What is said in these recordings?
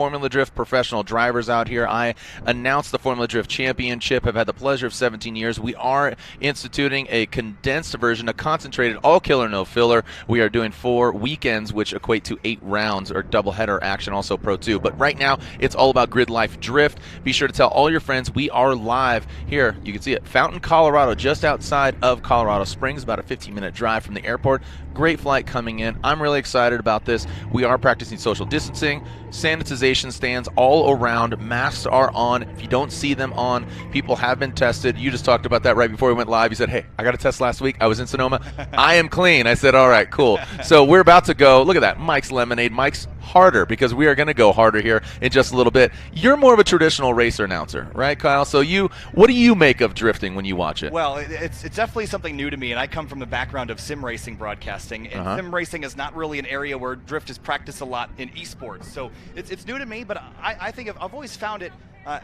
Formula Drift professional drivers out here. I announced the Formula Drift Championship. I've had the pleasure of 17 years. We are instituting a condensed version, a concentrated, all killer, no filler. We are doing 4 weekends, which equate to 8 rounds or doubleheader action, also Pro 2. But right now, it's all about Grid Life Drift. Be sure to tell all your friends we are live here. You can see it, Fountain, Colorado, just outside of Colorado Springs, about a 15-minute drive from the airport. Great flight coming in. I'm really excited about this. We are practicing social distancing, sanitization stands all around. Masks are on. If you don't see them on, people have been tested. You just talked about that right before we went live. You said, hey, I got a test last week. I was in Sonoma. I am clean. I said, all right, cool. So we're about to go. Look at that. Mike's Lemonade. Mike's harder, because we are going to go harder here in just a little bit. You're more of a traditional racer announcer, right, Kyle? So what do you make of drifting when you watch it? Well, it's definitely something new to me, and I come from the background of sim racing broadcasting, and sim racing is not really an area where drift is practiced a lot in esports. So it's new to me, but I think I've always found it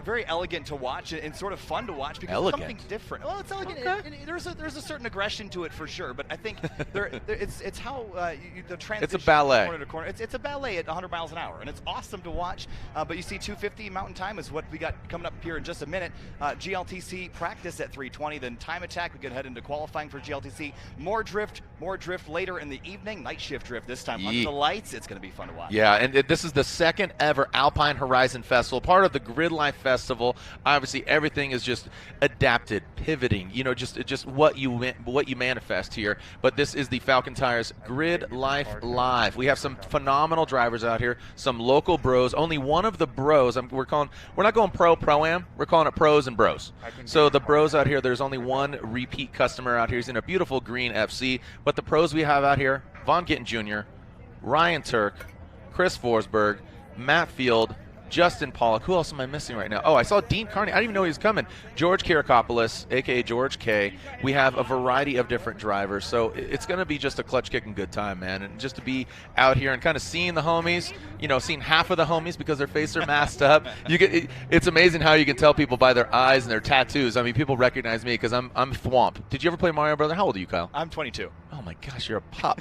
very elegant to watch and sort of fun to watch because it's something different. Well, it's elegant. Okay. There's a certain aggression to it for sure, but I think it's how the transition. It's a ballet. Corner to corner. It's a ballet at 100 miles an hour, and it's awesome to watch. But you see 250 Mountain Time is what we got coming up here in just a minute. GLTC practice at 3:20, then TimeAttack. We could head into qualifying for GLTC. More drift later in the evening. Night shift drift this time under the lights. It's going to be fun to watch. Yeah, and this is the second ever Alpine Horizon Festival, part of the GRIDLIFE Festival. Obviously, everything is just adapted, pivoting. You know, just what you manifest here. But this is the Falcon Tires GRIDLIFE Live. We have some phenomenal drivers out here, some local bros. Only one of the bros. We're not going pro-am. We're calling it pros and bros. So the bros out here, there's only one repeat customer out here. He's in a beautiful green FC. But the pros we have out here: Von Gittin Jr., Ryan Turk, Chris Forsberg, Matt Field, Justin Pollock. Who else am I missing right now? Oh, I saw Dean Carney. I didn't even know he was coming. George Kirakopoulos, a.k.a. George K. We have a variety of different drivers. So it's going to be just a clutch-kicking good time, man. And just to be out here and kind of seeing the homies, seeing half of the homies because their faces are masked up. It's amazing how you can tell people by their eyes and their tattoos. I mean, people recognize me because I'm Thwomp. Did you ever play Mario Brother? How old are you, Kyle? I'm 22. Oh, my gosh, you're a pup.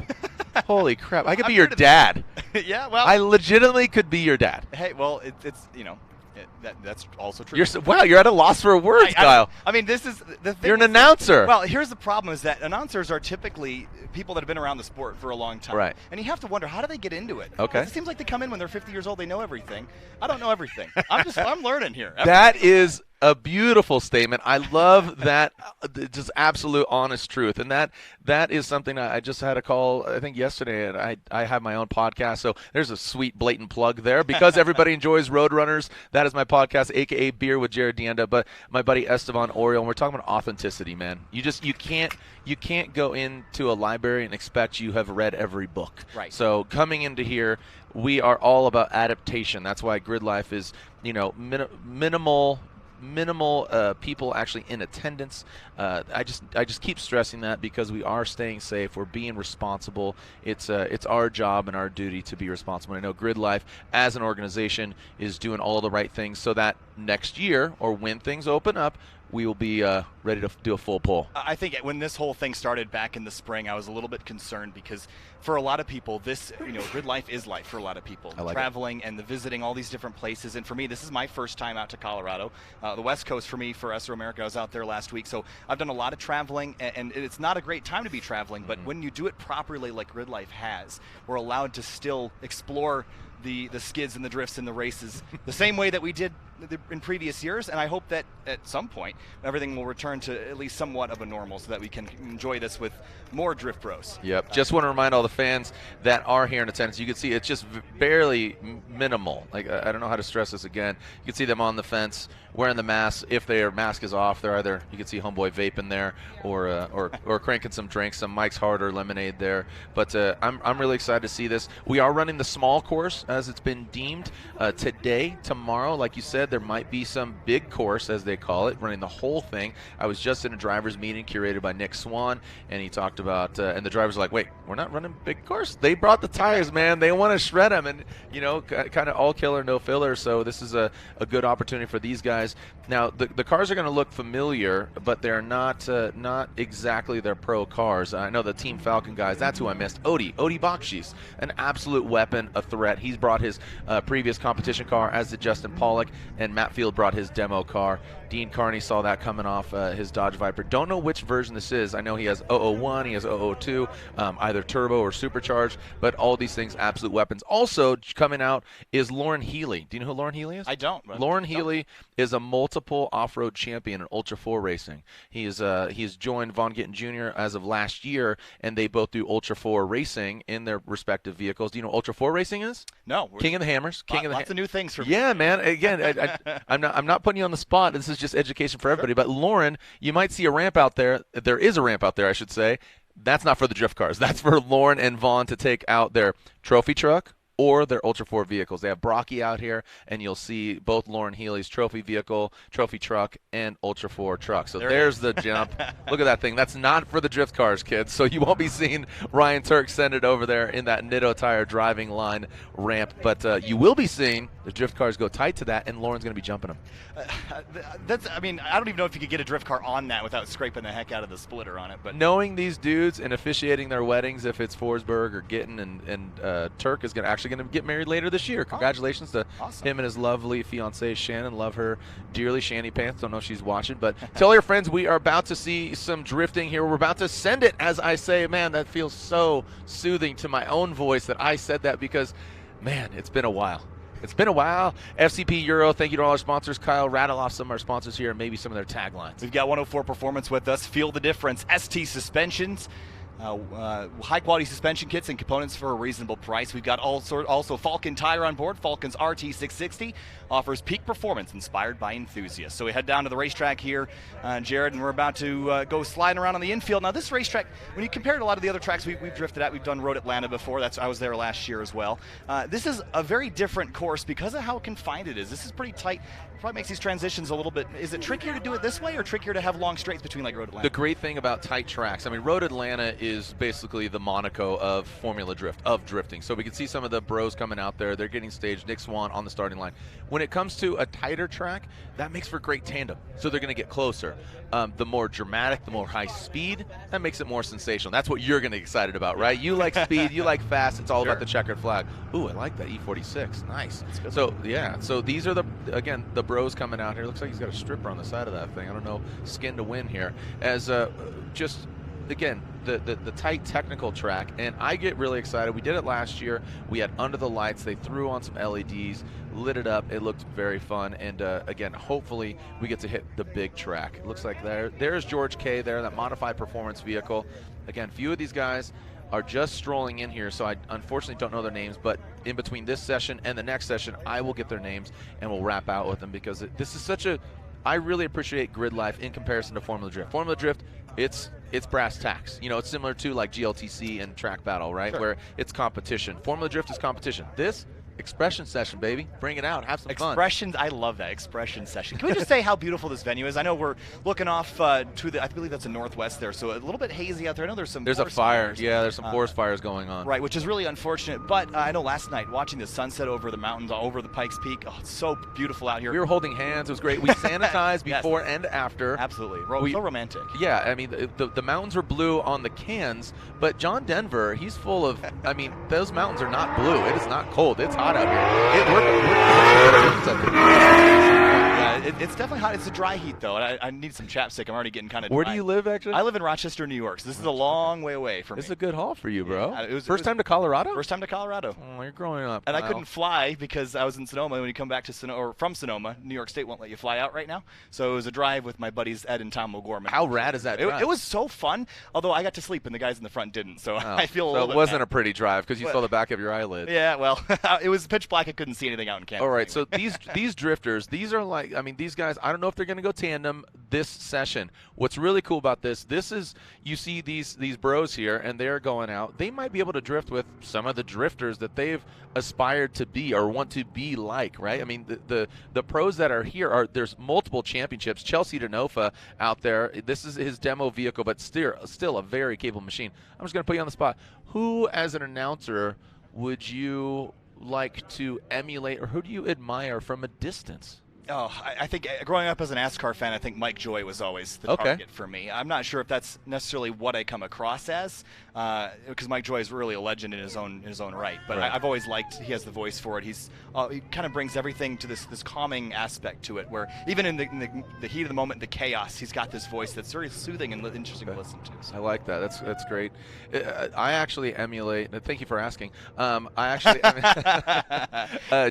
Holy crap. I could be your dad. Yeah, well. I legitimately could be your dad. Hey, well, that's also true. You're at a loss for words, Kyle. I mean, this is the thing. You're an announcer. Well, here's the problem: is that announcers are typically people that have been around the sport for a long time, right? And you have to wonder, how do they get into it? Okay. It seems like they come in when they're 50 years old. They know everything. I don't know everything. I'm learning here. That is a beautiful statement. I love that, just absolute honest truth. And that is something I just had a call, I think, yesterday, and I have my own podcast. So there's a sweet blatant plug there. Because everybody enjoys Roadrunners, that is my podcast, a.k.a. Beer with Jared Deanda, but my buddy Esteban Oriol, and we're talking about authenticity, man. You can't go into a library and expect you have read every book. Right. So coming into here, we are all about adaptation. That's why GRIDLIFE is, minimal people actually in attendance. I just keep stressing that because we are staying safe. We're being responsible. It's our job and our duty to be responsible. I know GRIDLIFE as an organization is doing all the right things so that next year, or when things open up, we will be ready to do a full pull. I think when this whole thing started back in the spring, I was a little bit concerned because for a lot of people, this, GRIDLIFE is life for a lot of people. Traveling and the visiting all these different places. And for me, this is my first time out to Colorado. The West Coast for me, for Esther America, I was out there last week. So I've done a lot of traveling, and it's not a great time to be traveling, but when you do it properly like GRIDLIFE has, we're allowed to still explore the skids and the drifts and the races the same way that we did in previous years, and I hope that at some point everything will return to at least somewhat of a normal so that we can enjoy this with more drift bros. Yep. Just want to remind all the fans that are here in attendance, you can see it's just barely minimal. Like, I don't know how to stress this again. You can see them on the fence wearing the mask. If their mask is off, they're either, you can see homeboy vaping there or cranking some drinks, some Mike's Harder lemonade there. But I'm really excited to see this. We are running the small course as it's been deemed today, tomorrow. Like you said, there might be some big course, as they call it, running the whole thing. I was just in a driver's meeting curated by Nick Swan, and he talked about, and the drivers were like, wait, we're not running big course? They brought the tires, man. They want to shred them, and, kind of all killer, no filler. So this is a good opportunity for these guys. Now, the cars are going to look familiar, but they're not exactly their pro cars. I know the Team Falcon guys, that's who I missed. Odie Bakshis, an absolute weapon, a threat. He's brought his previous competition car, as did Justin Pollock, and Matt Field brought his demo car. Dean Carney saw that coming off his Dodge Viper. Don't know which version this is. I know he has 001, he has 002, either turbo or supercharged, but all these things, absolute weapons. Also coming out is Lauren Healy. Do you know who Lauren Healy is? I don't. Lauren Healy is a multiple off-road champion in Ultra 4 racing. He's joined Von Gittin Jr. as of last year, and they both do Ultra 4 racing in their respective vehicles. Do you know what Ultra 4 racing is? No. King of the Hammers. Lots of new things for me. Yeah, man. Again, I'm not putting you on the spot. This is just education for everybody. But Lauren, you might see a ramp out there. There is a ramp out there, I should say. That's not for the drift cars. That's for Lauren and Vaughn to take out their trophy truck or their Ultra 4 vehicles. They have Brocky out here, and you'll see both Lauren Healy's trophy vehicle, trophy truck, and Ultra 4 truck. So there's the jump. Look at that thing. That's not for the drift cars, kids. So you won't be seeing Ryan Turk send it over there in that Nitto Tire driving line ramp. But you will be seeing the drift cars go tight to that, and Lauren's going to be jumping them. I don't even know if you could get a drift car on that without scraping the heck out of the splitter on it. But knowing these dudes and officiating their weddings, if it's Forsberg or Gittin and Turk is actually going to get married later this year. Congratulations to him and his lovely fiancee Shannon. Love her dearly. Shanny Pants. Don't know if she's watching, but tell your friends we are about to see some drifting here. We're about to send it, as I say. Man, that feels so soothing to my own voice that I said that because, man, it's been a while. It's been a while. FCP Euro, thank you to all our sponsors. Kyle, rattle off some of our sponsors here and maybe some of their taglines. We've got 104 Performance with us. Feel the difference. ST Suspensions. High-quality suspension kits and components for a reasonable price. We've got also Falcon Tire on board. Falcon's RT660 offers peak performance inspired by enthusiasts. So we head down to the racetrack here, Jared, and we're about to go sliding around on the infield. Now this racetrack, when you compare it to a lot of the other tracks we've drifted at, we've done Road Atlanta before. I was there last year as well. This is a very different course because of how confined it is. This is pretty tight. It probably makes these transitions a little bit. Is it trickier to do it this way or trickier to have long straights between like Road Atlanta? The great thing about tight tracks, I mean, Road Atlanta is basically the Monaco of Formula Drift, of drifting. So we can see some of the bros coming out there. They're getting staged. Nick Swan on the starting line. When it comes to a tighter track, that makes for great tandem. So they're going to get closer. The more dramatic, the more high speed, that makes it more sensational. That's what you're going to get excited about, right? You like speed, you like fast. It's all about the checkered flag. Ooh, I like that E46. Nice. So, yeah. So these are the bros coming out here. Looks like he's got a stripper on the side of that thing. I don't know, skin to win here. As again, the tight technical track, and I get really excited. We did it last year. We had under the lights. They threw on some LEDs, lit it up. It looked very fun, and again, hopefully we get to hit the big track. It looks like there's George K there, that modified performance vehicle. Again, few of these guys are just strolling in here, so I unfortunately don't know their names, but in between this session and the next session, I will get their names, and we'll wrap out with them because this is such a I really appreciate Grid Life in comparison to Formula Drift. Formula Drift, it's brass tacks. You know, it's similar to like GLTC and Track Battle, right? Sure. Where it's competition. Formula Drift is competition. This, expression session, baby. Bring it out. Have some fun. Expressions, I love that. Expression session. Can we just say how beautiful this venue is? I know we're looking off to the, I believe that's the northwest there, so a little bit hazy out there. I know there's a fire. Fires. Yeah, there's some forest fires going on. Right, which is really unfortunate. But I know last night, watching the sunset over the mountains, over the Pikes Peak, it's so beautiful out here. We were holding hands. It was great. We sanitized before and after. Absolutely. So romantic. Yeah, I mean, the mountains were blue on the cans, but John Denver, he's full of, I mean, those mountains are not blue. It is not cold. It's hot out here. It's definitely hot. It's a dry heat, though. I need some chapstick. I'm already getting kind of dry. Where do you live, actually? I live in Rochester, New York, so this is a long way away from me. It's a good haul for you, bro. Yeah, it was first time to Colorado? First time to Colorado. Oh, you're growing up. And I couldn't fly because I was in Sonoma. When you come back to Sonoma, or from Sonoma, New York State won't let you fly out right now. So it was a drive with my buddies Ed and Tom O'Gorman. How rad is that drive? It was so fun, although I got to sleep and the guys in the front didn't. So I feel a little bit it wasn't a pretty drive because you saw the back of your eyelid. Yeah, well, it was pitch black. I couldn't see anything out in Canada. All right, so these drifters, these are like, I mean, these guys, I don't know if they're going to go tandem this session. What's really cool about this is you see these bros here, and they're going out. They might be able to drift with some of the drifters that they've aspired to be or want to be like, right? I mean, the pros that are here there's multiple championships. Chelsea Denofa out there. This is his demo vehicle, but still a very capable machine. I'm just going to put you on the spot. Who, as an announcer, would you like to emulate, or who do you admire from a distance? Oh, I think growing up as a NASCAR fan, I think Mike Joy was always the target for me. I'm not sure if that's necessarily what I come across as, because Mike Joy is really a legend in his own right. But I've always liked he has the voice for it. He kind of brings everything to this calming aspect to it, where even in the heat of the moment, the chaos, he's got this voice that's very soothing and interesting to listen to. So. I like that. That's great. I actually emulate. Thank you for asking. I actually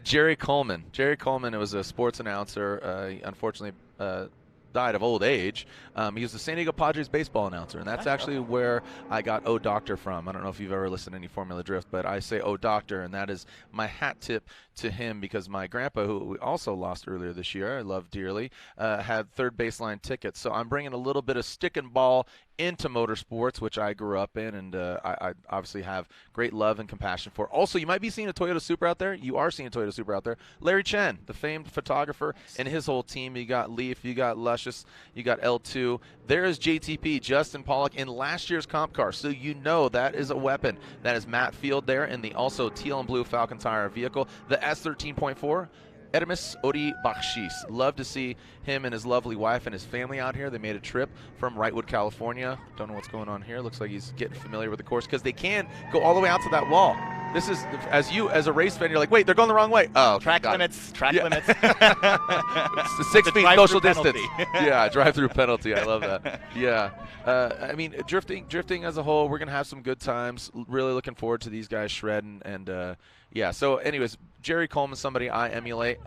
Jerry Coleman. Jerry Coleman was a sports announcer. He unfortunately died of old age. He was the San Diego Padres baseball announcer, and that's actually where I got "Oh Doctor" from. I don't know if you've ever listened to any Formula Drift, but I say "Oh Doctor," and that is my hat tip to him, because my grandpa, who we also lost earlier this year, I love dearly, had third baseline tickets. So I'm bringing a little bit of stick and ball into motorsports, which I grew up in, and I obviously have great love and compassion for. Also, you might be seeing a Toyota Supra out there. You are seeing a Toyota Supra out there. Larry Chen, the famed photographer, and his whole team. You got Leaf, you got Luscious, you got L2. There is JTP, Justin Pollock, in last year's comp car. So you know that is a weapon. That is Matt Field there in the also teal and blue Falcon Tire vehicle. The S13.4. Ermis Odi Bakshish. Love to see him and his lovely wife and his family out here. They made a trip from Wrightwood, California. Don't know what's going on here. Looks like he's getting familiar with the course, because they can go all the way out to that wall. This is, as a race fan, you're like, wait, they're going the wrong way. Oh, track limits. It's the 6 feet social distance. Yeah, drive-through penalty. I love that. Yeah. I mean, drifting as a whole, we're going to have some good times. Really looking forward to these guys shredding. And, yeah, so anyways, Jerry Coleman, somebody I emulate.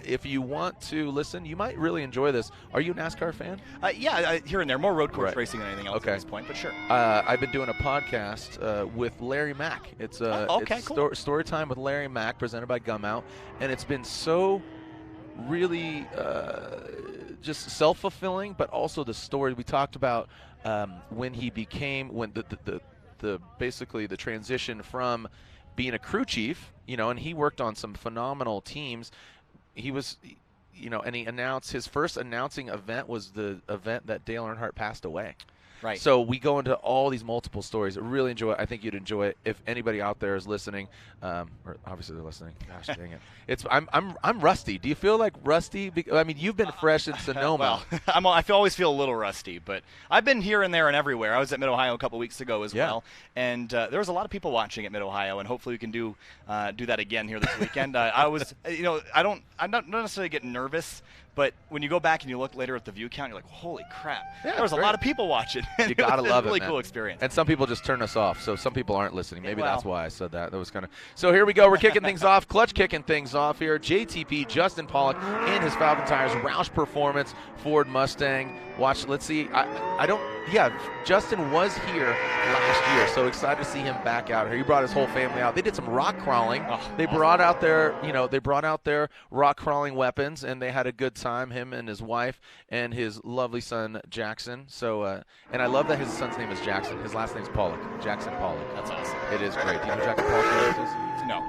If you want to listen, you might really enjoy this. Are you a NASCAR fan? Yeah, here and there. More road course racing than anything else at this point, but sure. I've been doing a podcast with Larry Mack. It's cool. Story Time with Larry Mack, presented by Gum Out, and it's been so really just self-fulfilling, but also the story we talked about when he became, when the basically the transition from being a crew chief, and he worked on some phenomenal teams. He was, and he announced his first announcing event was the event that Dale Earnhardt passed away. Right. So we go into all these multiple stories. I really enjoy it. I think you'd enjoy it if anybody out there is listening. Or obviously they're listening. Gosh dang it. I'm rusty. Do you feel like rusty? I mean, you've been fresh in Sonoma. Well, I always feel a little rusty, but I've been here and there and everywhere. I was at Mid-Ohio a couple weeks ago as well, and there was a lot of people watching at Mid-Ohio, and hopefully we can do that again here this weekend. I'm not necessarily getting nervous, but when you go back and you look later at the view count, you're like, holy crap, there was a lot of people watching. You gotta love it, really man. Cool experience. And some people just turn us off, so some people aren't listening. Maybe that's why I said that. That was kind of. So here we go. We're kicking things off. Clutch kicking things off here. JTP, Justin Pollock, in his Falcon Tires Roush Performance Ford Mustang. Watch. Let's see. I don't. Yeah, Justin was here last year, so excited to see him back out here. He brought his whole family out. They did some rock crawling. They brought out their, rock crawling weapons, and they had a good time. Him and his wife and his lovely son Jackson. So, and I love that his son's name is Jackson. His last name's Pollock. Jackson Pollock. That's awesome. It is great. Do you know Jackson Pollock is? No.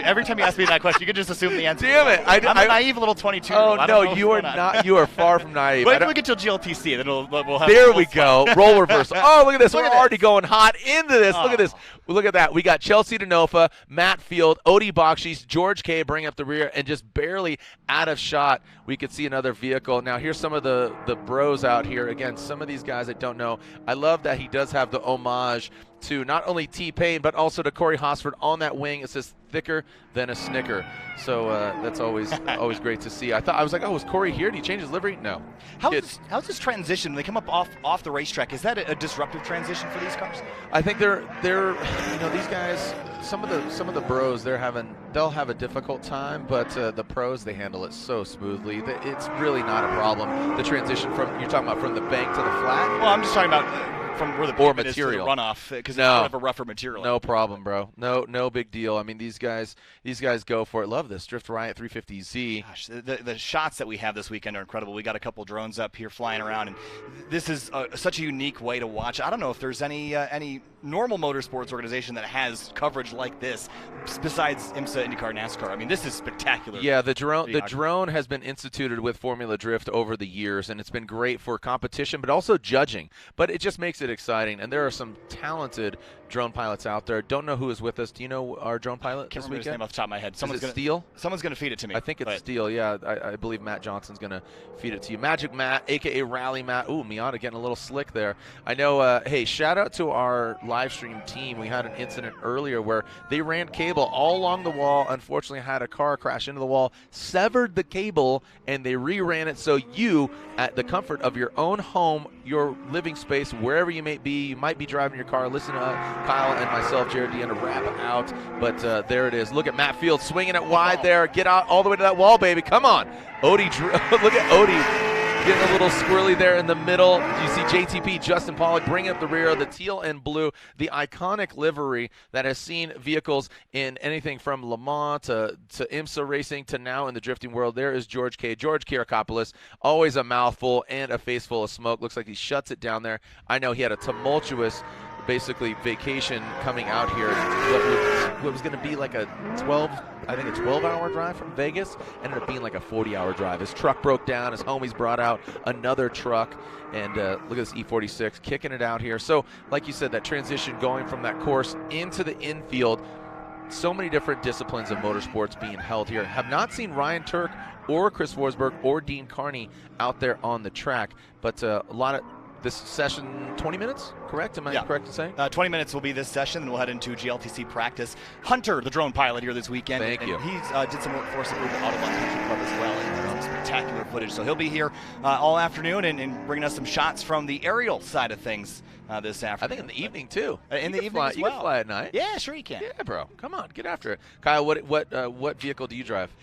Every time you ask me that question, you can just assume the answer. Damn it! I'm a naive little 22. Oh no, you are not. You are far from naive. Wait till we get to GLTC, then we'll have. There we go. Role reversal. Oh, look at this. We're already going hot into this. Look at this. Look at that. We got Chelsea Denofa, Matt Field, Odi Bakshish, George K bring up the rear, and just barely out of shot, we could see another vehicle. Now here's some of the bros out here. Again, some of these guys I don't know. I love that he does have the homage to not only T-Pain, but also to Corey Hosford on that wing. It says thicker than a Snicker. So that's always great to see. I was like, oh, is Corey here? Did he change his livery? No. How's this transition? When they come up off the racetrack, is that a disruptive transition for these cars? I think they're these guys, some of the bros, they'll have a difficult time, but the pros, they handle it so smoothly that it's really not a problem. The transition you're talking about from the bank to the flat? Well, I'm just talking about from where the pavement is to the runoff, because it's kind of a rougher material. No problem, bro. No big deal. I mean, these guys go for it. Love this Drift Riot 350Z. Gosh, the shots that we have this weekend are incredible. We got a couple drones up here flying around, and this is such a unique way to watch. I don't know if there's any normal motorsports organization that has coverage like this, besides IMSA, IndyCar, NASCAR. I mean, this is spectacular. Yeah, the drone has been instituted with Formula Drift over the years, and it's been great for competition, but also judging. But it just makes it exciting, and there are some talented drone pilots out there. Don't know who is with us. Do you know our drone pilot Can't this remember his weekend? name off the top of my head. Steele? Someone's going to feed it to me. I think it's Steele, yeah. I believe Matt Johnson's going to feed it to you. Magic Matt, a.k.a. Rally Matt. Ooh, Miata getting a little slick there. I know, hey, shout out to our live stream team. We had an incident earlier where they ran cable all along the wall. Unfortunately, had a car crash into the wall, severed the cable, and they reran it so you, at the comfort of your own home, your living space, wherever you may be, you might be driving your car, listen to Kyle and myself, Jared Dean, to wrap out. But there it is. Look at Matt Field swinging it wide there. Get out all the way to that wall, baby. Come on. Odie, look at Odie getting a little squirrely there in the middle. You see JTP, Justin Pollock, bringing up the rear, the teal and blue, the iconic livery that has seen vehicles in anything from Le Mans to IMSA racing to now in the drifting world. There is George Kirakopoulos, always a mouthful and a face full of smoke. Looks like he shuts it down there. I know he had a tumultuous basically vacation coming out here. What was going to be like a 12-hour drive from Vegas ended up being like a 40-hour drive. His truck broke down. His homies brought out another truck. And look at this E46 kicking it out here. So, like you said, that transition going from that course into the infield, so many different disciplines of motorsports being held here. Have not seen Ryan Turk or Chris Forsberg or Dean Carney out there on the track, but a lot of this session, 20 minutes, correct? Am I correct in saying? 20 minutes will be this session, and we'll head into GLTC practice. Hunter, the drone pilot here this weekend. Thank you. He did some work for us at the Autobahn Country Club as well, and some spectacular footage. So he'll be here all afternoon and bringing us some shots from the aerial side of things this afternoon. I think in the evening, too. In the evening as well. You can fly at night. Yeah, sure you can. Yeah, bro. Come on, get after it. Kyle, what vehicle do you drive?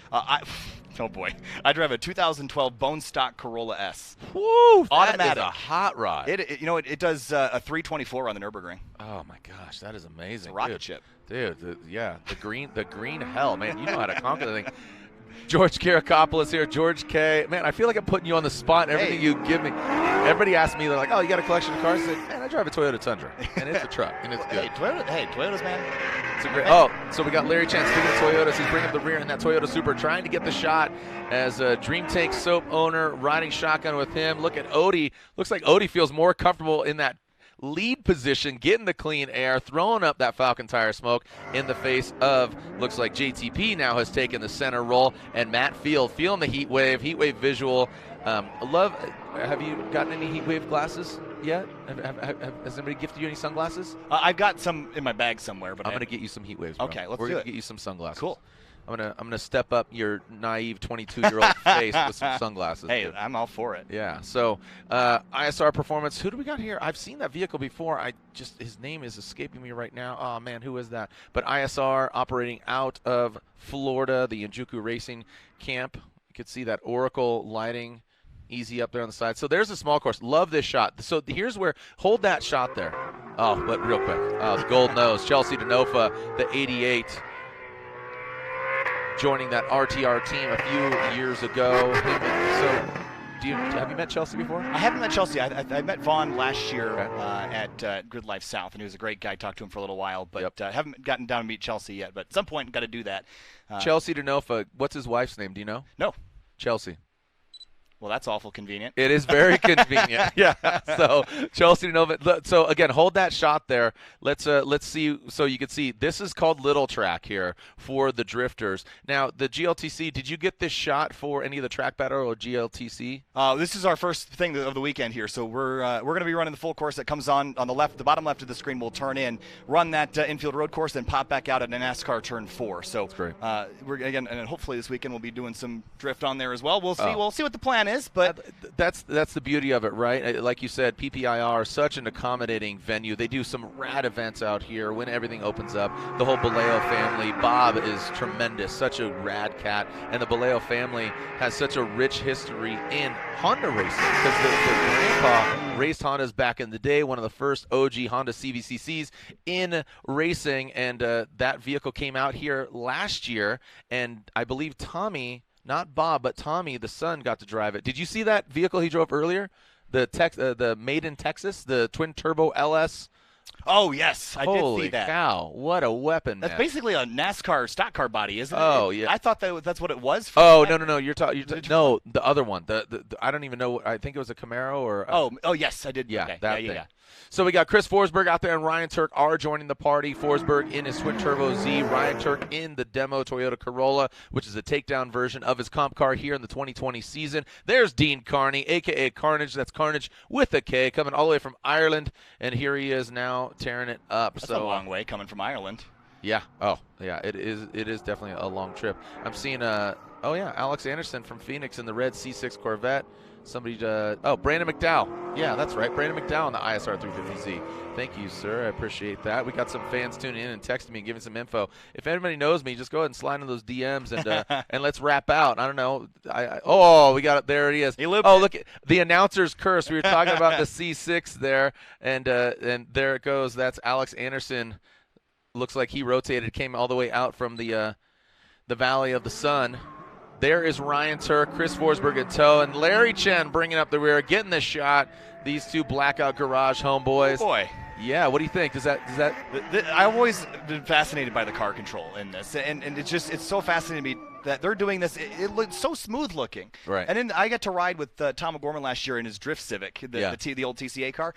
Oh boy, I drive a 2012 bone stock Corolla S. Woo! Automatic. That is a hot rod. It does a 324 on the Nürburgring. Oh my gosh, that is amazing. It's a rocket ship. Dude, the green hell, man. You know how to conquer the thing. George Kirakopoulos here. George K. Man, I feel like I'm putting you on the spot and everything you give me. Everybody asks me, they're like, oh, you got a collection of cars? I say, man, I drive a Toyota Tundra, and it's a truck, and it's good. Toyotas, man. It's a great. Oh, so we got Larry Chan speaking of Toyotas. He's bringing up the rear in that Toyota Supra, trying to get the shot as a Dream Tank Soap owner riding shotgun with him. Look at Odie. Looks like Odie feels more comfortable in that lead position, getting the clean air, throwing up that Falcon tire smoke in the face of, looks like JTP now has taken the center role, and Matt Field feeling the heat wave visual. Have you gotten any heat wave glasses yet? Has anybody gifted you any sunglasses? I've got some in my bag somewhere, but I'm going to get you some heat waves, bro. Okay, We're going to get you some sunglasses. Cool. I'm gonna step up your naive 22-year-old face with some sunglasses. Hey, dude. I'm all for it. Yeah. So ISR Performance. Who do we got here? I've seen that vehicle before. His name is escaping me right now. Oh man, who is that? But ISR operating out of Florida, the Injuku Racing Camp. You could see that Oracle lighting. Easy up there on the side. So there's a small course. Love this shot. So here's where, hold that shot there. Oh, but real quick. The gold nose. Chelsea Denofa, the 88. Joining that RTR team a few years ago. So, have you met Chelsea before? I haven't met Chelsea. I met Vaughn last year at GridLife South, and he was a great guy. Talked to him for a little while, but haven't gotten down to meet Chelsea yet. But at some point, got to do that. Chelsea Denofa. What's his wife's name? Do you know? No. Chelsea. Well, that's awful convenient. It is very convenient. Yeah. So Chelsea Nova. So again, hold that shot there. Let's see. So you can see this is called Little Track here for the drifters. Now the GLTC. Did you get this shot for any of the track battle or GLTC? This is our first thing of the weekend here. So we're going to be running the full course that comes on the left, the bottom left of the screen. We'll turn in, run that infield road course, then pop back out at a NASCAR turn 4. So that's great. We're again, and hopefully this weekend we'll be doing some drift on there as well. We'll see. We'll see what the plan is, but that's the beauty of it, right? Like you said, PPIR, such an accommodating venue. They do some rad events out here when everything opens up. The whole Baleo family, Bob is tremendous, such a rad cat, and the Baleo family has such a rich history in Honda racing because the grandpa raced Hondas back in the day, one of the first OG Honda CVCCs in racing, and that vehicle came out here last year, and I believe Tommy, not Bob, but Tommy, the son, got to drive it. Did you see that vehicle he drove earlier? The Made in Texas, the twin turbo LS Oh, yes. I did see Holy that. cow. What a weapon, That's man. basically a NASCAR stock car body, isn't it? Oh, yeah. I thought that's what it was. Oh, no. You're talking. No, the other one. The I don't even know. I think it was a Camaro or. Oh, yes, I did. Yeah, okay. that yeah. thing. So we got Chris Forsberg out there, and Ryan Turk are joining the party. Forsberg in his Twin Turbo Z, Ryan Turk in the demo Toyota Corolla, which is a takedown version of his comp car here in the 2020 season. There's Dean Carney, a.k.a. Carnage. That's Carnage with a K, coming all the way from Ireland, and here he is now tearing it up. That's a long way coming from Ireland. Yeah. Oh, yeah. It is definitely a long trip. I'm seeing Alex Anderson from Phoenix in the red C6 Corvette. Somebody, Brandon McDowell. Yeah, that's right. Brandon McDowell on the ISR 350Z. Thank you, sir. I appreciate that. We got some fans tuning in and texting me and giving some info. If anybody knows me, just go ahead and slide in those DMs and and let's wrap out. I don't know. We got it. There it is. Oh, look at the announcer's curse. We were talking about the C6 there, and there it goes. That's Alex Anderson. Looks like he rotated, came all the way out from the Valley of the Sun. There is Ryan Turk, Chris Forsberg in tow, and Larry Chen bringing up the rear, getting the shot. These two Blackout Garage homeboys. Oh boy. Yeah, what do you think? Does that? I've always been fascinated by the car control in this, and it's so fascinating to me that they're doing this. It looks so smooth looking. Right. And then I got to ride with Tom O'Gorman last year in his Drift Civic, the old TCA car,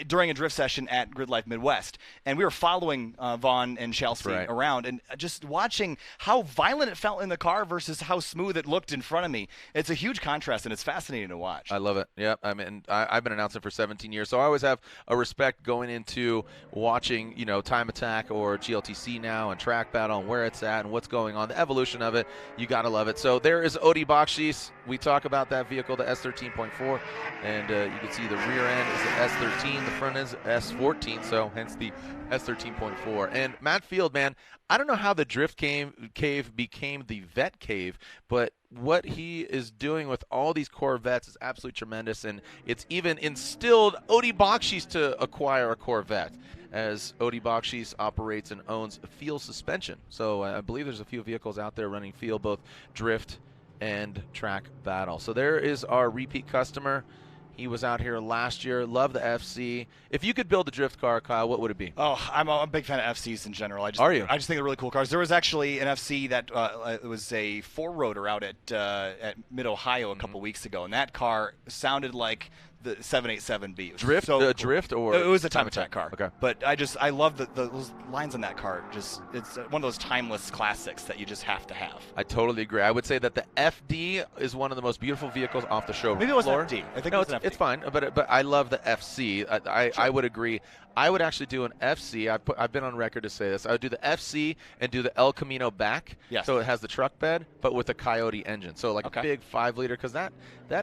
during a drift session at GridLife Midwest, and we were following Vaughn and Chelsea around, and just watching how violent it felt in the car versus how smooth it looked in front of me. It's a huge contrast, and it's fascinating to watch. I love it. Yeah, I mean, I've been announcing for 17 years, so I always have a respect going into watching, TimeAttack or GLTC now and Track Battle and where it's at and what's going on, the evolution of it. You got to love it. So there is Odi Bakshi's. We talk about that vehicle, the S13.4, and you can see the rear end is the S13, the front is S14, so hence the S13.4. And Matt Field, man, I don't know how the Drift Cave became the Vet Cave, but what he is doing with all these Corvettes is absolutely tremendous, and it's even instilled Odi Bakshi's to acquire a Corvette, as Odi Bakshi's operates and owns Field Suspension. So I believe there's a few vehicles out there running Field, both Drift and Track Battle. So there is our repeat customer. He was out here last year. Love the FC. If you could build a drift car, Kyle, what would it be? Oh, I'm a big fan of FCs in general. Are you? I just think they're really cool cars. There was actually an FC that it was a four-rotor out at Mid-Ohio a couple weeks ago, and that car sounded like the 787B. Drift? So Drift or? It was a TimeAttack car. Okay. But I love those lines on that car. Just it's one of those timeless classics that you just have to have. I totally agree. I would say that the FD is one of the most beautiful vehicles off the showroom Maybe it was floor. FD. I think no, it was an FD. It's fine, but I love the FC. I would agree. I would actually do an FC. I've been on record to say this. I would do the FC and do the El Camino back. Yes. So it has the truck bed, but with a Coyote engine. So like a big 5-liter, because that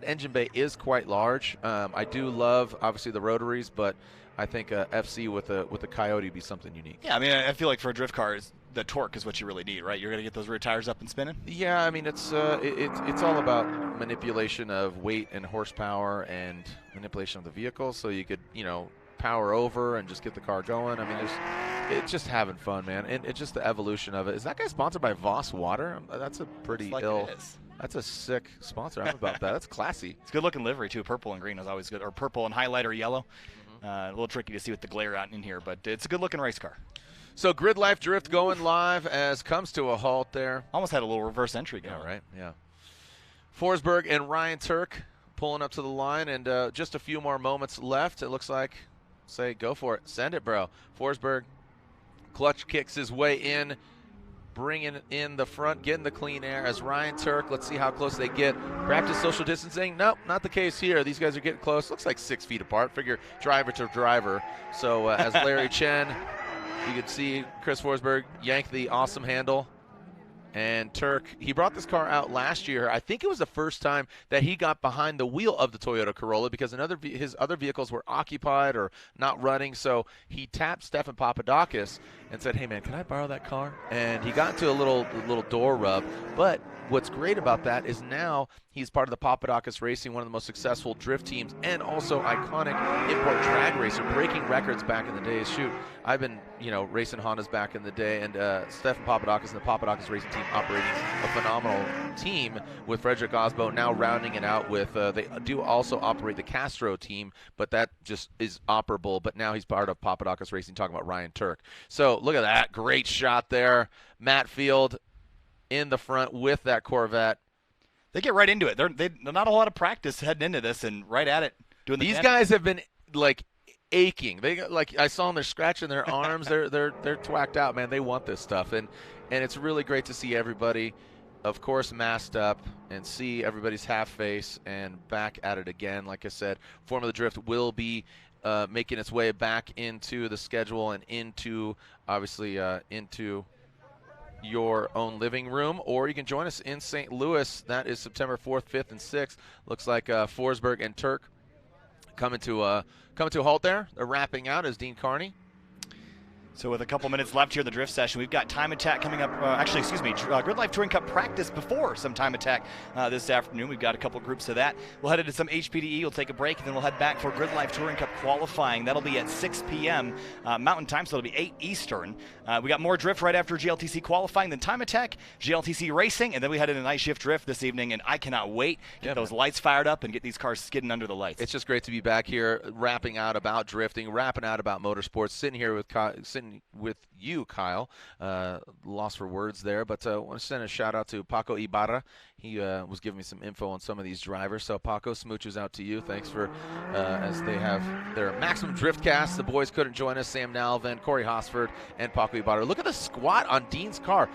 engine bay is quite large. I do love obviously the rotaries, but I think a FC with a Coyote would be something unique. Yeah, I mean, I feel like for a drift car, the torque is what you really need, right? You're going to get those rear tires up and spinning. Yeah, I mean it's all about manipulation of weight and horsepower and manipulation of the vehicle, so you could power over and just get the car going. I mean, it's just having fun, man, and it's just the evolution of it. Is that guy sponsored by Voss Water? That's a pretty ill. That's a sick sponsor. I'm about that. That's classy. It's a good-looking livery, too. Purple and green is always good. Or purple and highlighter yellow. A little tricky to see with the glare out in here, but it's a good-looking race car. So GridLife Drift going live as comes to a halt there. Almost had a little reverse entry going. Yeah, right. Yeah. Forsberg and Ryan Turk pulling up to the line, and just a few more moments left. It looks like, say, go for it. Send it, bro. Forsberg clutch kicks his way in, bringing in the front, getting the clean air as Ryan Turk. Let's see how close they get. Practice social distancing? Nope, not the case here. These guys are getting close. Looks like 6 feet apart. Figure driver to driver. So as Larry Chen, you can see Chris Forsberg yank the awesome handle. And Turk, he brought this car out last year. I think it was the first time that he got behind the wheel of the Toyota Corolla because his other vehicles were occupied or not running. So he tapped Stefan Papadakis, and said, "Hey man, can I borrow that car?" And he got into a little door rub. But what's great about that is now he's part of the Papadakis Racing, one of the most successful drift teams, and also iconic import drag racer, breaking records back in the days. Shoot, I've been racing Hondas back in the day, and Stefan Papadakis and the Papadakis Racing team operating a phenomenal team with Frederick Osbo, now rounding it out with they do also operate the Castro team, but that just is operable. But now he's part of Papadakis Racing, talking about Ryan Turk. So look at that, great shot there. Matt Field in the front with that Corvette. They get right into it. They're not a lot of practice heading into this, and right at it doing the. These guys have been like aching. They got, like, I saw them. They're scratching their arms. they're twacked out, man. They want this stuff, and it's really great to see everybody, of course, masked up and see everybody's half face and back at it again. Like I said, Formula Drift will be making its way back into the schedule and into obviously into your own living room, or you can join us in St. Louis. That is September 4th, 5th, and 6th. Looks like Forsberg and Turk coming to a halt there. They're wrapping out as Dean Carney. So with a couple minutes left here in the drift session, we've got TimeAttack coming up. GridLife Touring Cup practice before some TimeAttack this afternoon. We've got a couple groups of that. We'll head into some HPDE. We'll take a break, and then we'll head back for GridLife Touring Cup qualifying. That'll be at 6 p.m. Mountain Time, so it'll be 8 Eastern. We got more drift right after GLTC qualifying, then TimeAttack, GLTC racing, and then we head into night shift drift this evening, and I cannot wait to get those lights fired up and get these cars skidding under the lights. It's just great to be back here, wrapping out about drifting, wrapping out about motorsports, sitting here with you, Kyle. Lost for words there, but I want to send a shout out to Paco Ibarra. He was giving me some info on some of these drivers. So Paco, smooches out to you. Thanks for as they have their Maximum Drift cast. The boys couldn't join us. Sam Nalvin, Corey Hosford, and Paco Ibarra. Look at the squat on Dean's car.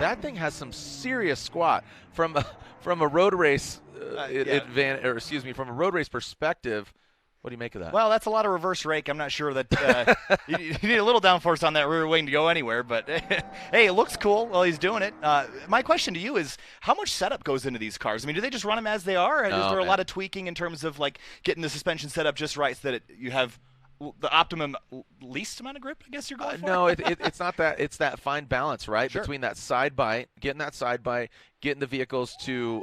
That thing has some serious squat from a road race from a road race perspective. What do you make of that? Well, that's a lot of reverse rake. I'm not sure that you need a little downforce on that rear wing to go anywhere, but hey, it looks cool while he's doing it. My question to you is, how much setup goes into these cars? I mean, do they just run them as they are? Is there a lot of tweaking in terms of like getting the suspension set up just right so that you have the optimum least amount of grip, I guess you're going for? No, it's not that. It's that fine balance, right? Sure. Between that side bite, getting the vehicles to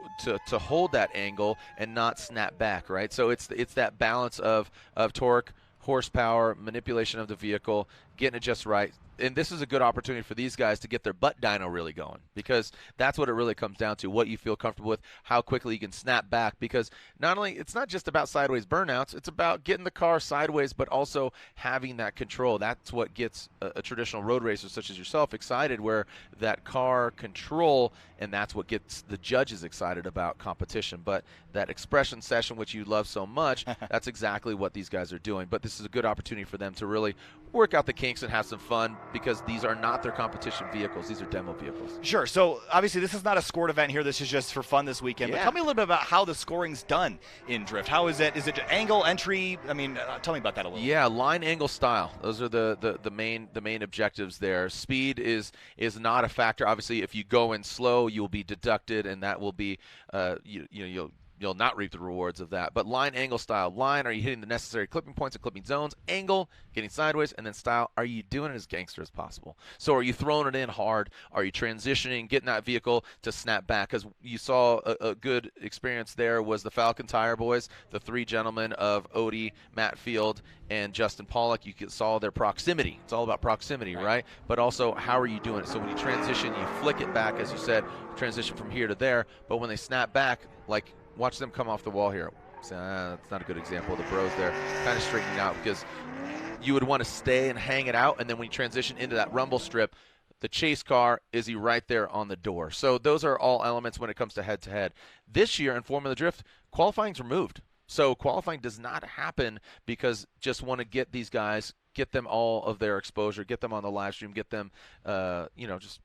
hold that angle and not snap back, right? So it's that balance of torque, horsepower, manipulation of the vehicle, getting it just right. And this is a good opportunity for these guys to get their butt dyno really going, because that's what it really comes down to, what you feel comfortable with, how quickly you can snap back, because it's not just about sideways burnouts, it's about getting the car sideways, but also having that control. That's what gets a traditional road racer such as yourself excited, where that car control, and that's what gets the judges excited about competition. But that expression session, which you love so much, that's exactly what these guys are doing. But this is a good opportunity for them to really work out the kinks and have some fun, because these are not their competition vehicles. These are demo vehicles. Sure. So obviously this is not a scored event here. This is just for fun this weekend. But tell me a little bit about how the scoring's done in drift. How is it? Is it angle, entry? I mean, tell me about that a little. Yeah, line, angle, style. Those are the main objectives there. Speed is not a factor. Obviously, if you go in slow, you'll be deducted, and that will be you'll not reap the rewards of that. But line, angle, style. Line, are you hitting the necessary clipping points and clipping zones? Angle, getting sideways. And then style, are you doing it as gangster as possible? So are you throwing it in hard? Are you transitioning, getting that vehicle to snap back? Because you saw a good experience there was the Falcon Tire boys, the three gentlemen of Odie, Matt Field, and Justin Pollock. You saw their proximity. It's all about proximity, right? But also, how are you doing it? So when you transition, you flick it back, as you said, transition from here to there. But when they snap back, like, watch them come off the wall here. That's not a good example of the bros there. Kind of straightening out, because you would want to stay and hang it out, and then when you transition into that rumble strip, the chase car, is he right there on the door? So those are all elements when it comes to head-to-head. This year in Formula Drift, qualifying's removed. So qualifying does not happen, because just want to get these guys, get them all of their exposure, get them on the live stream, get them, just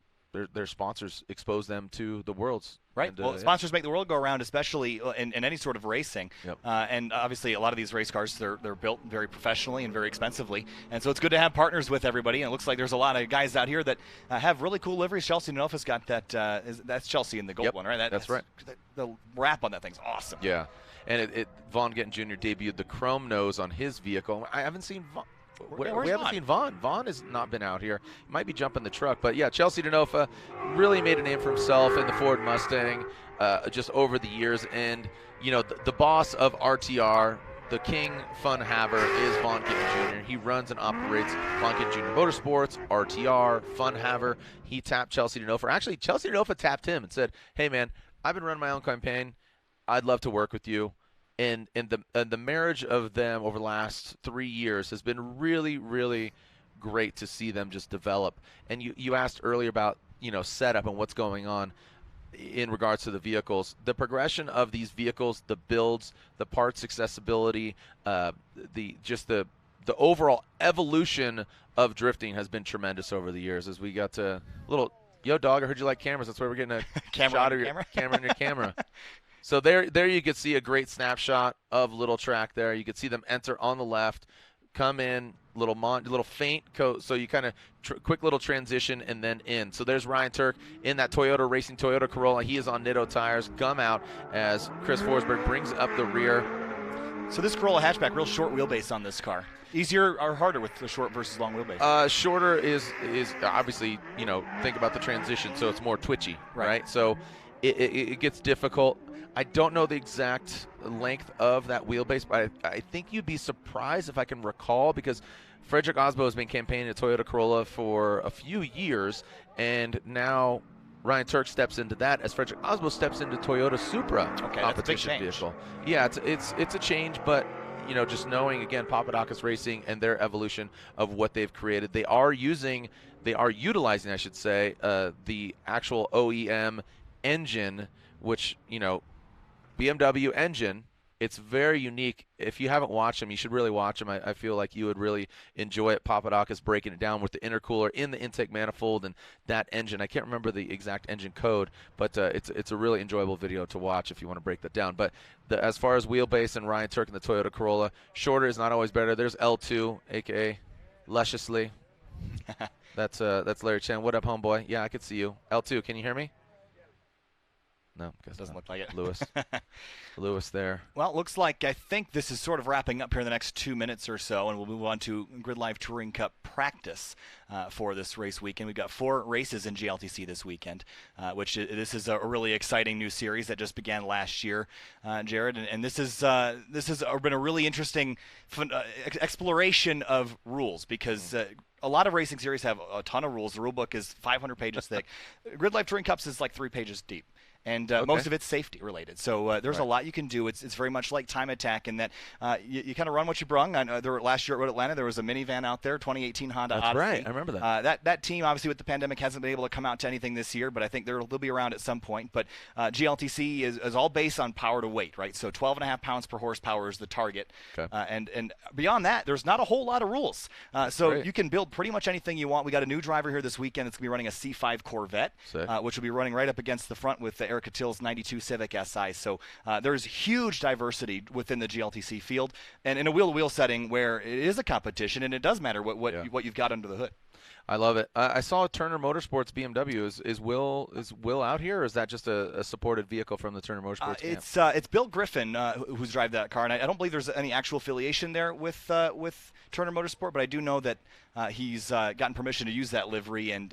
their sponsors, expose them to the worlds. Right. And, sponsors make the world go around, especially in any sort of racing. Yep. And obviously, a lot of these race cars, they're built very professionally and very expensively. And so it's good to have partners with everybody. And it looks like there's a lot of guys out here that have really cool liveries. Chelsea Nofus got that. That's Chelsea in the gold one, right? That's right. The wrap on that thing's awesome. Yeah. And Vaughn Gittin Jr. debuted the chrome nose on his vehicle. I haven't seen We haven't seen Vaughn. Vaughn has not been out here. He might be jumping the truck. But, yeah, Chelsea DeNofa really made a name for himself in the Ford Mustang just over the years. And, you know, the boss of RTR, the king fun haver, is Vaughn Gittin Jr. He runs and operates Vaughn Gittin Jr. Motorsports, RTR, fun haver. He tapped Chelsea DeNofa. Actually, Chelsea DeNofa tapped him and said, hey, man, I've been running my own campaign. I'd love to work with you. And the marriage of them over the last 3 years has been really, really great to see them just develop. And you asked earlier about, you know, setup and what's going on in regards to the vehicles. The progression of these vehicles, the builds, the parts accessibility, the overall evolution of drifting has been tremendous over the years. As we got to little, yo dog, I heard you like cameras. That's why we're getting a shot of your camera in your camera. So there you could see a great snapshot of Little Track there. You could see them enter on the left, come in, little feint coat, so you kind of quick little transition and then in. So there's Ryan Turk in that Toyota Racing Toyota Corolla. He is on Nitto tires, gum out as Chris Forsberg brings up the rear. So this Corolla hatchback, real short wheelbase on this car. Easier or harder with the short versus long wheelbase? Shorter is obviously, you know, think about the transition, so it's more twitchy, right? So it gets difficult. I don't know the exact length of that wheelbase, but I think you'd be surprised if I can recall, because Frederick Osbo has been campaigning a Toyota Corolla for a few years, and now Ryan Turk steps into that as Frederick Osbo steps into Toyota Supra competition vehicle. Yeah, it's a change, but you know, just knowing again Papadakis Racing and their evolution of what they've created, they are utilizing, I should say, the actual OEM engine, which, you know, BMW engine. It's very unique. If you haven't watched them, you should really watch them. I feel like you would really enjoy it. Papadakis breaking it down with the intercooler in the intake manifold and that engine. I can't remember the exact engine code, but it's a really enjoyable video to watch if you want to break that down. But as far as wheelbase and Ryan Turk and the Toyota Corolla, shorter is not always better. There's L2, a.k.a. Lusciously. That's Larry Chen. What up, homeboy? Yeah, I could see you. L2, can you hear me? No, guess doesn't look like it. Lewis there. Well, it looks like I think this is sort of wrapping up here in the next 2 minutes or so, and we'll move on to GridLife Touring Cup practice for this race weekend. We've got 4 races in GLTC this weekend, which this is a really exciting new series that just began last year, Jared, and this has been a really interesting exploration of rules, because a lot of racing series have a ton of rules. The rule book is 500 pages thick. GridLife Touring Cups is like 3 pages deep. And most of it's safety related. So there's a lot you can do. It's very much like TimeAttack in that you kind of run what you brung. Last year at Road Atlanta, there was a minivan out there, 2018 Honda Odyssey. That's right. I remember that. That team, obviously, with the pandemic, hasn't been able to come out to anything this year, but I think they'll be around at some point. But GLTC is all based on power to weight, right? So 12.5 pounds per horsepower is the target. Okay. And beyond that, there's not a whole lot of rules. So you can build pretty much anything you want. We got a new driver here this weekend that's going to be running a C5 Corvette, which will be running right up against the front with the Erica Till's 92 Civic SI. So there's huge diversity within the GLTC field, and in a wheel-to-wheel setting where it is a competition and it does matter what you've got under the hood. I love it. I saw Turner Motorsports BMW. Is Will out here, or is that just a supported vehicle from the Turner Motorsports camp? It's Bill Griffin who's drive that car, and I don't believe there's any actual affiliation there with Turner Motorsport, but I do know that he's gotten permission to use that livery, and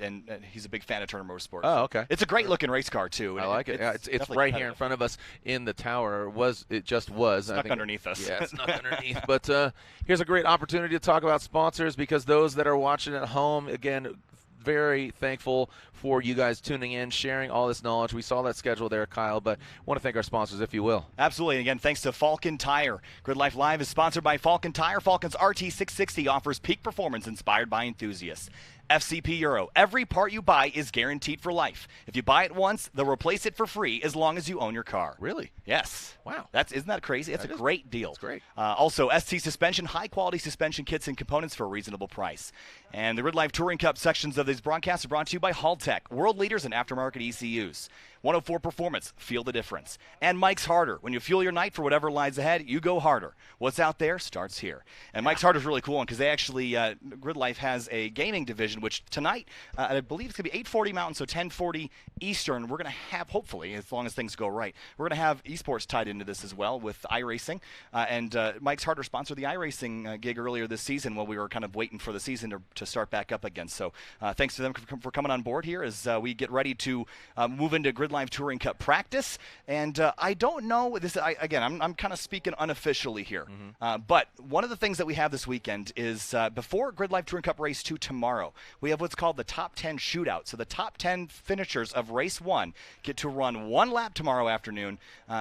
he's a big fan of Turner Motorsports. Oh, okay. It's a great looking race car too. I like it. It's right here in front of us in the tower. It just was snuck underneath us. Yeah, it's snuck underneath. But here's a great opportunity to talk about sponsors, because those that are watching at home, again, very thankful for you guys tuning in, sharing all this knowledge. We saw that schedule there, Kyle, but want to thank our sponsors, if you will. Absolutely. And again, thanks to Falcon Tire. GridLife Live is sponsored by Falcon Tire. Falcon's RT660 offers peak performance inspired by enthusiasts. FCP Euro. Every part you buy is guaranteed for life. If you buy it once, they'll replace it for free as long as you own your car. Really? Yes. Wow. Isn't that crazy? That's a great deal. That's great. Also, ST Suspension, high-quality suspension kits and components for a reasonable price. And the GridLife Touring Cup sections of these broadcasts are brought to you by Haltech, world leaders in aftermarket ECUs. 104 Performance, feel the difference. And Mike's Harder. When you fuel your night for whatever lies ahead, you go harder. What's out there starts here. And Mike's Harder is really cool because they actually, GridLife has a gaming division, which tonight, I believe it's going to be 8:40 Mountain, so 10:40 Eastern. We're going to have, hopefully, as long as things go right, we're going to have esports tied into this as well with iRacing. And Mike's Harder sponsored the iRacing gig earlier this season while we were kind of waiting for the season to start back up again. So thanks to them for coming on board here as we get ready to move into GridLife Touring Cup practice. And I don't know, I'm kind of speaking unofficially here, but one of the things that we have this weekend is before GridLife Touring Cup Race 2 tomorrow, we have what's called the Top 10 Shootout. So the top 10 finishers of Race 1 get to run one lap tomorrow afternoon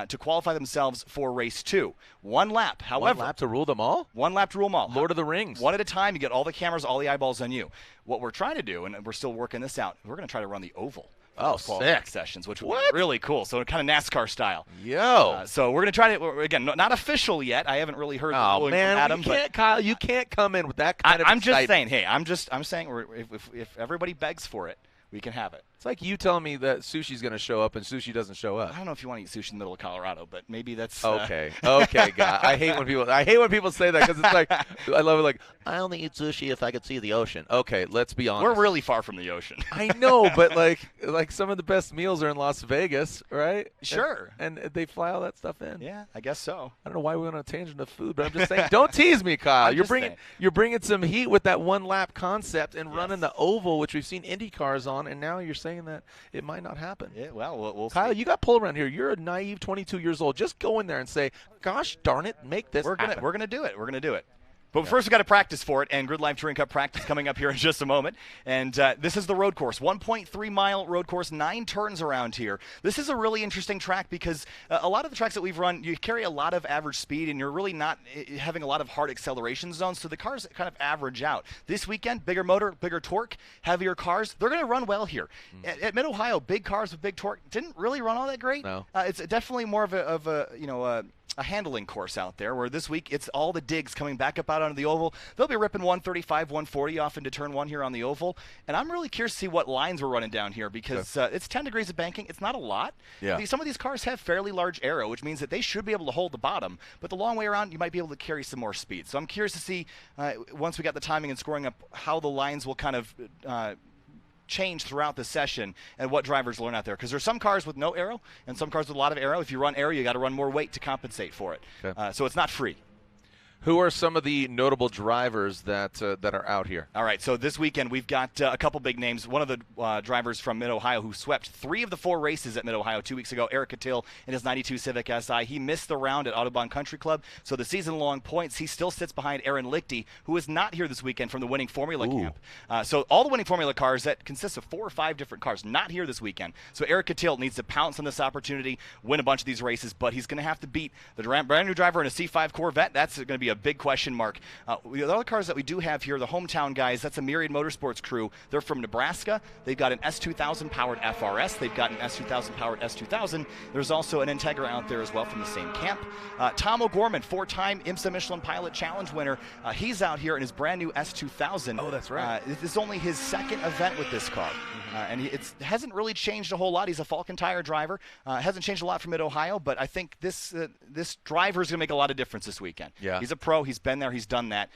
to qualify themselves for Race 2. One lap, however. One lap to rule them all? One lap to rule them all. Lord of the Rings. One at a time, you get all the cameras, all the eyeballs on you. What we're trying to do, and we're still working this out, we're going to try to run the oval. Oh, sick. Sessions, which will be really cool. So kind of NASCAR style. Yo. So we're going to try to, again, not official yet. I haven't really heard the ruling from Adam. Kyle, you can't come in with that kind of I'm just saying, hey, I'm saying if everybody begs for it, we can have it. It's like you telling me that sushi's going to show up and sushi doesn't show up. I don't know if you want to eat sushi in the middle of Colorado, but maybe that's okay. Okay, guy. I hate when people say that because it's like I love it. Like I only eat sushi if I could see the ocean. Okay, let's be honest. We're really far from the ocean. I know, but like some of the best meals are in Las Vegas, right? Sure. And they fly all that stuff in. Yeah, I guess so. I don't know why we went on a tangent of food, but I'm just saying, don't tease me, Kyle. You're bringing some heat with that one lap concept and running the oval, which we've seen Indy cars on, and now you're saying that it might not happen. Yeah, well, we'll Kyle, see. you got pulled around here. You're a naive 22 years old. Just go in there and say, gosh darn it, make this happen. We're gonna do it. We're going to do it. But first, we've got to practice for it, and GridLife Touring Cup practice coming up here in just a moment. And this is the road course, 1.3-mile road course, 9 turns around here. This is a really interesting track because a lot of the tracks that we've run, you carry a lot of average speed, and you're really not having a lot of hard acceleration zones, so the cars kind of average out. This weekend, bigger motor, bigger torque, heavier cars, they're going to run well here. At Mid-Ohio, big cars with big torque didn't really run all that great. No. It's definitely more of a handling course out there, where this week it's all the digs coming back up out onto the oval. They'll be ripping 135, 140 off into turn 1 here on the oval, and I'm really curious to see what lines we're running down here because it's 10 degrees of banking. It's not a lot. Yeah. Some of these cars have fairly large aero, which means that they should be able to hold the bottom, but the long way around, you might be able to carry some more speed. So I'm curious to see, once we got the timing and scoring up, how the lines will kind of change throughout the session and what drivers learn out there, because there's some cars with no aero and some cars with a lot of aero. If you run aero, you got to run more weight to compensate for it. Okay. So it's not free. Who are some of the notable drivers that are out here? All right, so this weekend we've got a couple big names. One of the drivers from Mid-Ohio who swept 3 of the 4 races at Mid-Ohio 2 weeks ago, Eric Catil in his 92 Civic Si. He missed the round at Audubon Country Club, so the season-long points, he still sits behind Aaron Lichty, who is not here this weekend from the winning Formula camp. So all the winning Formula cars, that consists of 4 or 5 different cars, not here this weekend. So Eric Catil needs to pounce on this opportunity, win a bunch of these races, but he's going to have to beat the brand new driver in a C5 Corvette. That's going to be a big question mark. The other cars that we do have here, the hometown guys, that's a Myriad Motorsports crew. They're from Nebraska. They've got an S2000 powered FRS. They've got an S2000 powered S2000. There's also an Integra out there as well from the same camp. Tom O'Gorman, 4-time IMSA Michelin Pilot Challenge winner. He's out here in his brand new S2000. Oh, that's right. This is only his second event with this car. And it hasn't really changed a whole lot. He's a Falcon Tire driver. Hasn't changed a lot from Mid-Ohio, but I think this driver is going to make a lot of difference this weekend. Yeah. He's a pro. He's been there. He's done that.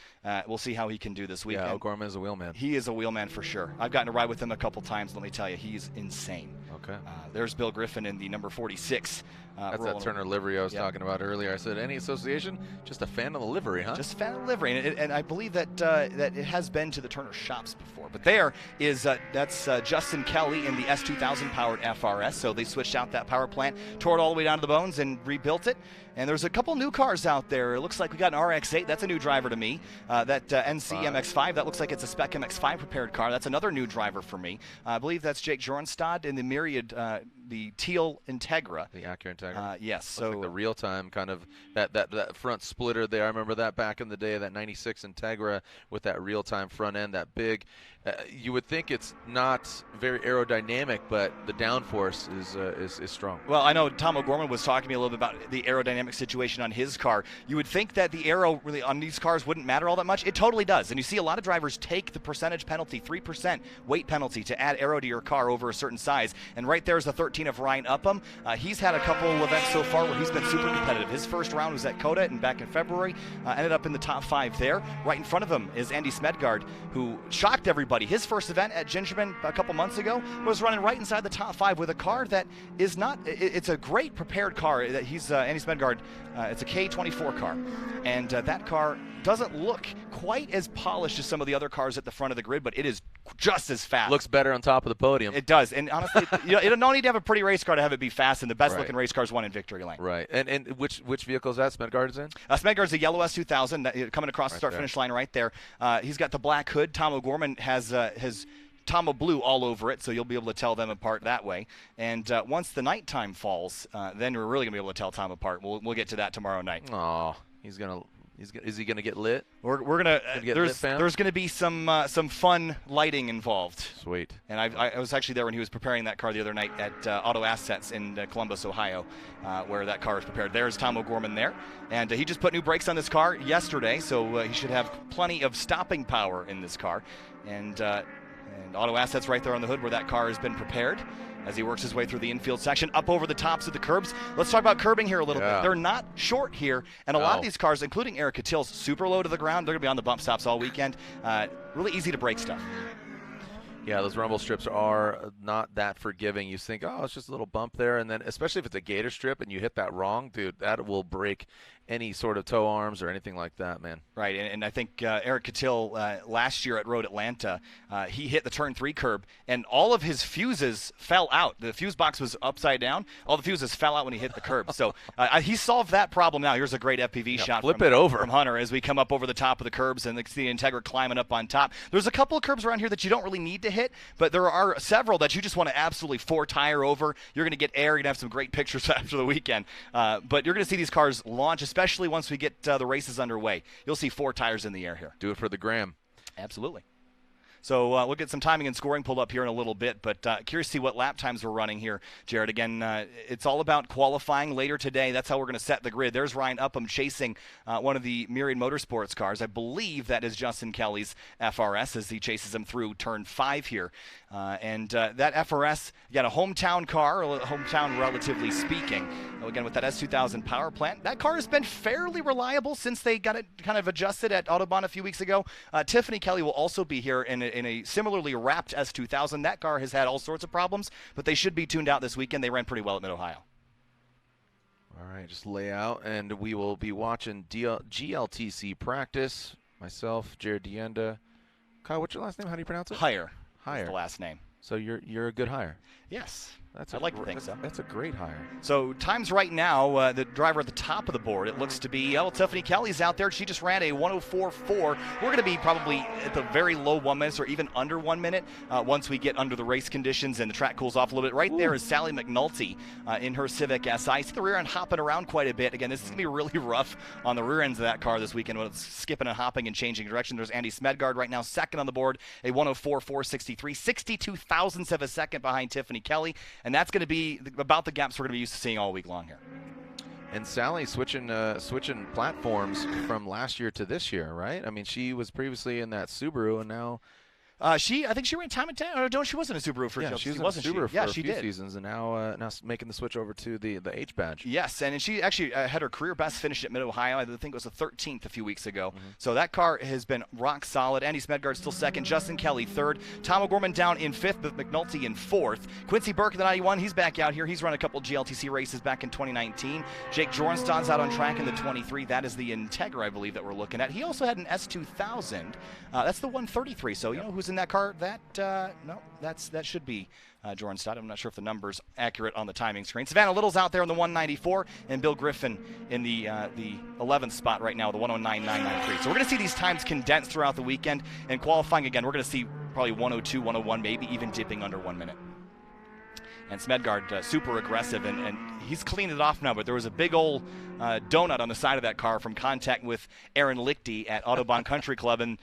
We'll see how he can do this weekend. Yeah, O'Gorman is a wheelman. He is a wheelman for sure. I've gotten to ride with him a couple times. Let me tell you, he's insane. Okay. There's Bill Griffin in the number 46. That's that Turner livery I was talking about earlier. I said, any association? Just a fan of the livery, huh? Just a fan of the livery. And I believe that that it has been to the Turner shops before. But that's Justin Kelly in the S2000 powered FRS. So they switched out that power plant, tore it all the way down to the bones, and rebuilt it. And there's a couple new cars out there. It looks like we got an RX-8. That's a new driver to me. That NC MX-5, that looks like it's a Spec MX-5 prepared car. That's another new driver for me. I believe that's Jake Jornstad in the Myriad, the teal Integra. The Acura Integra. Yes. So like the real-time kind of that front splitter there. I remember that back in the day, that 96 Integra with that real-time front end, that big. You would think it's not very aerodynamic, but the downforce is strong. Well, I know Tom O'Gorman was talking to me a little bit about the aerodynamic situation on his car. You would think that the aero really on these cars wouldn't matter all that much. It totally does. And you see a lot of drivers take the percentage penalty, 3% weight penalty, to add aero to your car over a certain size. And right there is the 13 13 of Ryan Upham. He's had a couple of events so far where he's been super competitive. His first round was at COTA and back in February, ended up in the top 5 there. Right in front of him is Andy Smedgaard, who shocked everybody. His first event at Gingerman a couple months ago was running right inside the top 5 with a car that is not, it's a great prepared car. He's Andy Smedgaard, it's a K24 car, and that car doesn't look quite as polished as some of the other cars at the front of the grid, but it is just as fast. Looks better on top of the podium. It does, and honestly, you don't need to have a pretty race car to have it be fast, and the best-looking race cars won in victory lane. Right, and which vehicle is that Smedgaard's in? Smedgaard's a yellow S2000 coming across the start-finish line right there. He's got the black hood. Tom O'Gorman has his Tomo Blue all over it, so you'll be able to tell them apart that way. And once the nighttime falls, then we're really going to be able to tell Tom apart. We'll get to that tomorrow night. Oh, is he gonna get lit? We're gonna there's gonna be some fun lighting involved. Sweet. And I was actually there when he was preparing that car the other night at Auto Assets in Columbus, Ohio, where that car is prepared. There's Tom O'Gorman there, and he just put new brakes on this car yesterday, so he should have plenty of stopping power in this car. And Auto Assets right there on the hood where that car has been prepared, as he works his way through the infield section, up over the tops of the curbs. Let's talk about curbing here a little bit. They're not short here, and a lot of these cars, including Eric Cattill's, super low to the ground. They're going to be on the bump stops all weekend. Really easy to break stuff. Yeah, those rumble strips are not that forgiving. You think, oh, it's just a little bump there, and then especially if it's a gator strip and you hit that wrong, dude, that will break any sort of tow arms or anything like that, man. Right, and I think Eric Cattill last year at Road Atlanta, he hit the turn 3 curb, and all of his fuses fell out. The fuse box was upside down. All the fuses fell out when he hit the curb. So he solved that problem now. Here's a great FPV shot from Hunter as we come up over the top of the curbs and see the Integra climbing up on top. There's a couple of curbs around here that you don't really need to hit, but there are several that you just want to absolutely 4-tire over. You're going to get air. You're going to have some great pictures after the weekend. But you're going to see these cars launch, especially once we get the races underway. You'll see 4 tires in the air here. Do it for the gram. Absolutely. So we'll get some timing and scoring pulled up here in a little bit, but curious to see what lap times we're running here, Jared. Again, it's all about qualifying later today. That's how we're going to set the grid. There's Ryan Upham chasing one of the Myriad Motorsports cars. I believe that is Justin Kelly's FRS as he chases him through turn 5 here. And that FRS, you got a hometown car, hometown relatively speaking. Again, with that S2000 power plant, that car has been fairly reliable since they got it kind of adjusted at Autobahn a few weeks ago. Tiffany Kelly will also be here in a similarly wrapped S2000. That car has had all sorts of problems, but they should be tuned out this weekend. They ran pretty well at Mid-Ohio. All right, just lay out, and we will be watching GLTC practice. Myself, Jared Dienda. Kyle, what's your last name? How do you pronounce it? Hire. That's the last name. So you're a good hire. Yes. I'd like to think so. That's a great hire. So times right now, the driver at the top of the board, it looks to be, Tiffany Kelly's out there. She just ran a 104.4. We're going to be probably at the very low 1 minute or even under 1 minute once we get under the race conditions and the track cools off a little bit. Right there is Sally McNulty in her Civic SI. See the rear end hopping around quite a bit. Again, this is going to be really rough on the rear ends of that car this weekend when it's skipping and hopping and changing direction. There's Andy Smedgaard right now, second on the board, a 104.463, 62 thousandths of a second behind Tiffany Kelly. And that's going to be about the gaps we're going to be used to seeing all week long here. And Sally switching platforms from last year to this year, right? I mean, she was previously in that Subaru, and now I think she ran TimeAttack. Or no, she wasn't a Subaru for she was in a Subaru for a few seasons, and now making the switch over to the H badge. Yes, and she actually had her career best finish at Mid-Ohio. I think it was the 13th a few weeks ago. So that car has been rock solid. Andy Smedgaard still second, Justin Kelly third, Tom O'Gorman down in 5th, but McNulty in 4th. Quincy Burke in the 91, he's back out here. He's run a couple GLTC races back in 2019. Jake Jornstad's out on track in the 23. That is the Integra, I believe, that we're looking at. He also had an S2000. That's the 133. So you know who's in that car? That should be Jornstad. I'm not sure if the number's accurate on the timing screen. Savannah Little's out there in the 194, and Bill Griffin in the 11th spot right now, the 109.993. So we're going to see these times condensed throughout the weekend, and qualifying again, we're going to see probably 102, 101, maybe even dipping under 1 minute. And Smedgaard super aggressive, and he's cleaned it off now, but there was a big old donut on the side of that car from contact with Aaron Lichty at Autobahn Country Club, and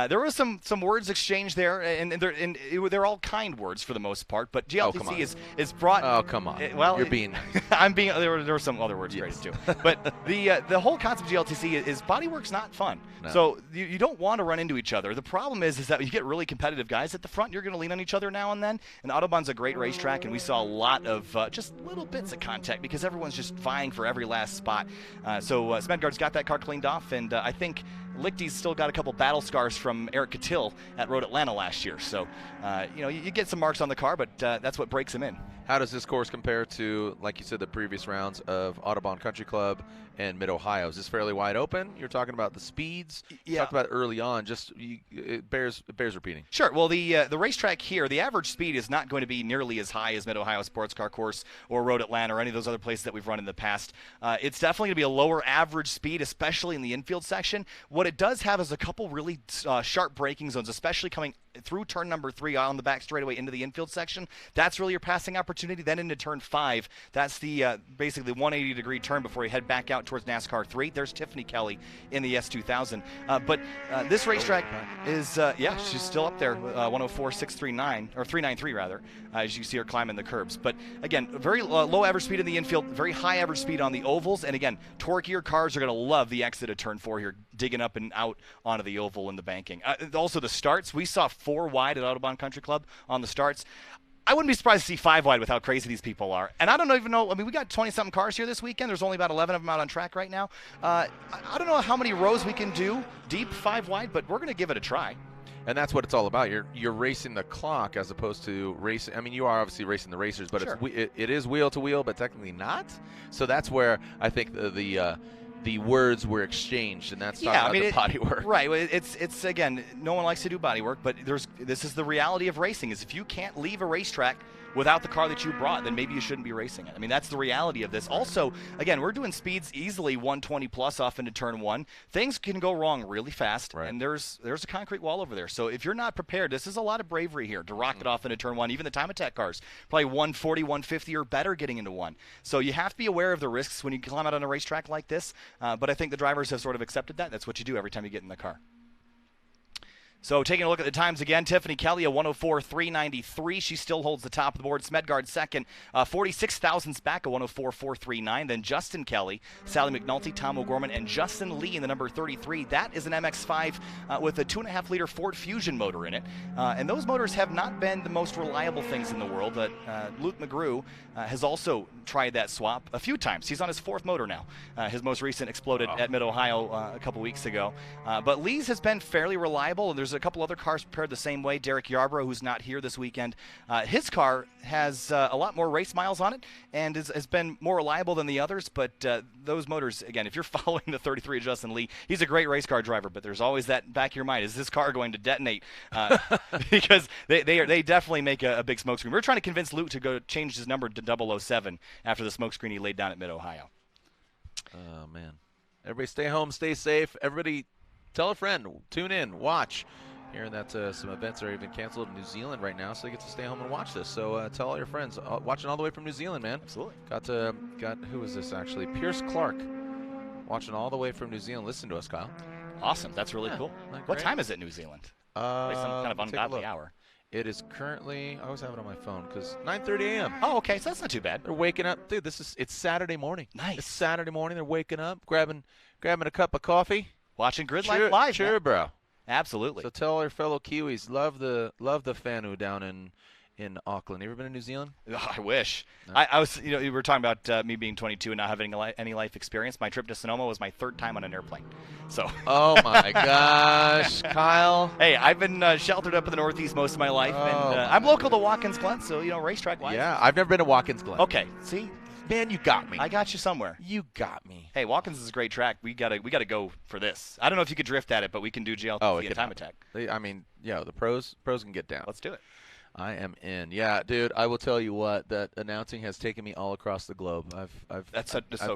there was some words exchanged there, and they're all kind words for the most part. But GLTC is brought. Oh, come on. Well, you're being. I'm being. There were some other words created too, but the whole concept of GLTC is bodywork's not fun. No. So you don't want to run into each other. The problem is that you get really competitive guys at the front. You're going to lean on each other now and then. And Autobahn's a great racetrack, and we saw a lot of just little bits of contact because everyone's just vying for every last spot. So Smedgaard's got that car cleaned off, and I think Lichty's still got a couple battle scars from Eric Catil at Road Atlanta last year. So, you get some marks on the car, but that's what breaks him in. How does this course compare to, like you said, the previous rounds of Autobahn Country Club and Mid-Ohio? Is this fairly wide open? You're talking about the speeds. You talked about early on. It bears repeating. Sure. Well, the racetrack here, the average speed is not going to be nearly as high as Mid-Ohio Sports Car Course or Road Atlanta or any of those other places that we've run in the past. It's definitely going to be a lower average speed, especially in the infield section. What it does have is a couple really sharp braking zones, especially coming through turn number 3 on the back straightaway into the infield section. That's really your passing opportunity. Then into turn 5, that's the basically the 180-degree turn before you head back out towards NASCAR 3. There's Tiffany Kelly in the S2000. But this racetrack is, she's still up there, 104.639, or 393 rather, as you see her climbing the curbs. But again, very low average speed in the infield, very high average speed on the ovals. And again, torqueier cars are going to love the exit of turn 4 here, digging up and out onto the oval in the banking. Also the starts, we saw 4 wide at Autobahn Country Club on the starts. I wouldn't be surprised to see 5 wide with how crazy these people are. And I don't even know, I mean, we got 20-something cars here this weekend. There's only about 11 of them out on track right now. I don't know how many rows we can do deep 5 wide, but we're going to give it a try. And that's what it's all about. You're racing the clock as opposed to racing. I mean, you are obviously racing the racers, but sure. it is wheel to wheel, but technically not. So that's where I think the words were exchanged, and that's talking about the body work. Right. It's again, no one likes to do body work, but this is the reality of racing, is if you can't leave a racetrack without the car that you brought, then maybe you shouldn't be racing it. I mean, that's the reality of this. Also, again, we're doing speeds easily 120 plus off into turn 1. Things can go wrong really fast, and there's a concrete wall over there. So if you're not prepared, this is a lot of bravery here to rocket off into turn 1. Even the TimeAttack cars, probably 140, 150 or better getting into 1. So you have to be aware of the risks when you climb out on a racetrack like this, but I think the drivers have sort of accepted that. That's what you do every time you get in the car. So taking a look at the times again, Tiffany Kelly, a 104.393. She still holds the top of the board. Smedgaard second, 46 thousandths back, a 104.439. Then Justin Kelly, Sally McNulty, Tom O'Gorman, and Justin Lee in the number 33. That is an MX-5 with a 2.5-liter Ford Fusion motor in it. And those motors have not been the most reliable things in the world, but Luke McGrew has also tried that swap a few times. He's on his 4th motor now. His most recent exploded at Mid-Ohio a couple weeks ago. But Lee's has been fairly reliable, and there's a couple other cars prepared the same way. Derek Yarbrough, who's not here this weekend, his car has a lot more race miles on it and has been more reliable than the others, but those motors, again, if you're following the 33 of Justin Lee, he's a great race car driver, but there's always that back of your mind, is this car going to detonate? Because they definitely make a big smokescreen. We're trying to convince Luke to go change his number to 007 after the smokescreen he laid down at Mid-Ohio. Oh, man. Everybody stay home, stay safe. Everybody tell a friend, tune in, watch. Hearing that some events are even canceled in New Zealand right now, so they get to stay home and watch this. So tell all your friends. Watching all the way from New Zealand, man. Absolutely. Got who is this actually? Pierce Clark, watching all the way from New Zealand. Listen to us, Kyle. Awesome. That's really cool. What time is it in New Zealand? Like some kind of ungodly hour. It is currently, I always have it on my phone because 9:30 a.m. Oh, okay, so that's not too bad. They're waking up, dude. It's Saturday morning. Nice. It's Saturday morning. They're waking up, grabbing a cup of coffee, watching GRIDLIFE live. Sure, bro. Absolutely. So tell your fellow Kiwis, love the Fanu down in Auckland. You ever been to New Zealand? I wish. No. I was, you were talking about me being 22 and not having any life experience. My trip to Sonoma was my 3rd time on an airplane. So. Oh my gosh, Kyle. Hey, I've been sheltered up in the Northeast most of my life, and I'm local to Watkins Glen, so racetrack wise. Yeah, I've never been to Watkins Glen. Okay, see. Man, you got me. I got you somewhere. You got me. Hey, Watkins is a great track. We gotta go for this. I don't know if you could drift at it, but we can do GLTC and TimeAttack. I mean, the pros can get down. Let's do it. I am in. Yeah, dude. I will tell you what. That announcing has taken me all across the globe. I've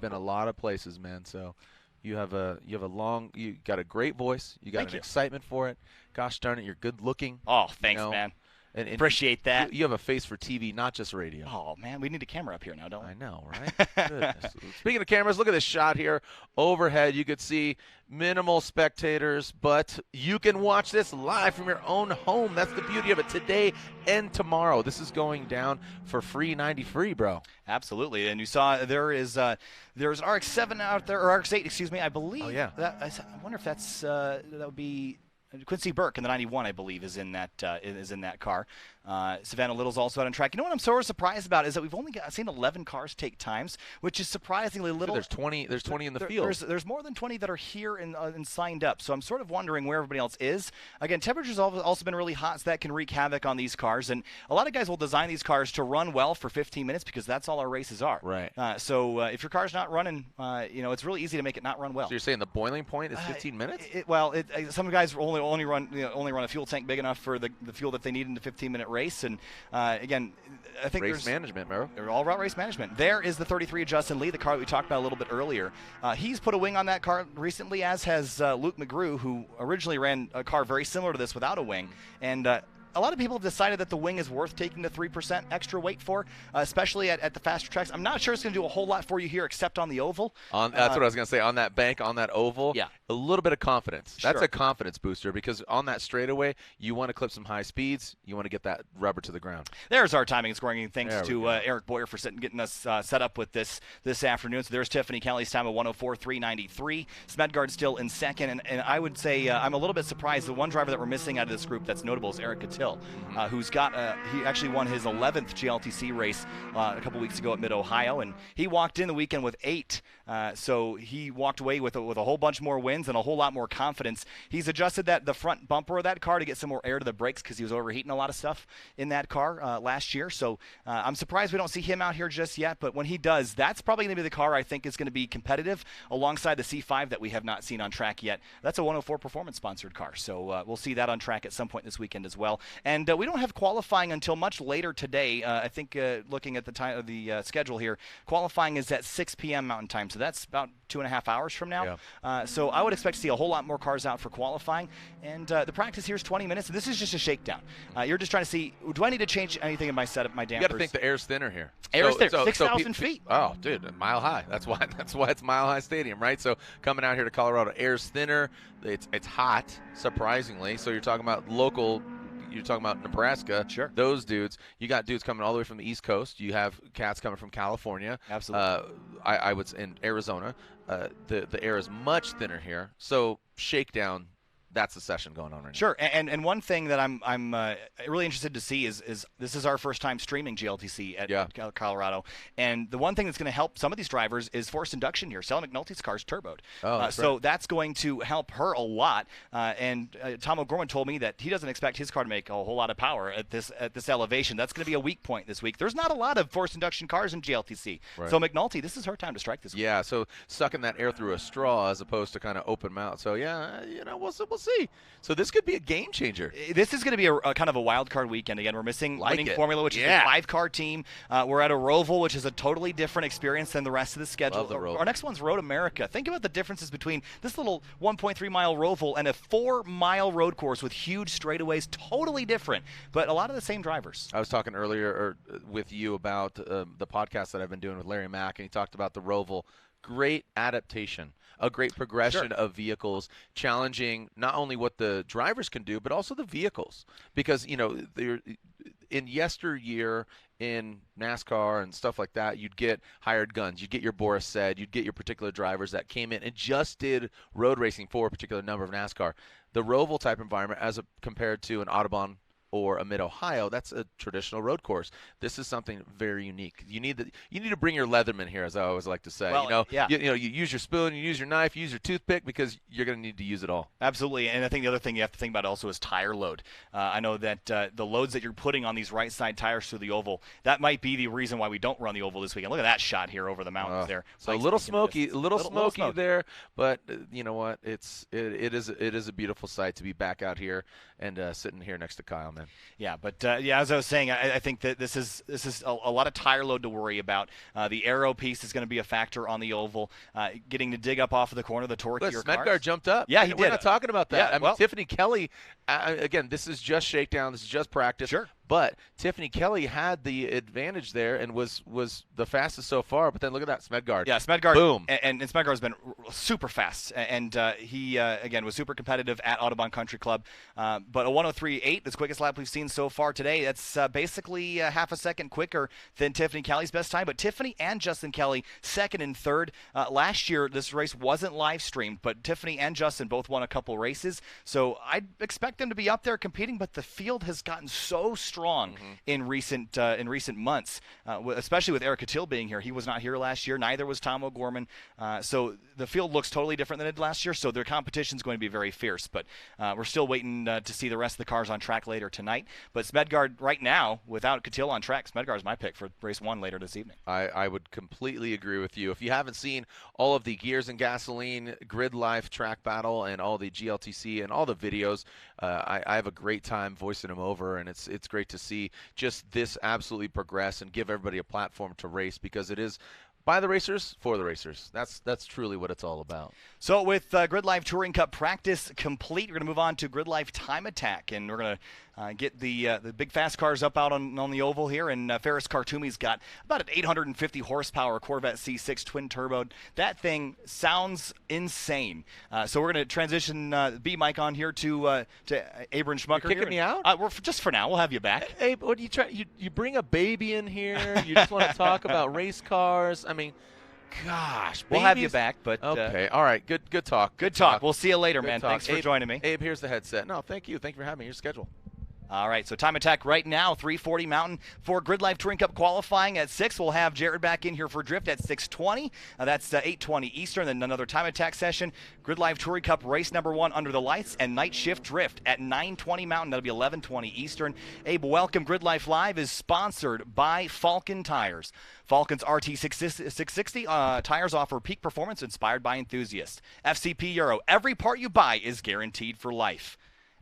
been a lot of places, man. So you got a great voice. You got excitement for it. Gosh darn it, you're good looking. Oh, thanks, man. And appreciate that. You have a face for TV, not just radio. Oh, man, we need a camera up here now, don't we? I know, right? Goodness. Speaking of cameras, look at this shot here. Overhead, you could see minimal spectators, but you can watch this live from your own home. That's the beauty of it, today and tomorrow. This is going down for free 90 free, bro. Absolutely. And you saw there's an RX-7 out there, or RX-8, excuse me, I believe. Oh, yeah. I wonder if that would be Quincy Burke in the 91, I believe, is in that car. Savannah Little's also out on track. You know what I'm sort of surprised about is that we've only seen 11 cars take times, which is surprisingly little. There's 20 in the field. There's more than 20 that are here and signed up. So I'm sort of wondering where everybody else is. Again, temperatures have also been really hot, so that can wreak havoc on these cars. And a lot of guys will design these cars to run well for 15 minutes because that's all our races are. Right. So if your car's not running, it's really easy to make it not run well. So you're saying the boiling point is 15 minutes? Some guys only run a fuel tank big enough for the fuel that they need in a 15-minute race. And again, I think race management, bro. All about race management. There is the 33 Justin Lee, the car that we talked about a little bit earlier. He's put a wing on that car recently, as has Luke McGrew, who originally ran a car very similar to this without a wing. And a lot of people have decided that the wing is worth taking the 3% extra weight for, especially at the faster tracks. I'm not sure it's going to do a whole lot for you here except on the oval. That's what I was going to say. On that bank, on that oval, yeah, a little bit of confidence. Sure. That's a confidence booster because on that straightaway, you want to clip some high speeds. You want to get that rubber to the ground. There's our timing and scoring. Thanks to Eric Boyer for getting us set up with this afternoon. So there's Tiffany Kelly's time of 104.393. Smedgard still in second. And I would say I'm a little bit surprised. The one driver that we're missing out of this group that's notable is Eric Cattell, who's got he actually won his 11th GLTC race a couple weeks ago at Mid-Ohio, and he walked in the weekend with 8. So he walked away with a whole bunch more wins and a whole lot more confidence. He's adjusted the front bumper of that car to get some more air to the brakes because he was overheating a lot of stuff in that car last year. So I'm surprised we don't see him out here just yet, but when he does, that's probably going to be the car I think is going to be competitive alongside the C5 that we have not seen on track yet. That's a 104 Performance sponsored car, so we'll see that on track at some point this weekend as well. And we don't have qualifying until much later today. I think looking at the time of the schedule here, qualifying is at 6 p.m. Mountain Time, so that's about 2.5 hours from now. Yeah. So I would expect to see a whole lot more cars out for qualifying. And the practice here is 20 minutes, and this is just a shakedown. You're just trying to see, do I need to change anything in my setup, my dampers? You got to think the air's thinner here. Air's thinner, 6,000 feet. Oh, dude, a mile high. That's why it's Mile High Stadium, right? So coming out here to Colorado, air's thinner. It's hot, surprisingly. So you're talking about local. You're talking about Nebraska. Sure. Those dudes. You got dudes coming all the way from the East Coast. You have cats coming from California. Absolutely. I would say in Arizona. The air is much thinner here. So shakedown. That's the session going on right now. Sure, and one thing that I'm really interested to see is this is our first time streaming GLTC at Colorado, and the one thing that's going to help some of these drivers is forced induction here. Sally McNulty's car's turboed, so that's going to help her a lot. And Tom O'Gorman told me that he doesn't expect his car to make a whole lot of power at this elevation. That's going to be a weak point this week. There's not a lot of forced induction cars in GLTC, so McNulty, this is her time to strike this week. Yeah, so sucking that air through a straw as opposed to kind of open mouth. So yeah, we'll see. So this could be a game changer. This is going to be a kind of a wild card weekend. Again, we're missing Winning Formula, which is a 5-car team. We're at a Roval, which is a totally different experience than the rest of the schedule. Love the Roval. Our next one's Road America. Think about the differences between this little 1.3-mile Roval and a 4-mile road course with huge straightaways. Totally different, but a lot of the same drivers. I was talking earlier with you about the podcast that I've been doing with Larry Mack, and he talked about the Roval. Great adaptation, a great progression of vehicles, challenging not only what the drivers can do, but also the vehicles. Because, they're in yesteryear in NASCAR and stuff like that, you'd get hired guns. You'd get your Boris Said. You'd get your particular drivers that came in and just did road racing for a particular number of NASCAR. The Roval type environment, compared to an Autobahn or a Mid-Ohio, that's a traditional road course. This is something very unique. You need to bring your Leatherman here, as I always like to say. Well, you use your spoon, you use your knife, you use your toothpick, because you're going to need to use it all. Absolutely, and I think the other thing you have to think about also is tire load. I know that the loads that you're putting on these right side tires through the oval, that might be the reason why we don't run the oval this weekend. Look at that shot here over the mountains there. So a little smoky there, but you know what? It is a beautiful sight to be back out here and sitting here next to Kyle, man. Yeah, but as I was saying, I think that this is a lot of tire load to worry about. The aero piece is going to be a factor on the oval. Getting to dig up off of the corner, the torque of your cars. Smedgard jumped up. Yeah, he did. We're not talking about that. Yeah, Tiffany Kelly, again, this is just shakedown. This is just practice. Sure. But Tiffany Kelly had the advantage there and was the fastest so far. But then look at that, Smedgaard. Yeah, Smedgaard. Boom. And Smedgaard's been super fast. And he, again, was super competitive at Audubon Country Club. But a 1:03.8, the quickest lap we've seen so far today. That's basically half a second quicker than Tiffany Kelly's best time. But Tiffany and Justin Kelly, second and third. Last year, this race wasn't live streamed, but Tiffany and Justin both won a couple races. So I'd expect them to be up there competing, but the field has gotten so strong in recent months, especially with Eric Catil being here. He was not here last year. Neither was Tom O'Gorman. So the field looks totally different than it did last year. So their competition is going to be very fierce. But we're still waiting to see the rest of the cars on track later tonight. But Smedgaard right now, without Catil on track, Smedgaard's my pick for race 1 later this evening. I would completely agree with you. If you haven't seen all of the Gears and Gasoline, Grid Life track battle, and all the GLTC and all the videos, I have a great time voicing them over, and it's great to see just this absolutely progress and give everybody a platform to race, because it is by the racers, for the racers. That's truly what it's all about. So with Grid Life Touring Cup practice complete, we're going to move on to Grid Life Time Attack, and we're going to get the big fast cars up out on the oval here. And Ferris Khartoumi's got about an 850 horsepower Corvette C6 twin turbo. That thing sounds insane. So we're going to transition B-Mike on here to Abram Schmucker. You're kicking me out? We're just for now. We'll have you back. Abe, what do you try? You bring a baby in here? You just want to talk about race cars? I mean, gosh, we'll have you back. But okay, all right, good talk. Good talk. We'll see you later, man. Talk. Thanks for joining me. Abe, here's the headset. No, thank you. Thank you for having me. Your schedule. All right, so Time Attack right now, 3:40 Mountain for Grid Life Touring Cup qualifying at 6. We'll have Jared back in here for Drift at 6:20. That's 8:20 Eastern, then another Time Attack session. Grid Life Touring Cup race number 1 under the lights, and Night Shift Drift at 9:20 Mountain. That'll be 11:20 Eastern. Abe, welcome. Grid Life Live is sponsored by Falken Tires. Falken's RT660 tires offer peak performance inspired by enthusiasts. FCP Euro, every part you buy is guaranteed for life.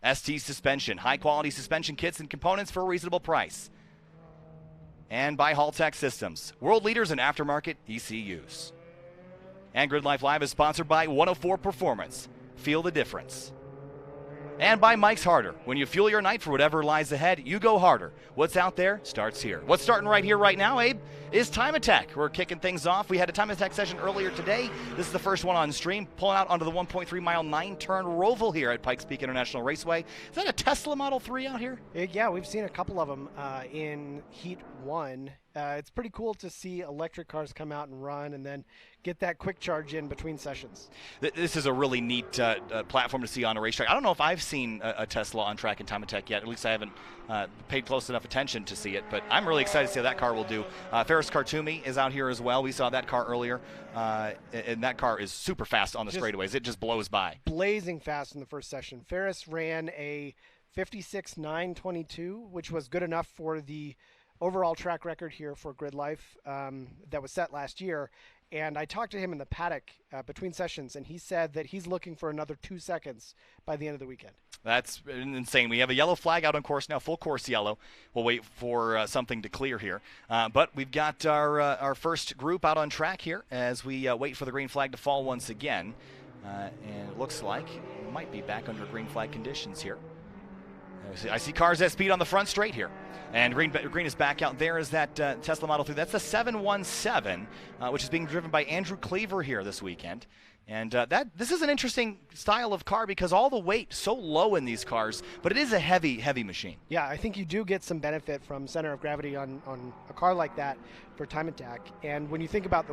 ST Suspension, high-quality suspension kits and components for a reasonable price. And by Haltech Systems, world leaders in aftermarket ECUs. And Grid Life Live is sponsored by 104 Performance. Feel the difference. And by Mike's Harder. When you fuel your night for whatever lies ahead, you go harder. What's out there starts here. What's starting right here, right now, Abe, is Time Attack. We're kicking things off. We had a Time Attack session earlier today. This is the first one on stream, pulling out onto the 1.3-mile 9-turn Roval here at Pikes Peak International Raceway. Is that a Tesla Model 3 out here? Yeah, we've seen a couple of them in Heat 1. It's pretty cool to see electric cars come out and run and then get that quick charge in between sessions. This is a really neat platform to see on a racetrack. I don't know if I've seen a Tesla on track in Time Attack yet. At least I haven't paid close enough attention to see it, but I'm really excited to see how that car will do. Ferris Khartoumi is out here as well. We saw that car earlier, and that car is super fast on the straightaways. It just blows by. Blazing fast in the first session. Ferris ran a 56.922, which was good enough for the overall track record here for Grid Life that was set last year. And I talked to him in the paddock between sessions, and he said that he's looking for another 2 seconds by the end of the weekend. That's insane. We have a yellow flag out on course now, full course yellow. We'll wait for something to clear here. But we've got our first group out on track here as we wait for the green flag to fall once again. And it looks like we might be back under green flag conditions here. I see cars at speed on the front straight here. And green is back out. There is that Tesla Model 3. That's a 717, which is being driven by Andrew Cleaver here this weekend. And this is an interesting style of car because all the weight so low in these cars, but it is a heavy, heavy machine. Yeah, I think you do get some benefit from center of gravity on a car like that for Time Attack. And when you think about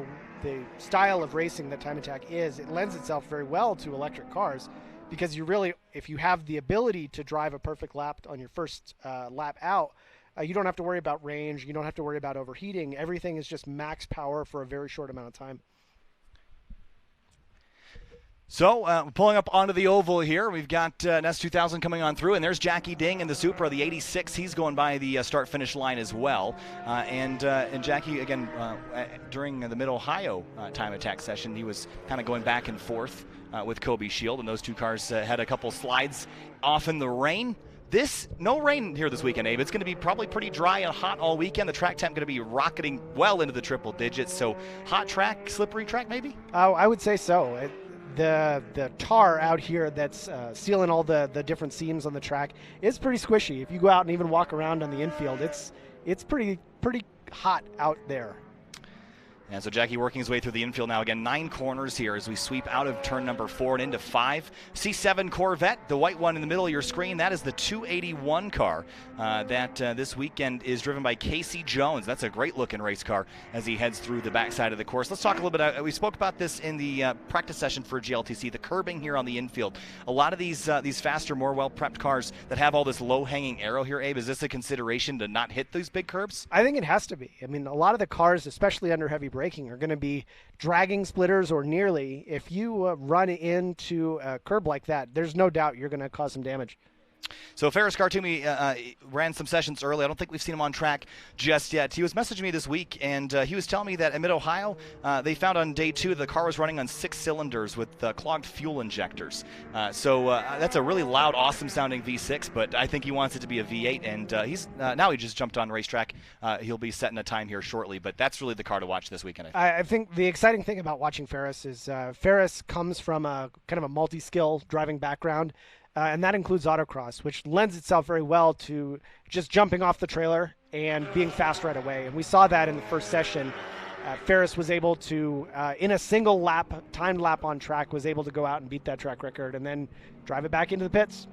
the style of racing that Time Attack is, it lends itself very well to electric cars. Because you really, if you have the ability to drive a perfect lap on your first lap out, you don't have to worry about range. You don't have to worry about overheating. Everything is just max power for a very short amount of time. So pulling up onto the oval here, we've got an S2000 coming on through, and there's Jackie Ding in the Supra, the 86. He's going by the start-finish line as well. And Jackie, again, during the Mid-Ohio Time Attack session, he was kind of going back and forth with Kobe Shield, and those two cars had a couple slides off in the rain. No rain here this weekend, Abe. It's going to be probably pretty dry and hot all weekend. The track temp going to be rocketing well into the triple digits. So hot track, slippery track maybe? I would say so. the tar out here that's sealing all the different seams on the track is pretty squishy. If you go out and even walk around on the infield, it's pretty hot out there. And so Jackie working his way through the infield now. Again, 9 corners here as we sweep out of turn number 4 and into 5. C7 Corvette, the white one in the middle of your screen, that is the 281 car that this weekend is driven by Casey Jones. That's a great looking race car as he heads through the backside of the course. Let's talk a little bit. We spoke about this in the practice session for GLTC, the curbing here on the infield. A lot of these faster, more well-prepped cars that have all this low-hanging arrow here, Abe, is this a consideration to not hit these big curbs? I think it has to be. I mean, a lot of the cars, especially under heavy braking, are going to be dragging splitters or nearly. If you run into a curb like that, there's no doubt you're going to cause some damage. So Ferris Kartoumi ran some sessions early. I don't think we've seen him on track just yet. He was messaging me this week, and he was telling me that in Mid-Ohio, they found on day 2 the car was running on 6 cylinders with clogged fuel injectors. So that's a really loud, awesome-sounding V6, but I think he wants it to be a V8, and he's now he just jumped on racetrack. He'll be setting a time here shortly, but that's really the car to watch this weekend. I think the exciting thing about watching Ferris is Ferris comes from a kind of a multi-skill driving background. And that includes autocross, which lends itself very well to just jumping off the trailer and being fast right away. And we saw that in the first session. Ferris was able to, in a single lap, timed lap on track, was able to go out and beat that track record and then drive it back into the pits.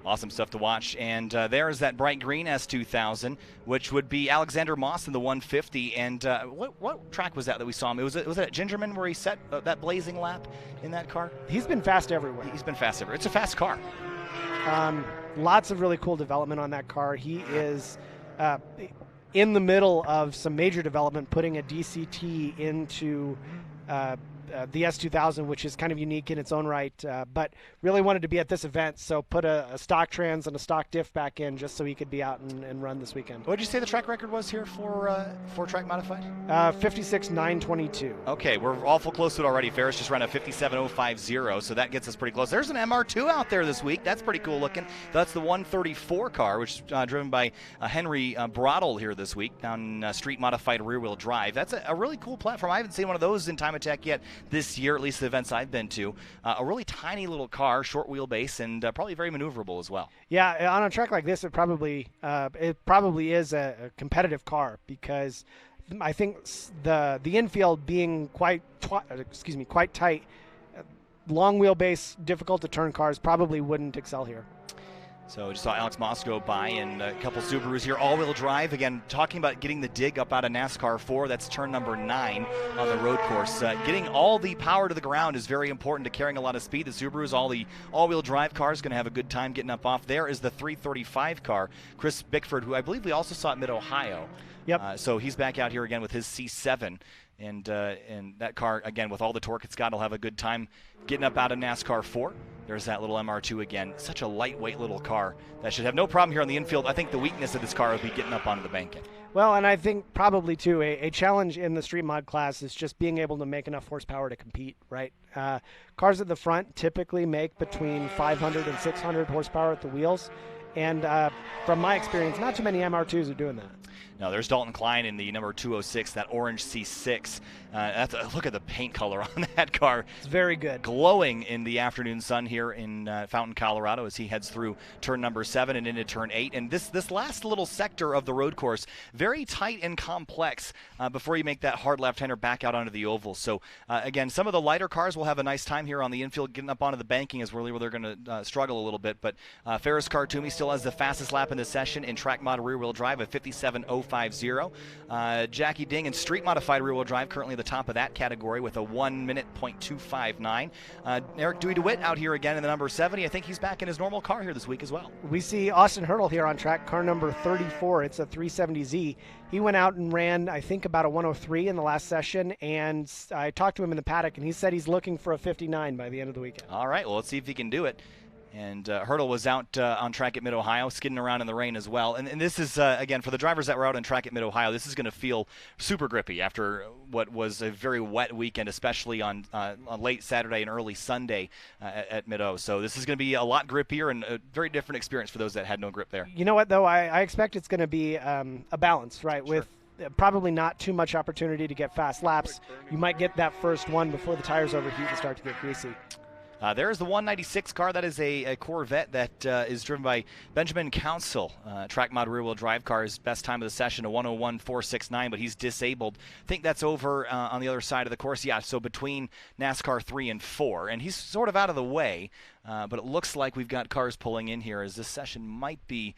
Awesome stuff to watch. And there is that bright green S2000, which would be Alexander Moss in the 150. And what track was that we saw him? Was it at Gingerman where he set that blazing lap in that car? He's been fast everywhere. He's been fast everywhere. It's a fast car. Lots of really cool development on that car. He is in the middle of some major development, putting a DCT into the S2000, which is kind of unique in its own right, but really wanted to be at this event, so put a stock trans and a stock diff back in just so he could be out and run this weekend. What did you say the track record was here for track modified? 56.922. Okay, we're awful close to it already. Ferris just ran a 57.050, so that gets us pretty close. There's an MR2 out there this week. That's pretty cool looking. That's the 134 car, which is driven by Henry Brodel here this week down street modified rear wheel drive. That's a really cool platform. I haven't seen one of those in TimeAttack yet this year, at least the events I've been to. A really tiny little car, short wheelbase, and probably very maneuverable as well. Yeah, on a track like this, it probably is a competitive car, because I think the infield being quite tight, long wheelbase, difficult to turn cars probably wouldn't excel here. So just saw Alex Moss go by and a couple Subarus here, all-wheel drive. Again, talking about getting the dig up out of NASCAR 4, that's turn number 9 on the road course. Getting all the power to the ground is very important to carrying a lot of speed. The Subarus, all the all-wheel drive cars, going to have a good time getting up off. There is the 335 car, Chris Bickford, who I believe we also saw at Mid-Ohio. Yep. So he's back out here again with his C7. And that car, again, with all the torque it's got, will have a good time getting up out of NASCAR 4. There's that little MR2 again. Such a lightweight little car that should have no problem here on the infield. I think the weakness of this car would be getting up onto the banking. Well, and I think probably, too, a challenge in the street mod class is just being able to make enough horsepower to compete, right? Cars at the front typically make between 500 and 600 horsepower at the wheels. And from my experience, not too many MR2s are doing that. No, there's Dalton Klein in the number 206, that orange C6. Look at the paint color on that car. It's very good. Glowing in the afternoon sun here in Fountain, Colorado, as he heads through turn number 7 and into turn 8. And this last little sector of the road course, very tight and complex before you make that hard left-hander back out onto the oval. So, again, some of the lighter cars will have a nice time here on the infield, getting up onto the banking is really where they're going to struggle a little bit. But Ferris Kartoumi still has the fastest lap in the session in track mod rear-wheel drive at 57.050. Jackie Ding in street modified rear-wheel drive currently at the top of that category with a 1 minute .259. Eric Dewey DeWitt out here again in the number 70. I think he's back in his normal car here this week as well. We see Austin Hurdle here on track, car number 34. It's a 370Z. He went out and ran, I think, about a 103 in the last session, and I talked to him in the paddock, and he said he's looking for a 59 by the end of the weekend. All right, well, let's see if he can do it. And Hurdle was out on track at Mid-Ohio, skidding around in the rain as well. And this is, again, for the drivers that were out on track at Mid-Ohio, this is going to feel super grippy after what was a very wet weekend, especially on late Saturday and early Sunday at Mid-O. So this is going to be a lot grippier and a very different experience for those that had no grip there. You know what, though? I expect it's going to be a balance, right? Sure. probably not too much opportunity to get fast laps. You might get that first one before the tires overheat and start to get greasy. There's the 196 car. That is a Corvette that is driven by Benjamin Council. Track mod rear-wheel drive car. His best time of the session, a 101.469, but he's disabled. I think that's over on the other side of the course. Yeah, so between NASCAR 3 and 4. And he's sort of out of the way, but it looks like we've got cars pulling in here as this session might be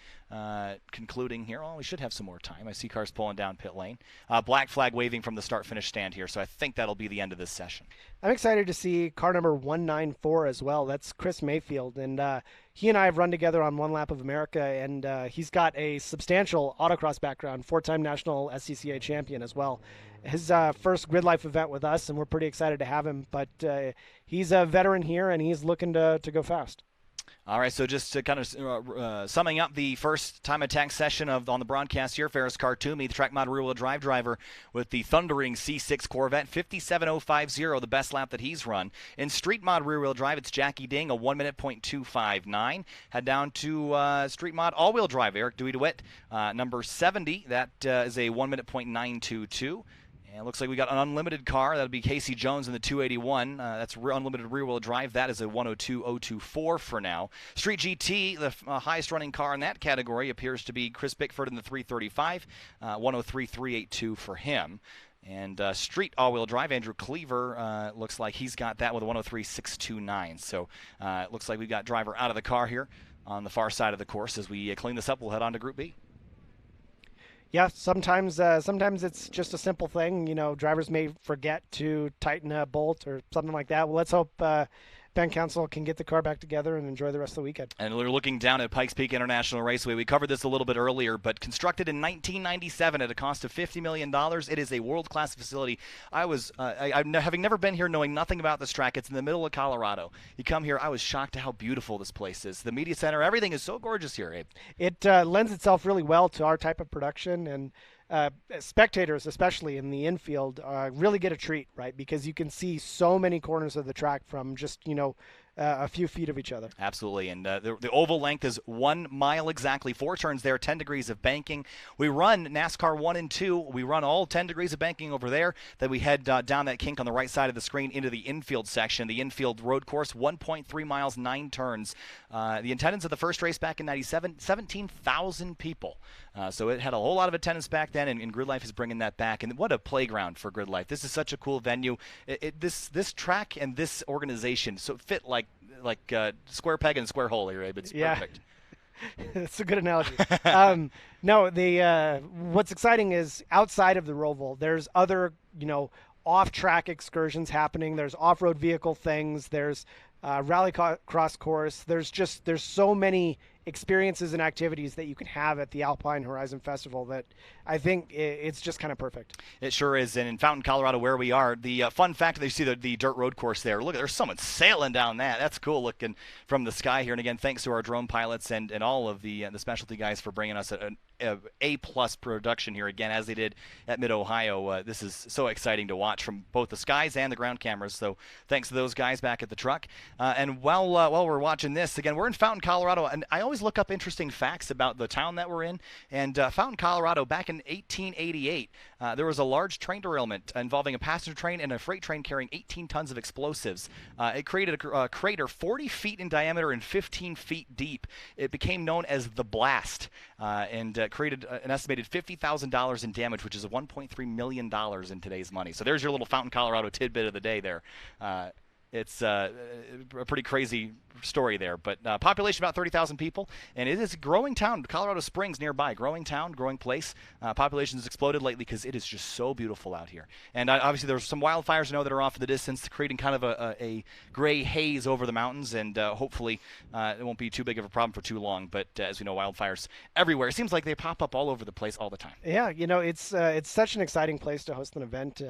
concluding here. Oh, we should have some more time. I see cars pulling down pit lane. Black flag waving from the start-finish stand here, so I think that'll be the end of this session. I'm excited to see car number 194 as well. That's Chris Mayfield, and he and I have run together on One Lap of America, and he's got a substantial autocross background, 4-time national SCCA champion as well. His first GRIDLIFE event with us, and we're pretty excited to have him, but he's a veteran here, and he's looking to go fast. All right, so just to kind of summing up the first TimeAttack session on the broadcast here, Ferris Khartoumi, the track mod rear-wheel drive driver with the thundering C6 Corvette, 57.050, the best lap that he's run. In street mod rear-wheel drive, it's Jackie Ding, a 1 minute .259. Head down to street mod all-wheel drive, Eric Dewey DeWitt, number 70. That is a 1 minute .922. And it looks like we got an unlimited car. That'll be Casey Jones in the 281. That's unlimited rear-wheel drive. That is a 102.024 for now. Street GT, the highest running car in that category, appears to be Chris Bickford in the 335, 103.382 for him. And street all-wheel drive, Andrew Cleaver, looks like he's got that with a 103.629. So it looks like we've got driver out of the car here on the far side of the course. As we clean this up, we'll head on to Group B. Yeah, sometimes it's just a simple thing. You know, drivers may forget to tighten a bolt or something like that. Well, let's hope Ben Council can get the car back together and enjoy the rest of the weekend. And we're looking down at Pikes Peak International Raceway. We covered this a little bit earlier, but constructed in 1997 at a cost of $50 million. It is a world-class facility. Having never been here, knowing nothing about this track, it's in the middle of Colorado. You come here, I was shocked at how beautiful this place is. The media center, everything is so gorgeous here, Abe. It lends itself really well to our type of production, and spectators, especially in the infield, really get a treat, right? Because you can see so many corners of the track from just, a few feet of each other. Absolutely, and the oval length is 1 mile exactly, 4 turns there, 10 degrees of banking. We run NASCAR 1 and 2. We run all 10 degrees of banking over there. Then we head down that kink on the right side of the screen into the infield section. The infield road course, 1.3 miles, 9 turns. The attendance of the first race back in 97, 17,000 people. So it had a whole lot of attendance back then, and GRIDLIFE is bringing that back. And what a playground for GRIDLIFE. This is such a cool venue. This track and this organization so fit like square peg and square hole here, Abe. It's perfect. That's a good analogy. What's exciting is outside of the Roval, there's other, off-track excursions happening. There's off-road vehicle things. There's rally cross course. There's so many experiences and activities that you can have at the Alpine Horizon Festival that I think it's just kind of perfect. It sure is. And in Fountain, Colorado, where we are, the fun fact that you see the dirt road course there. Look, there's someone sailing down that. That's cool looking from the sky here. And again, thanks to our drone pilots and all of the specialty guys for bringing us an A-plus production here again, as they did at Mid-Ohio. This is so exciting to watch from both the skies and the ground cameras. So thanks to those guys back at the truck. And while we're watching this, again, we're in Fountain, Colorado, and I always look up interesting facts about the town that we're in. And Fountain, Colorado, back in 1888, there was a large train derailment involving a passenger train and a freight train carrying 18 tons of explosives. It created a crater 40 feet in diameter and 15 feet deep. It became known as the Blast, and created an estimated $50,000 in damage, which is $1.3 million in today's money. So there's your little Fountain, Colorado tidbit of the day there. It's a pretty crazy story there, but population about 30,000 people, and it is a growing town. Colorado Springs nearby, growing town, growing place. Population has exploded lately because it is just so beautiful out here. And obviously there's some wildfires I know that are off in the distance, creating kind of a gray haze over the mountains, and hopefully it won't be too big of a problem for too long. But as we know, wildfires everywhere. It seems like they pop up all over the place all the time. Yeah, it's such an exciting place to host an event.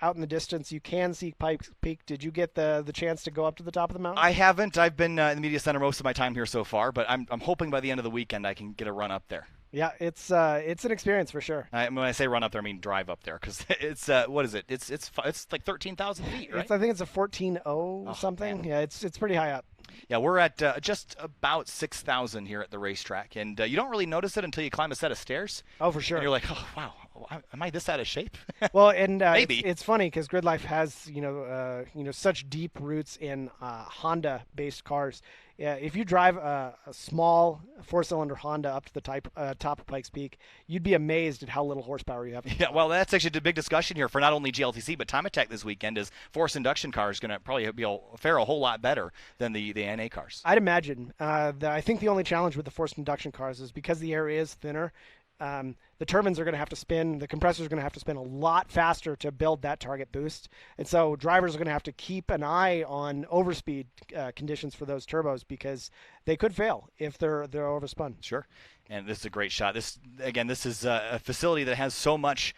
Out in the distance, you can see Pikes Peak. Did you get the chance to go up to the top of the mountain? I haven't. I've been in the media center most of my time here so far, but I'm hoping by the end of the weekend I can get a run up there. Yeah, it's an experience for sure. When I say run up there, I mean drive up there, because it's what is it? It's like 13,000 feet, right? I think it's a 14.0 something. Man. Yeah, it's pretty high up. Yeah, we're at just about 6,000 here at the racetrack, and you don't really notice it until you climb a set of stairs. Oh, for sure. And you're like, oh wow, am I this out of shape? Well, and Maybe. it's funny because GridLife has such deep roots in Honda-based cars. If you drive a small four-cylinder Honda up to the top of Pikes Peak, you'd be amazed at how little horsepower you have. Yeah, well, that's actually the big discussion here for not only GLTC but TimeAttack this weekend. Is forced induction car is going to probably fare a whole lot better than the NA cars. I'd imagine. I think the only challenge with the forced induction cars is because the air is thinner. The turbines are going to have to spin, the compressors are going to have to spin a lot faster to build that target boost. And so drivers are going to have to keep an eye on overspeed conditions for those turbos because they could fail if they're overspun. Sure. And this is a great shot. This is a facility that has so much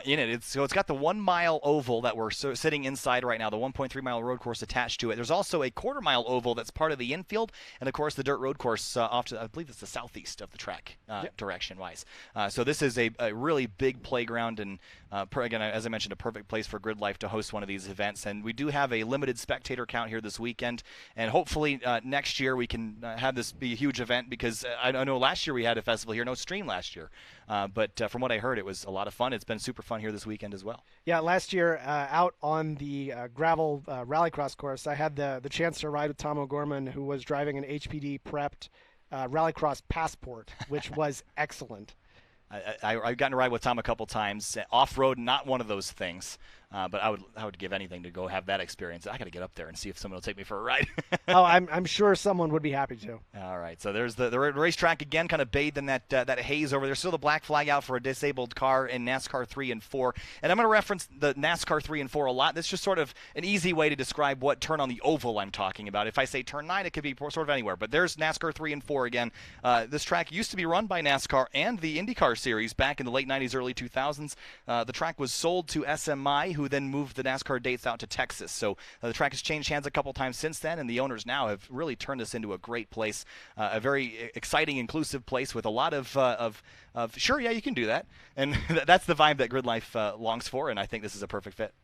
in it. It's got the 1 mile oval that we're sitting inside right now, the 1.3 mile road course attached to it. There's also a 1/4 mile oval that's part of the infield, and of course the dirt road course off to, I believe it's the southeast of the track direction wise. So this is a really big playground, and again, as I mentioned, a perfect place for GridLife to host one of these events. And we do have a limited spectator count here this weekend, and hopefully next year we can have this be a huge event, because I know last year we had a festival here, no stream last year, but from what I heard, it was a lot of fun. It's been super fun here this weekend as well. Yeah, last year out on the gravel rallycross course, I had the chance to ride with Tom O'Gorman, who was driving an HPD prepped rallycross Passport, which was excellent. I've gotten to ride with Tom a couple times. Off-road, not one of those things, but I would give anything to go have that experience. I got to get up there and see if someone will take me for a ride. Oh, I'm sure someone would be happy to. All right, so there's the racetrack again, kind of bathed in that haze over there. Still the black flag out for a disabled car in NASCAR 3 and 4. And I'm going to reference the NASCAR 3 and 4 a lot. That's just sort of an easy way to describe what turn on the oval I'm talking about. If I say turn 9, it could be sort of anywhere. But there's NASCAR 3 and 4 again. This track used to be run by NASCAR and the IndyCar series back in the late 90s, early 2000s. The track was sold to SMI, who then moved the NASCAR dates out to Texas. So the track has changed hands a couple times since then, and the owners now have really turned this into a great place, a very exciting, inclusive place with a lot of sure, yeah, you can do that. And that's the vibe that GridLife longs for, and I think this is a perfect fit.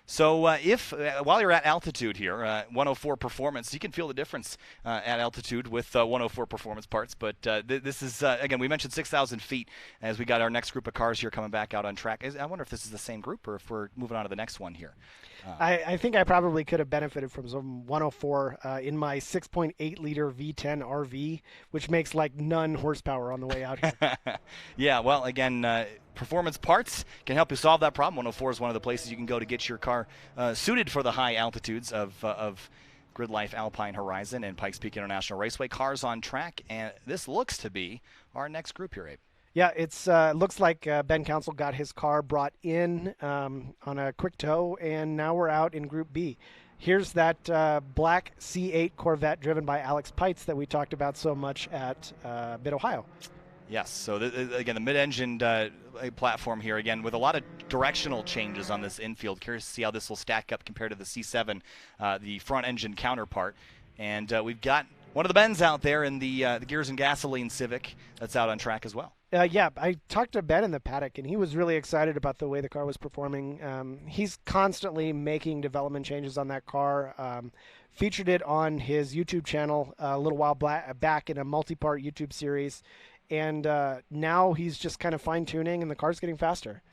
So while you're at altitude here, 104 Performance, you can feel the difference at altitude with 104 Performance parts. But this is, again, we mentioned 6,000 feet as we got our next group of cars here coming back out on track. I wonder if this is the same group or if we're moving on to the next one here. I think I probably could have benefited from some 104 in my 6.8 liter V10 RV, which makes like none horsepower on the way out here. Yeah, well, again, Performance Parts can help you solve that problem. 104 is one of the places you can go to get your car suited for the high altitudes of GridLife, Alpine, Horizon, and Pikes Peak International Raceway. Cars on track, and this looks to be our next group here, Abe. Yeah, it's looks like Ben Council got his car brought in on a quick tow, and now we're out in Group B. Here's that black C8 Corvette driven by Alex Pikes that we talked about so much at Mid-Ohio. Yes, so again, the mid-engine platform here, again, with a lot of directional changes on this infield. Curious to see how this will stack up compared to the C7, the front-engine counterpart. And we've got one of the Bens out there in the Gears and Gasoline Civic that's out on track as well. Yeah, I talked to Ben in the paddock, and he was really excited about the way the car was performing. He's constantly making development changes on that car. Featured it on his YouTube channel a little while back in a multi-part YouTube series, and now he's just kind of fine-tuning, and the car's getting faster.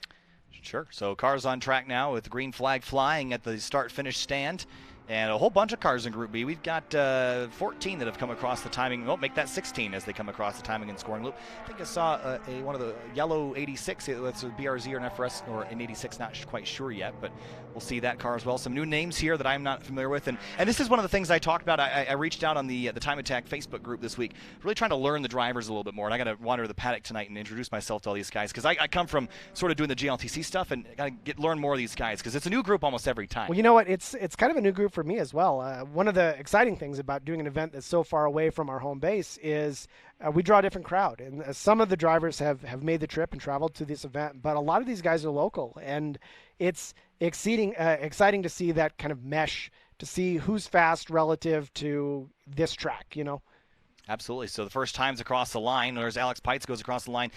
Sure. So cars on track now with the green flag flying at the start-finish stand. And a whole bunch of cars in Group B. We've got 14 that have come across the timing. Well, make that 16 as they come across the timing and scoring loop. I think I saw one of the yellow 86. It's a BRZ or an FRS or an 86. Not quite sure yet, but we'll see that car as well. Some new names here that I'm not familiar with. And this is one of the things I talked about. I reached out on the TimeAttack Facebook group this week, really trying to learn the drivers a little bit more. And I got to wander the paddock tonight and introduce myself to all these guys, because I come from sort of doing the GLTC stuff, and got to learn more of these guys, because it's a new group almost every time. Well, you know what? It's kind of a new group for me as well. One of the exciting things about doing an event that's so far away from our home base is we draw a different crowd. And some of the drivers have made the trip and traveled to this event, but a lot of these guys are local. And it's exciting to see that kind of mesh, to see who's fast relative to this track, you know? Absolutely. So the first times across the line, there's Alex Pikes goes across the line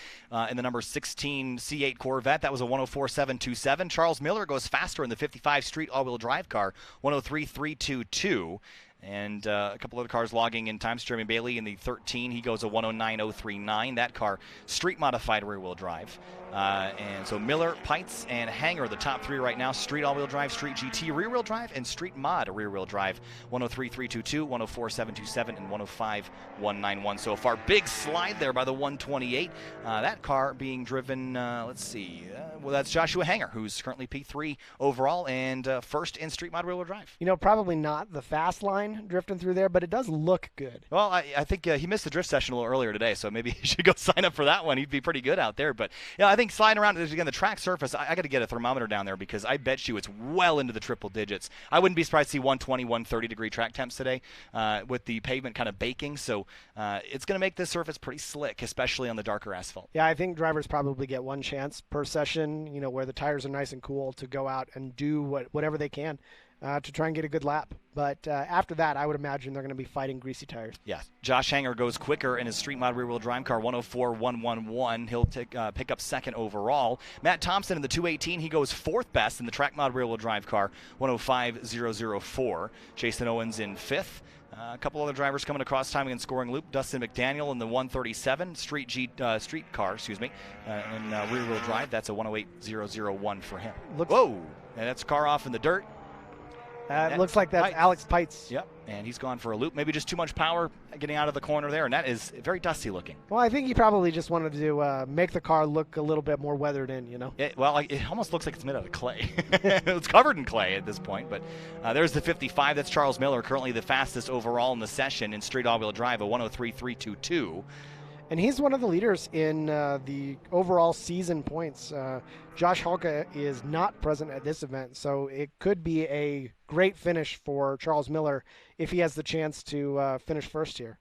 in the number 16 C8 Corvette. That was a 104.727. Charles Miller goes faster in the 55 Street all-wheel drive car, 103.322. And a couple other cars logging in times. Jeremy Bailey in the 13, he goes a 109.039. That car, street modified rear-wheel drive. And so Miller, Pikes, and Hanger, the top three right now. Street all-wheel drive, street GT rear-wheel drive, and street mod rear-wheel drive. 103.322, 104.727, and 105.191 so far. Big slide there by the 128. That car being driven, let's see, well, that's Joshua Hanger, who's currently P3 overall and first in street mod rear-wheel drive. You know, probably not the fast line drifting through there, but it does look good. Well, I think he missed the drift session a little earlier today, so maybe he should go sign up for that one. He'd be pretty good out there. But yeah, I think sliding around, again, the track surface, I got to get a thermometer down there because I bet you it's well into the triple digits. I wouldn't be surprised to see 120, 130 degree track temps today with the pavement kind of baking. So it's going to make this surface pretty slick, especially on the darker asphalt. Yeah, I think drivers probably get one chance per session, you know, where the tires are nice and cool to go out and do whatever they can to try and get a good lap. But after that, I would imagine they're going to be fighting greasy tires. Yeah. Josh Hanger goes quicker in his street mod rear-wheel drive car, 104.111. He'll pick up second overall. Matt Thompson in the 218, he goes fourth best in the track mod rear-wheel drive car, 105.004. Jason Owens in fifth. A couple other drivers coming across timing and scoring loop. Dustin McDaniel in the 137 street car, in rear-wheel drive. That's a 108.001 for him. Whoa! And that's a car off in the dirt. Looks like that's Alex Pikes. Yep, and he's gone for a loop. Maybe just too much power getting out of the corner there, and that is very dusty looking. Well, I think he probably just wanted to make the car look a little bit more weathered in, you know? It almost looks like it's made out of clay. It's covered in clay at this point, but there's the 55. That's Charles Miller, currently the fastest overall in the session in street all-wheel drive, a 103.322. And he's one of the leaders in the overall season points. Josh Halka is not present at this event, so it could be a great finish for Charles Miller if he has the chance to finish first here.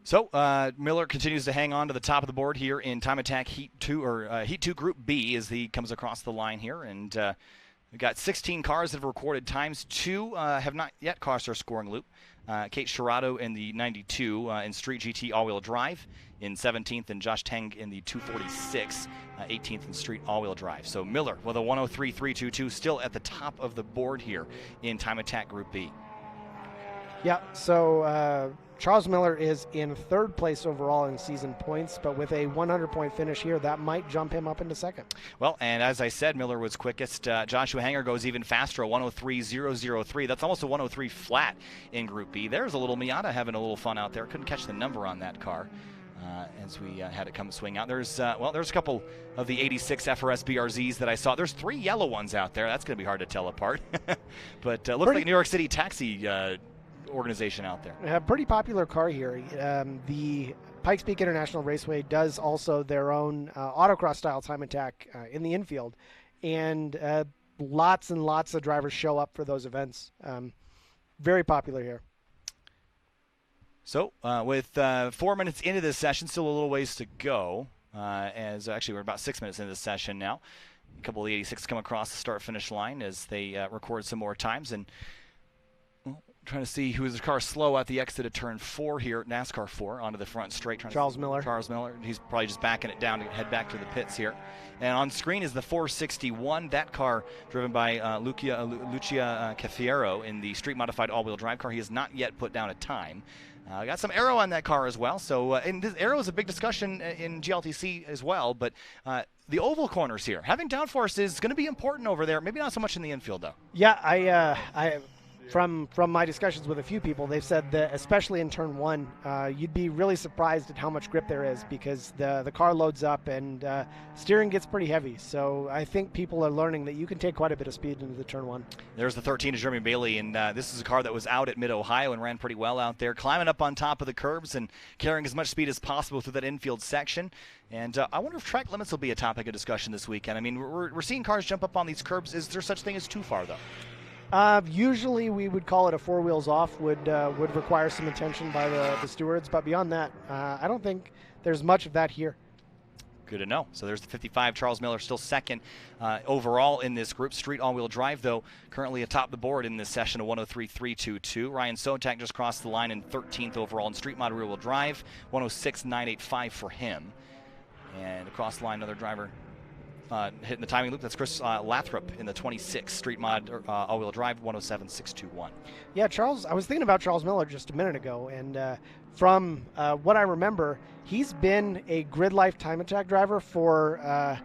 So Miller continues to hang on to the top of the board here in TimeAttack Heat 2, or Heat 2 Group B, as he comes across the line here. And we've got 16 cars that have recorded times. 2 have not yet crossed our scoring loop. Kate Shirado in the 92 in Street GT all-wheel drive in 17th, and Josh Teng in the 246, 18th in Street all-wheel drive. So Miller with a 103.322 still at the top of the board here in TimeAttack Group B. Yeah, so Charles Miller is in third place overall in season points, but with a 100-point finish here, that might jump him up into second. Well, and as I said, Miller was quickest. Joshua Hanger goes even faster, a 103.003. That's almost a 103 flat in Group B. There's a little Miata having a little fun out there. Couldn't catch the number on that car as we had it come swing out. There's a couple of the 86 FRS BRZs that I saw. There's 3 yellow ones out there. That's going to be hard to tell apart. But looks like New York City taxi organization out there. A pretty popular car here. The Pikes Peak International Raceway does also their own autocross style time attack in the infield, and lots and lots of drivers show up for those events. Very popular here. So with 4 minutes into this session, still a little ways to go, as actually we're about 6 minutes into the session now. A couple of the 86 come across the start-finish line as they record some more times, and trying to see who's the car slow at the exit of turn 4 here, NASCAR 4, onto the front straight. Charles Miller. Charles Miller. He's probably just backing it down to head back to the pits here. And on screen is the 461. That car driven by Lucia Cafiero in the street-modified all-wheel drive car. He has not yet put down a time. Got some aero on that car as well. So, and this aero is a big discussion in GLTC as well. But the oval corners here, having downforce is going to be important over there. Maybe not so much in the infield, though. Yeah, I from my discussions with a few people, they've said that especially in turn 1, you'd be really surprised at how much grip there is because the car loads up and steering gets pretty heavy. So I think people are learning that you can take quite a bit of speed into the turn 1. There's the 13 of Jeremy Bailey, and this is a car that was out at Mid-Ohio and ran pretty well out there, climbing up on top of the curbs and carrying as much speed as possible through that infield section. And I wonder if track limits will be a topic of discussion this weekend. I mean, we're seeing cars jump up on these curbs. Is there such thing as too far, though? Usually we would call it a 4 wheels off, would require some attention by the stewards, but beyond that, I don't think there's much of that here. Good to know. So there's the 55. Charles Miller still second overall in this group. Street all-wheel drive, though, currently atop the board in this session of 103.322. Ryan Sotak just crossed the line in 13th overall in street mod rear-wheel drive, 106.985 for him. And across the line, another driver hitting the timing loop. That's Chris Lathrop in the 26 Street Mod all-wheel drive 107.621. Yeah, Charles. I was thinking about Charles Miller just a minute ago, and from what I remember, he's been a GRIDLIFE TimeAttack driver for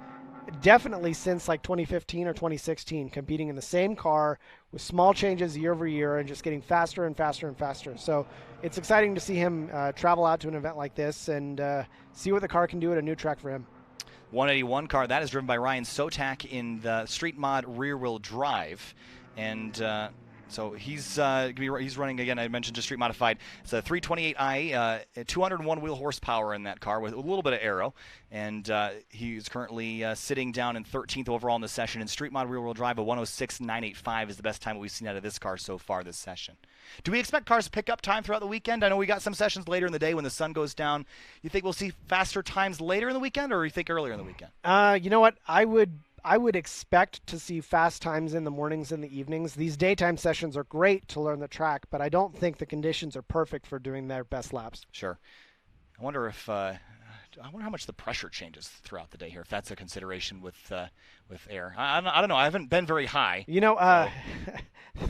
definitely since like 2015 or 2016, competing in the same car with small changes year over year and just getting faster and faster and faster. So it's exciting to see him travel out to an event like this and see what the car can do at a new track for him. 181 car, that is driven by Ryan Sotak in the Street Mod rear-wheel drive. And so he's running, again, I mentioned just Street Modified. It's a 328i, 201 wheel horsepower in that car with a little bit of aero. And he's currently sitting down in 13th overall in the session. In Street Mod rear-wheel drive, a 106.985 is the best time we've seen out of this car so far this session. Do we expect cars to pick up time throughout the weekend? I know we got some sessions later in the day when the sun goes down. You think we'll see faster times later in the weekend, or you think earlier in the weekend? You know what? I would expect to see fast times in the mornings and the evenings. These daytime sessions are great to learn the track, but I don't think the conditions are perfect for doing their best laps. Sure. I wonder if I wonder how much the pressure changes throughout the day here, if that's a consideration with air. I don't know. I haven't been very high. You know,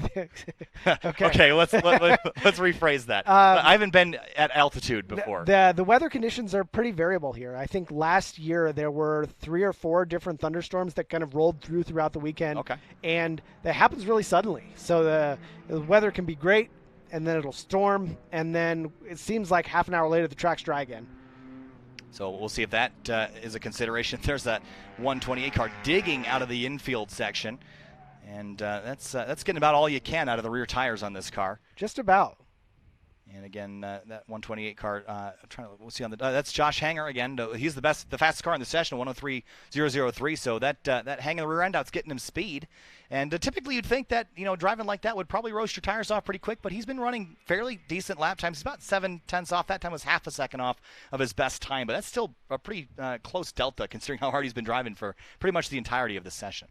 okay, let's rephrase that. I haven't been at altitude before. The weather conditions are pretty variable here. I think last year there were 3 or 4 different thunderstorms that kind of rolled throughout the weekend. Okay. And that happens really suddenly. So the weather can be great, and then it'll storm, and then it seems like half an hour later the track's dry again. So we'll see if that is a consideration. There's that 128 car digging out of the infield section. And that's getting about all you can out of the rear tires on this car. Just about. And again, that 128 car, we'll see on the. That's Josh Hanger again. He's the fastest car in the session, 103.003. So that hang in the rear end out's getting him speed. And typically you'd think that driving like that would probably roast your tires off pretty quick, but he's been running fairly decent lap times. He's about 7/10 off. That time was half a second off of his best time, but that's still a pretty close delta considering how hard he's been driving for pretty much the entirety of the session.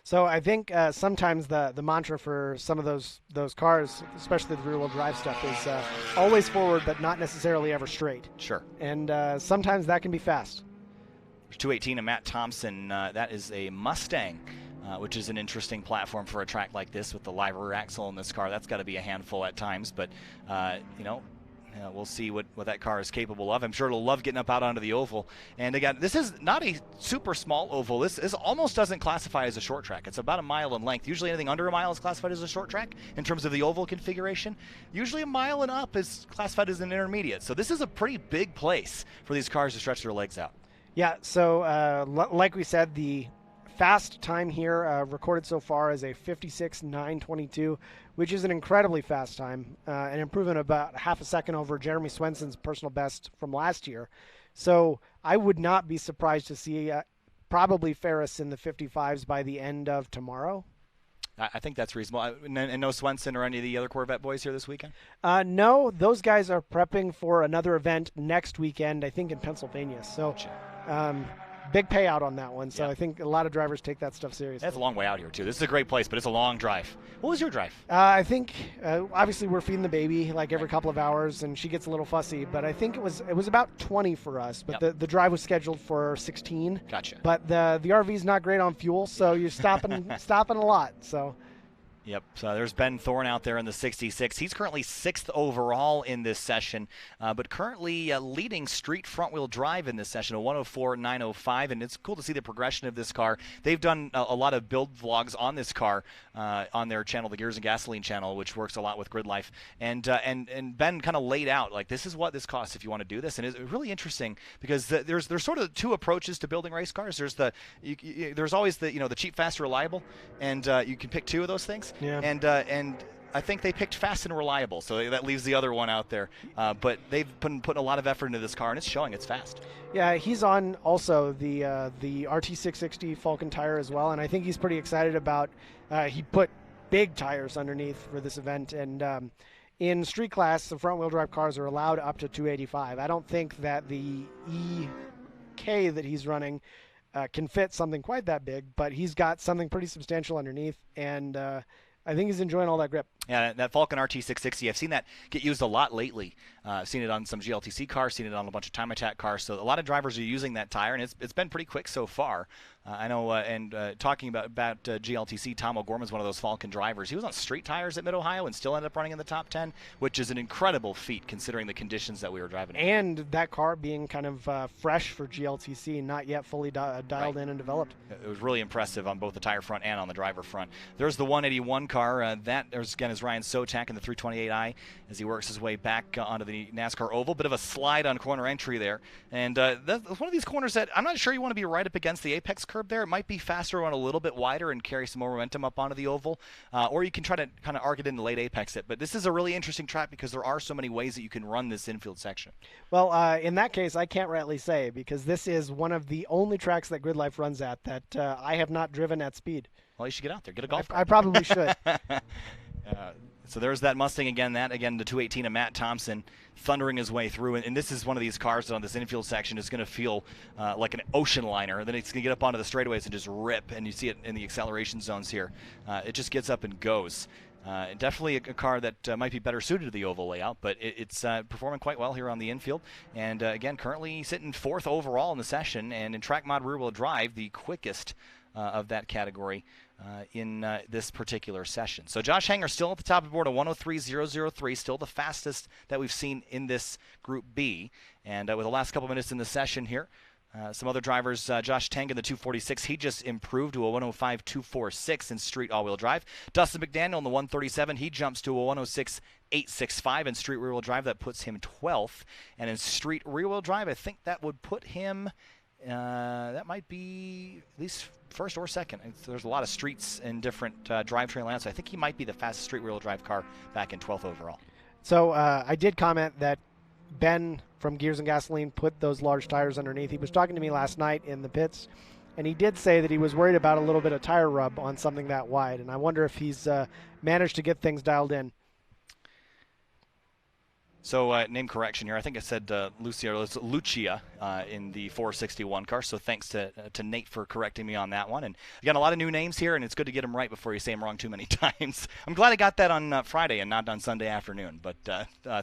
So I think sometimes the mantra for some of those cars, especially the rear-wheel drive stuff, is always forward but not necessarily ever straight. Sure. And sometimes that can be fast. 218 and Matt Thompson, that is a Mustang, which is an interesting platform for a track like this with the live rear axle in this car. That's got to be a handful at times, but we'll see what that car is capable of. I'm sure it'll love getting up out onto the oval. And again, this is not a super small oval. This almost doesn't classify as a short track. It's about a mile in length. Usually anything under a mile is classified as a short track in terms of the oval configuration. Usually a mile and up is classified as an intermediate. So this is a pretty big place for these cars to stretch their legs out. Yeah, so like we said, the fast time here recorded so far is a 56.922, which is an incredibly fast time, an improvement of about half a second over Jeremy Swenson's personal best from last year. So I would not be surprised to see probably Ferris in the 55s by the end of tomorrow. I think that's reasonable. And no Swenson or any of the other Corvette boys here this weekend? No, those guys are prepping for another event next weekend, I think in Pennsylvania. So big payout on that one. So I think a lot of drivers take that stuff seriously. That's a long way out here, too. This is a great place, but it's a long drive. What was your drive? I think, obviously, we're feeding the baby like every couple of hours, and she gets a little fussy. But I think it was about 20 for us. But the drive was scheduled for 16. Gotcha. But the RV's not great on fuel, so you're stopping a lot. So. Yep, so there's Ben Thorne out there in the 66. He's currently 6th overall in this session, but currently leading street front-wheel drive in this session, a 104.905, and it's cool to see the progression of this car. They've done a lot of build vlogs on this car on their channel, the Gears and Gasoline channel, which works a lot with GRIDLIFE, and Ben kind of laid out, like, this is what this costs if you want to do this, and it's really interesting because there's sort of 2 approaches to building race cars. There's there's always the cheap, fast, reliable, and you can pick 2 of those things. Yeah. And I think they picked fast and reliable, so that leaves the other one out there. But they've put a lot of effort into this car, and it's showing it's fast. Yeah, he's on also the RT660 Falcon tire as well, and I think he's pretty excited about. He put big tires underneath for this event, and in street class, the front-wheel drive cars are allowed up to 285. I don't think that the EK that he's running can fit something quite that big, but he's got something pretty substantial underneath, and I think he's enjoying all that grip. Yeah, that Falcon RT660, I've seen that get used a lot lately. I've seen it on some GLTC cars, seen it on a bunch of TimeAttack cars. So a lot of drivers are using that tire, and it's been pretty quick so far. I know, talking about GLTC, Tom O'Gorman's one of those Falcon drivers. He was on street tires at Mid-Ohio and still ended up running in the top 10, which is an incredible feat considering the conditions that we were driving in. And that car being kind of fresh for GLTC, not yet fully dialed in and developed. It was really impressive on both the tire front and on the driver front. There's the 181 car. That, again, is Ryan Sotak in the 328i as he works his way back onto the NASCAR oval. Bit of a slide on corner entry there. And that's one of these corners that I'm not sure you want to be right up against the apex curb there. It might be faster, run a little bit wider, and carry some more momentum up onto the oval. Or you can try to kind of arc it in the late apex it. But this is a really interesting track because there are so many ways that you can run this infield section. Well, in that case, I can't rightly say, because this is one of the only tracks that GRIDLIFE runs at that I have not driven at speed. Well, you should get out there. Get a golf cart. I probably should. So there's that Mustang again. That, again, the 218 of Matt Thompson thundering his way through. And this is one of these cars that on this infield section is going to feel like an ocean liner. Then it's going to get up onto the straightaways and just rip. And you see it in the acceleration zones here. It just gets up and goes. Definitely a car that might be better suited to the oval layout, but it's performing quite well here on the infield. And again, currently sitting 4th overall in the session, and in track mod rear-wheel drive, the quickest of that category in this particular session. So Josh Hanger still at the top of the board, a 103.003, still the fastest that we've seen in this Group B. And with the last couple minutes in the session here, some other drivers, Josh Tang in the 246, he just improved to a 105.246 in street all-wheel drive. Dustin McDaniel in the 137, he jumps to a 106.865 in street rear-wheel drive. That puts him 12th. And in street rear-wheel drive, I think that would put him, that might be at least first or second. There's a lot of streets and different drivetrain layouts. So I think he might be the fastest street rear-wheel drive car back in 12th overall. So I did comment that Ben from Gears and Gasoline put those large tires underneath. He was talking to me last night in the pits, and he did say that he was worried about a little bit of tire rub on something that wide, and I wonder if he's managed to get things dialed in. So name correction here. I think I said Lucia in the 461 car. So thanks to Nate for correcting me on that one. And again, a lot of new names here, and it's good to get them right before you say them wrong too many times. I'm glad I got that on Friday and not on Sunday afternoon. But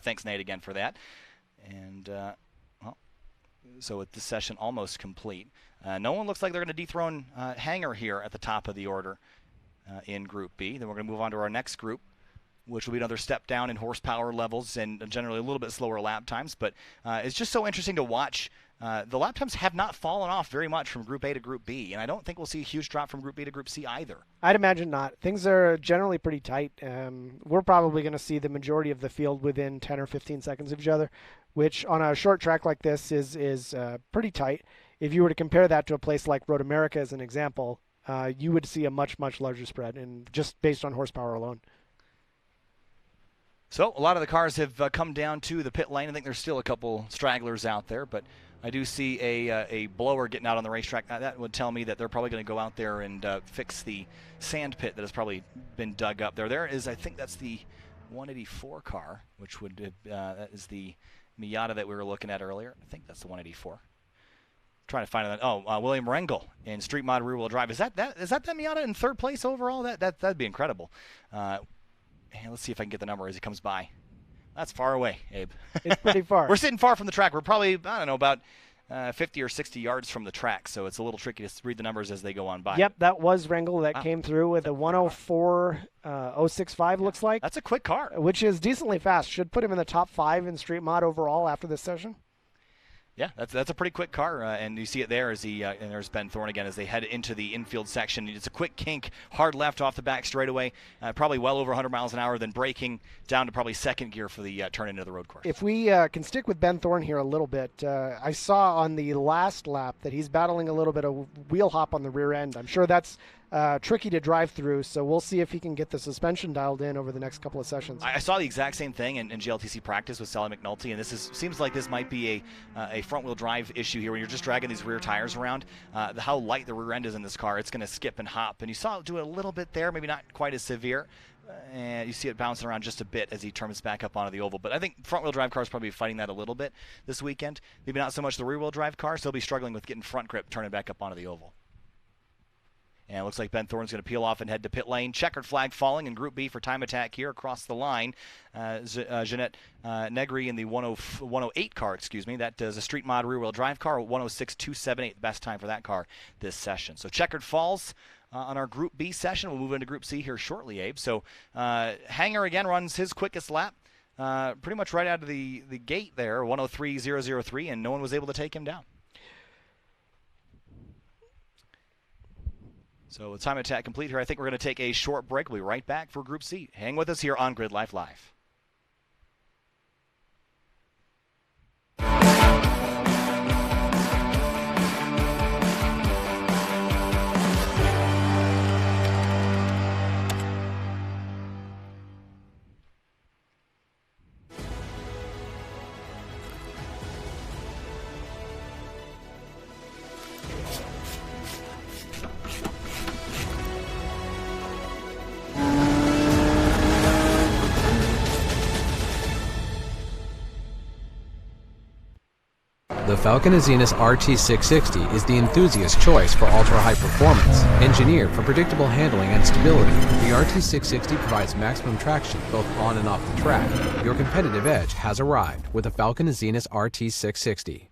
thanks, Nate, again for that. And well, so with this session almost complete, no one looks like they're going to dethrone Hanger here at the top of the order in Group B. Then we're going to move on to our next group, which will be another step down in horsepower levels and generally a little bit slower lap times. But it's just so interesting to watch. The lap times have not fallen off very much from Group A to Group B, and I don't think we'll see a huge drop from Group B to Group C either. I'd imagine not. Things are generally pretty tight. We're probably going to see the majority of the field within 10 or 15 seconds of each other, which on a short track like this is pretty tight. If you were to compare that to a place like Road America as an example, you would see a much, much larger spread, and just based on horsepower alone. So a lot of the cars have come down to the pit lane. I think there's still a couple stragglers out there, but I do see a blower getting out on the racetrack. That would tell me that they're probably going to go out there and fix the sand pit that has probably been dug up there. There is, I think that's the 184 car, which would that is the Miata that we were looking at earlier. I think that's the 184. Trying to find that. Oh, William Rengel in Street Mod Rear Wheel Drive. Is that Miata in 3rd place overall? That'd be incredible. And let's see if I can get the number as he comes by. That's far away, Abe. It's pretty far. We're sitting far from the track. We're probably, I don't know, about 50 or 60 yards from the track, so it's a little tricky to read the numbers as they go on by. Yep, that was Rengel that came through with a 104.065, looks like. That's a quick car. Which is decently fast. Should put him in the top 5 in Street Mod overall after this session. Yeah, that's a pretty quick car, and you see it there as he and there's Ben Thorne again as they head into the infield section. It's a quick kink, hard left off the back straightaway, probably well over 100 miles an hour, then braking down to probably 2nd gear for the turn into the road course. If we can stick with Ben Thorne here a little bit, I saw on the last lap that he's battling a little bit of wheel hop on the rear end. I'm sure that's tricky to drive through, so we'll see if he can get the suspension dialed in over the next couple of sessions. I saw the exact same thing in GLTC practice with Sally McNulty, and seems like this might be a front-wheel drive issue here when you're just dragging these rear tires around. How light the rear end is in this car, it's going to skip and hop, and you saw it do it a little bit there, maybe not quite as severe. And you see it bouncing around just a bit as he turns back up onto the oval. But I think front-wheel drive cars probably fighting that a little bit this weekend. Maybe not so much the rear-wheel drive cars. They'll be struggling with getting front grip turning back up onto the oval. And it looks like Ben Thorne's going to peel off and head to pit lane. Checkered flag falling in Group B for TimeAttack here across the line. Jeanette Negri in the 108 car, excuse me. That is a street mod rear-wheel drive car, 106.278, the best time for that car this session. So checkered falls on our Group B session. We'll move into Group C here shortly, Abe. So Hanger again runs his quickest lap. Pretty much right out of the gate there, 103.003, and no one was able to take him down. So with TimeAttack complete here, I think we're going to take a short break. We'll be right back for Group C. Hang with us here on Grid Life Live. The Falcon Azenis RT660 is the enthusiast choice for ultra-high performance. Engineered for predictable handling and stability, the RT660 provides maximum traction both on and off the track. Your competitive edge has arrived with the Falcon Azenis RT660.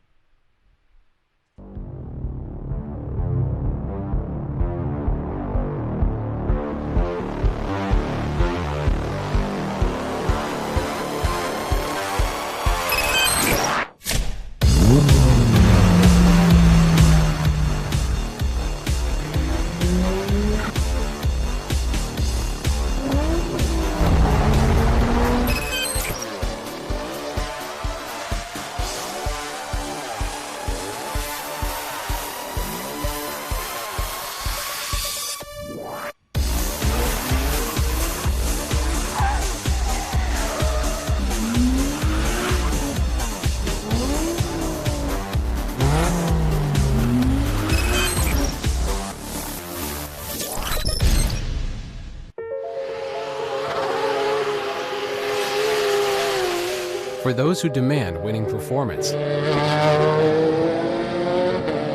For those who demand winning performance,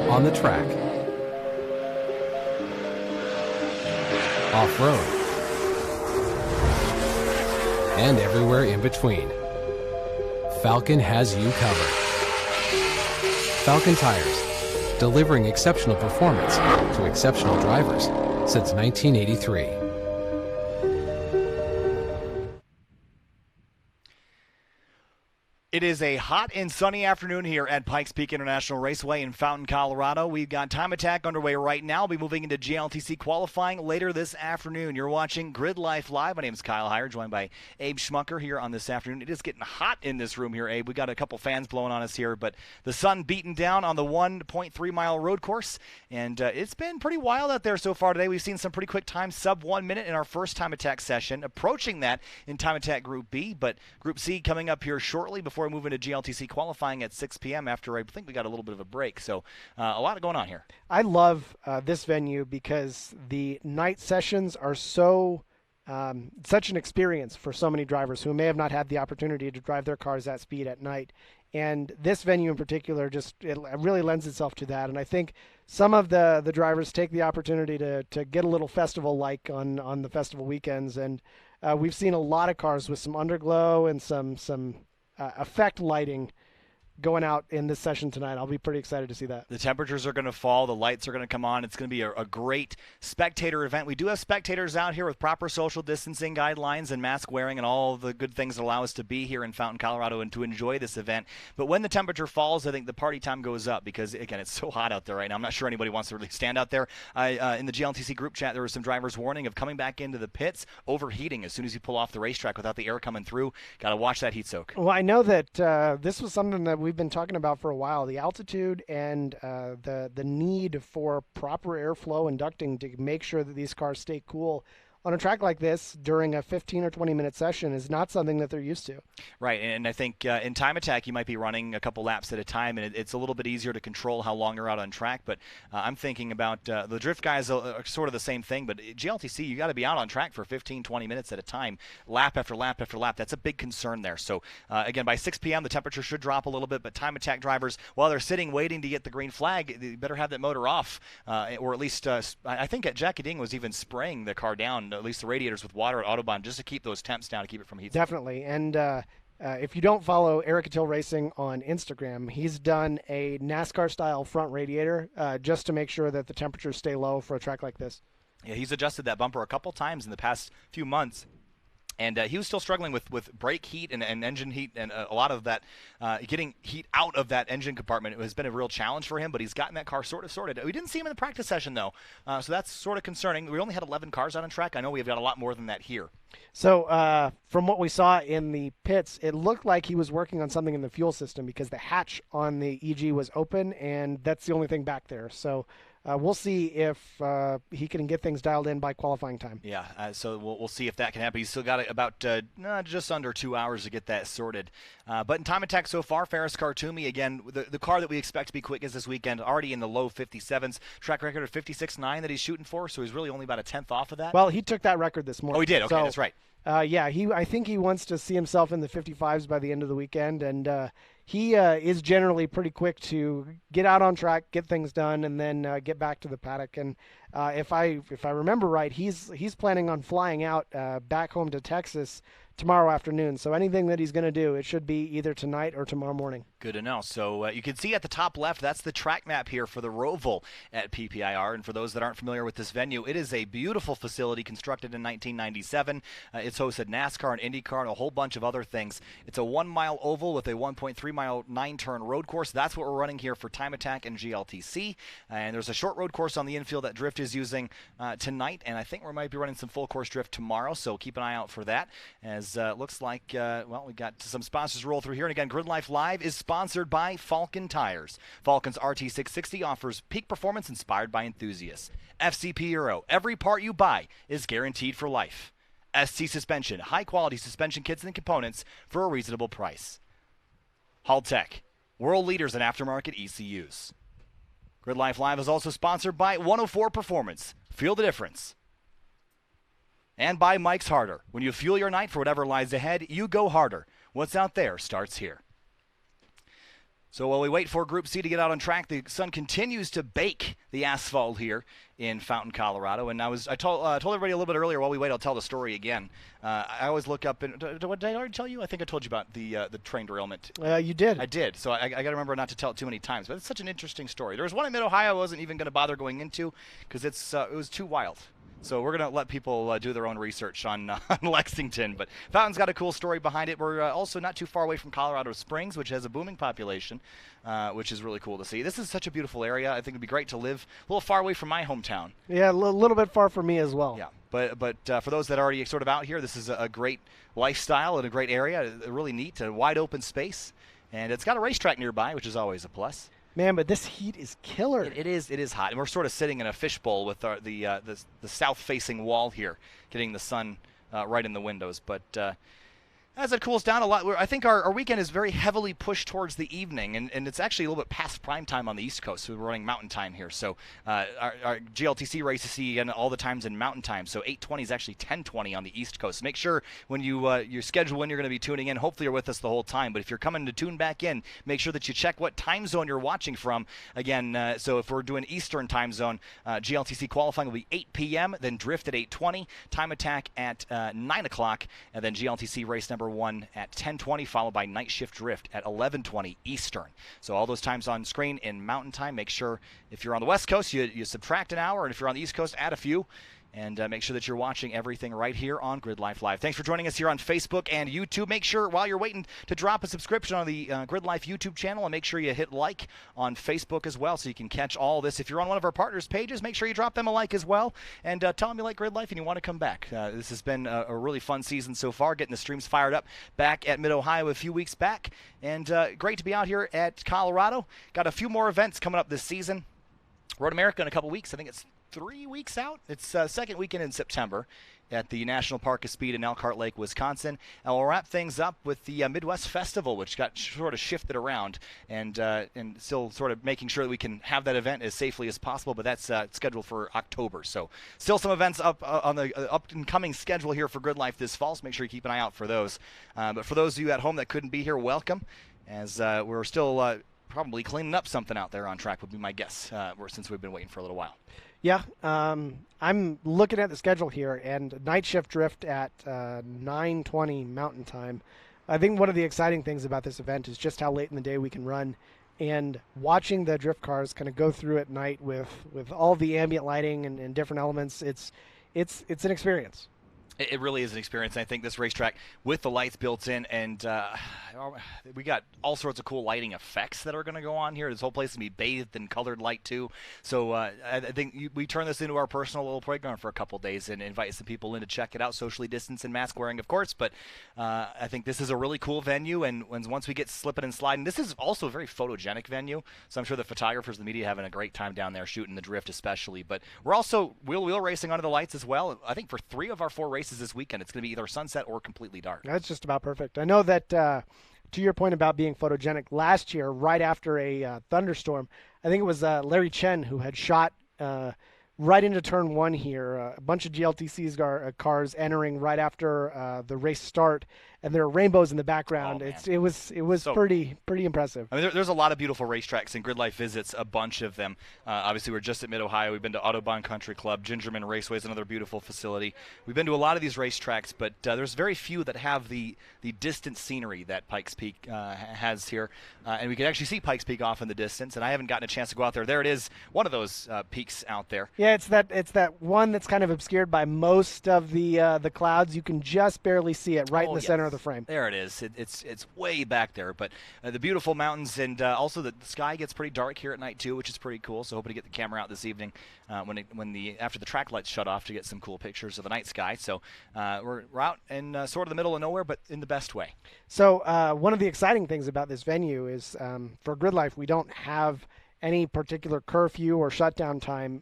on the track, off-road, and everywhere in between, Falcon has you covered. Falcon Tires, delivering exceptional performance to exceptional drivers since 1983. It is a hot and sunny afternoon here at Pikes Peak International Raceway in Fountain, Colorado. We've got TimeAttack underway right now. We'll be moving into GLTC qualifying later this afternoon. You're watching Grid Life Live. My name is Kyle Heyer, joined by Abe Schmucker here on this afternoon. It is getting hot in this room here, Abe. We got a couple fans blowing on us here, but the sun beating down on the 1.3-mile road course, and it's been pretty wild out there so far today. We've seen some pretty quick times, sub 1 minute in our first TimeAttack session, approaching that in TimeAttack Group B, but Group C coming up here shortly before we move into GLTC qualifying at 6 p.m. after I think we got a little bit of a break. So a lot going on here. I love this venue because the night sessions are so such an experience for so many drivers who may have not had the opportunity to drive their cars at speed at night. And this venue in particular, it really lends itself to that. And I think some of the drivers take the opportunity to get a little festival-like on the festival weekends. And we've seen a lot of cars with some underglow and some effect lighting going out in this session tonight. I'll be pretty excited to see that. The temperatures are going to fall. The lights are going to come on. It's going to be a great spectator event. We do have spectators out here with proper social distancing guidelines and mask wearing and all the good things that allow us to be here in Fountain, Colorado and to enjoy this event. But when the temperature falls, I think the party time goes up because, again, it's so hot out there right now. I'm not sure anybody wants to really stand out there. In the GLTC group chat, there were some drivers warning of coming back into the pits, overheating as soon as you pull off the racetrack without the air coming through. Got to watch that heat soak. Well, I know that this was something that we've been talking about for a while, the altitude and the need for proper airflow and ducting to make sure that these cars stay cool on a track like this during a 15 or 20-minute session is not something that they're used to. Right, and I think in TimeAttack you might be running a couple laps at a time, and it's a little bit easier to control how long you're out on track. But I'm thinking about the drift guys are sort of the same thing, but GLTC, you got to be out on track for 15, 20 minutes at a time, lap after lap after lap. That's a big concern there. So again, by 6 p.m. the temperature should drop a little bit, but TimeAttack drivers, while they're sitting waiting to get the green flag, they better have that motor off, or at least I think at Jack Ding was even spraying the car down, at least the radiators, with water at Autobahn just to keep those temps down, to keep it from heat. Definitely, and if you don't follow Eric Attil Racing on Instagram, he's done a NASCAR-style front radiator just to make sure that the temperatures stay low for a track like this. Yeah, he's adjusted that bumper a couple times in the past few months. And he was still struggling with brake heat and engine heat, and a lot of that, getting heat out of that engine compartment has been a real challenge for him, but he's gotten that car sort of sorted. We didn't see him in the practice session, though, so that's sort of concerning. We only had 11 cars out on track. I know we've got a lot more than that here. So from what we saw in the pits, it looked like he was working on something in the fuel system because the hatch on the EG was open, and that's the only thing back there. So we'll see if he can get things dialed in by qualifying time. Yeah, so we'll see if that can happen. He's still got about just under 2 hours to get that sorted. But in TimeAttack so far, Faris Khartoumi, again, the car that we expect to be quick is this weekend, already in the low 57s. Track record of 56.9 that he's shooting for, so he's really only about a tenth off of that. Well, he took that record this morning. Oh, he did? Okay, so, that's right. Yeah, I think he wants to see himself in the 55s by the end of the weekend, and he is generally pretty quick to get out on track, get things done, and then get back to the paddock. And if I remember right, he's planning on flying out back home to Texas tomorrow afternoon. So anything that he's going to do, it should be either tonight or tomorrow morning. Good to know. So you can see at the top left, that's the track map here for the Roval at PPIR. And for those that aren't familiar with this venue, it is a beautiful facility constructed in 1997. It's hosted NASCAR and IndyCar and a whole bunch of other things. It's a 1-mile oval with a 1.3-mile 9-turn road course. That's what we're running here for TimeAttack and GLTC. And there's a short road course on the infield that Drift is using tonight. And I think we might be running some full course Drift tomorrow. So keep an eye out for that. As it looks like, well, we got some sponsors roll through here. And again, GridLife Live is sponsored by Falken Tires. Falken's RT660 offers peak performance inspired by enthusiasts. FCP Euro, every part you buy is guaranteed for life. ST Suspension, high-quality suspension kits and components for a reasonable price. Haltech, world leaders in aftermarket ECUs. GridLife Live is also sponsored by 104 Performance. Feel the difference. And by Mike's Harder. When you fuel your night for whatever lies ahead, you go harder. What's out there starts here. So while we wait for Group C to get out on track, the sun continues to bake the asphalt here in Fountain, Colorado. And I told everybody a little bit earlier, while we wait, I'll tell the story again. I always look up, and what did I already tell you? I think I told you about the train derailment. You did. I did. So I got to remember not to tell it too many times. But it's such an interesting story. There was one in Mid-Ohio I wasn't even going to bother going into because it was too wild. So we're going to let people do their own research on Lexington. But Fountain's got a cool story behind it. We're also not too far away from Colorado Springs, which has a booming population, which is really cool to see. This is such a beautiful area. I think it'd be great to live a little far away from my hometown. Yeah, a little bit far for me as well. Yeah, but for those that are already sort of out here, this is a great lifestyle and a great area, a really neat, a wide open space. And it's got a racetrack nearby, which is always a plus. Man, but this heat is killer. It is hot, and we're sort of sitting in a fishbowl with the south-facing wall here, getting the sun right in the windows. But as it cools down a lot, I think our weekend is very heavily pushed towards the evening, and it's actually a little bit past prime time on the East Coast, so we're running mountain time here. So our GLTC races see again all the times in mountain time, so 8:20 is actually 10:20 on the East Coast. So make sure when you schedule when you're going to be tuning in, hopefully you're with us the whole time, but if you're coming to tune back in, make sure that you check what time zone you're watching from. Again, so if we're doing Eastern time zone, GLTC qualifying will be 8 p.m., then Drift at 8:20, TimeAttack at 9 o'clock, and then GLTC race number 1 at 10:20, followed by Night Shift Drift at 11:20 Eastern. So all those times on screen in Mountain Time. Make sure if you're on the West Coast, you subtract an hour, and if you're on the East Coast, add a few. And make sure that you're watching everything right here on GridLife Live. Thanks for joining us here on Facebook and YouTube. Make sure, while you're waiting, to drop a subscription on the GridLife YouTube channel, and make sure you hit like on Facebook as well so you can catch all this. If you're on one of our partners' pages, make sure you drop them a like as well, and tell them you like GridLife and you want to come back. This has been a really fun season so far, getting the streams fired up back at Mid-Ohio a few weeks back, and great to be out here at Colorado. Got a few more events coming up this season. Road America in a couple weeks. I think it's 3 weeks out. It's second weekend in September. at the National Park of Speed in Elkhart Lake, Wisconsin. And we'll wrap things up with the Midwest Festival, which got sort of shifted around, and still sort of making sure that we can have that event as safely as possible, but that's scheduled for October. So still some events up on the up-and-coming schedule here for Grid Life this fall, so make sure you keep an eye out for those. But for those of you at home that couldn't be here, welcome, as we're still probably cleaning up something out there on track would be my guess, since we've been waiting for a little while. Yeah, I'm looking at the schedule here, and night shift drift at 9:20 Mountain Time. I think one of the exciting things about this event is just how late in the day we can run, and watching the drift cars kind of go through at night with all the ambient lighting and different elements. It's an experience. It really is an experience. I think this racetrack with the lights built in, and we got all sorts of cool lighting effects that are going to go on here. This whole place is going to be bathed in colored light too. So I think we turn this into our personal little playground for a couple days and invite some people in to check it out, socially distanced and mask wearing, of course. But I think this is a really cool venue, and once we get slipping and sliding, this is also a very photogenic venue. So I'm sure the photographers, the media, having a great time down there shooting the drift, especially. But we're also wheel racing under the lights as well. I think for 3 of our 4 races this weekend, it's going to be either sunset or completely dark. That's just about perfect. I know that to your point about being photogenic, last year, right after a thunderstorm, I think it was Larry Chen who had shot right into turn 1 here, a bunch of GLTC's cars entering right after the race start, and there are rainbows in the background. Oh, it was so pretty impressive. I mean, there's a lot of beautiful racetracks, and Grid Life visits a bunch of them. Obviously, we're just at Mid-Ohio. We've been to Autobahn Country Club. Gingerman Raceway is another beautiful facility. We've been to a lot of these racetracks, but there's very few that have the distant scenery that Pikes Peak has here. And we can actually see Pikes Peak off in the distance, and I haven't gotten a chance to go out there. There it is, one of those peaks out there. Yeah, it's that one that's kind of obscured by most of the clouds. You can just barely see it right in the center of the frame. There it is. It's way back there, but the beautiful mountains, and also the sky gets pretty dark here at night too, which is pretty cool. So hoping to get the camera out this evening after the track lights shut off to get some cool pictures of the night sky. So we're out in sort of the middle of nowhere, but in the best way. So one of the exciting things about this venue is for Grid Life, we don't have any particular curfew or shutdown time.